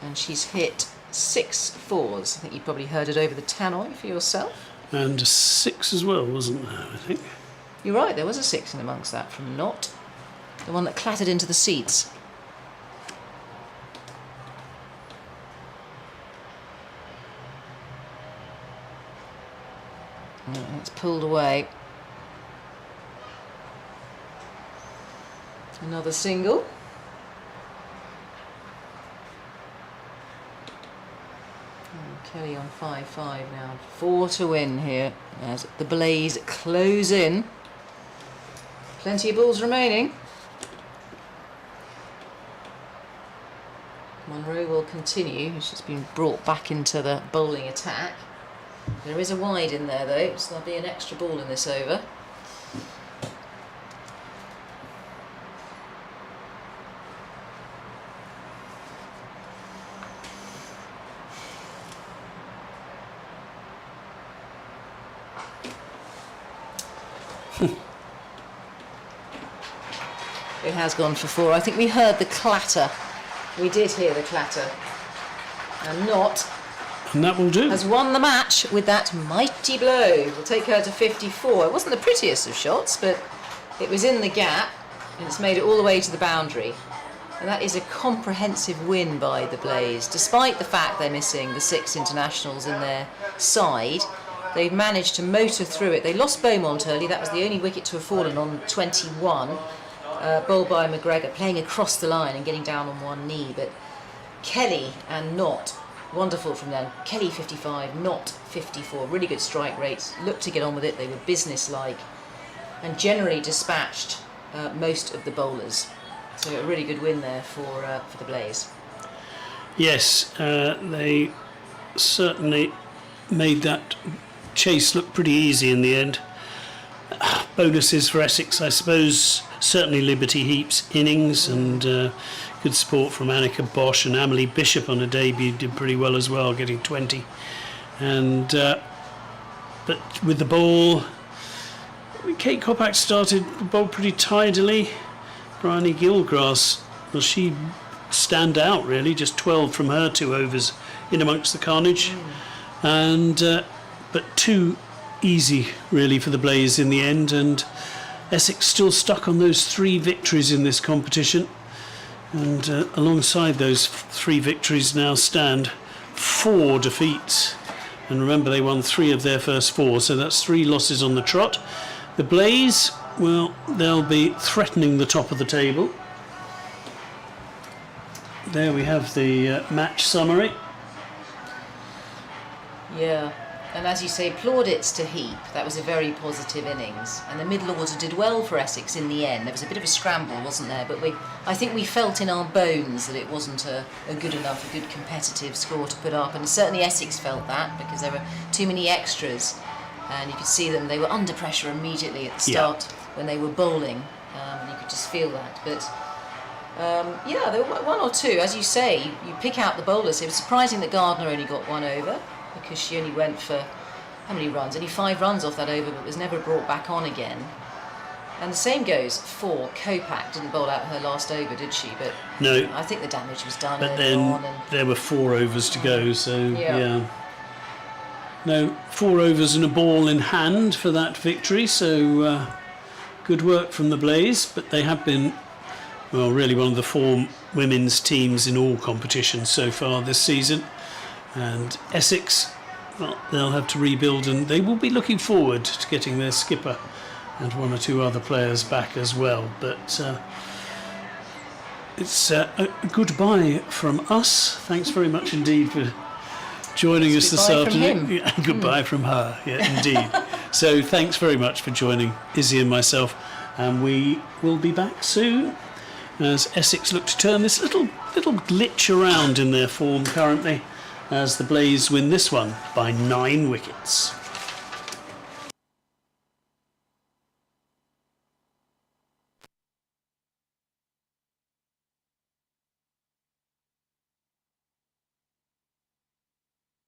and she's hit 6 fours. I think you probably heard it over the tannoy for yourself. And a 6 as well, wasn't there, I think? You're right, there was a 6 in amongst that from Knott. The one that clattered into the seats. It's pulled away. Another single. Kelly on 5-5 now. 4 to win here as the Blaze close in. Plenty of balls remaining. Monroe will continue. She's been brought back into the bowling attack. There is a wide in there though, so there'll be an extra ball in this over. It has gone for 4. I think we heard the clatter. We did hear the clatter. And Knott And that will do. has won the match with that mighty blow. We'll take her to 54. It wasn't the prettiest of shots, but it was in the gap, and it's made it all the way to the boundary. And that is a comprehensive win by the Blaze. Despite the fact they're missing the 6 internationals in their side, they've managed to motor through it. They lost Beaumont early. That was the only wicket to have fallen on 21. Bowled by McGregor, playing across the line and getting down on one knee. But Kelly and Knott, wonderful from them. Kelly 55, Knott 54. Really good strike rates. Looked to get on with it. They were business-like and generally dispatched most of the bowlers. So a really good win there for the Blaze. Yes, they certainly made that chase look pretty easy in the end. Bonuses for Essex, I suppose. Certainly Liberty Heap's innings and good support from Annika Bosch, and Amelie Bishop on a debut did pretty well as well, getting 20. And but with the ball, Kate Koppak started the ball pretty tidily. Bryony Gilgrass, well, she stand out really, just 12 from her 2 overs in amongst the carnage. And but too easy really for the Blaze in the end, and Essex still stuck on those 3 victories in this competition, and alongside those 3 victories now stand 4 defeats, and remember they won 3 of their first 4, so that's 3 losses on the trot. The Blaze, well, they'll be threatening the top of the table. There we have the match summary. Yeah, and as you say, plaudits to Heap. That was a very positive innings, and the middle order did well for Essex in the end. There was a bit of a scramble, wasn't there? But I think we felt in our bones that it wasn't a good enough, a good competitive score to put up, and certainly Essex felt that because there were too many extras, and you could see them. They were under pressure immediately at the start when they were bowling, and you could just feel that. But yeah, there were 1 or 2, as you say. You pick out the bowlers. It was surprising that Gardner only got 1 over, because she only went for, how many runs? Only 5 runs off that over, but was never brought back on again. And the same goes for Koppak. Didn't bowl out her last over, did she? But No. I think the damage was done But early then on. And there were 4 overs to go, so Yeah. No, 4 overs and a ball in hand for that victory, so good work from the Blaze, but they have been, well, really one of the 4 women's teams in all competitions so far this season. And Essex, well, they'll have to rebuild, and they will be looking forward to getting their skipper and 1 or 2 other players back as well. But it's a goodbye from us. Thanks very much indeed for joining us this goodbye from afternoon. him. Yeah, goodbye from her, yeah, indeed. So thanks very much for joining Izzy and myself, and we will be back soon as Essex look to turn this little glitch around in their form currently, as the Blaze win this one by 9 wickets.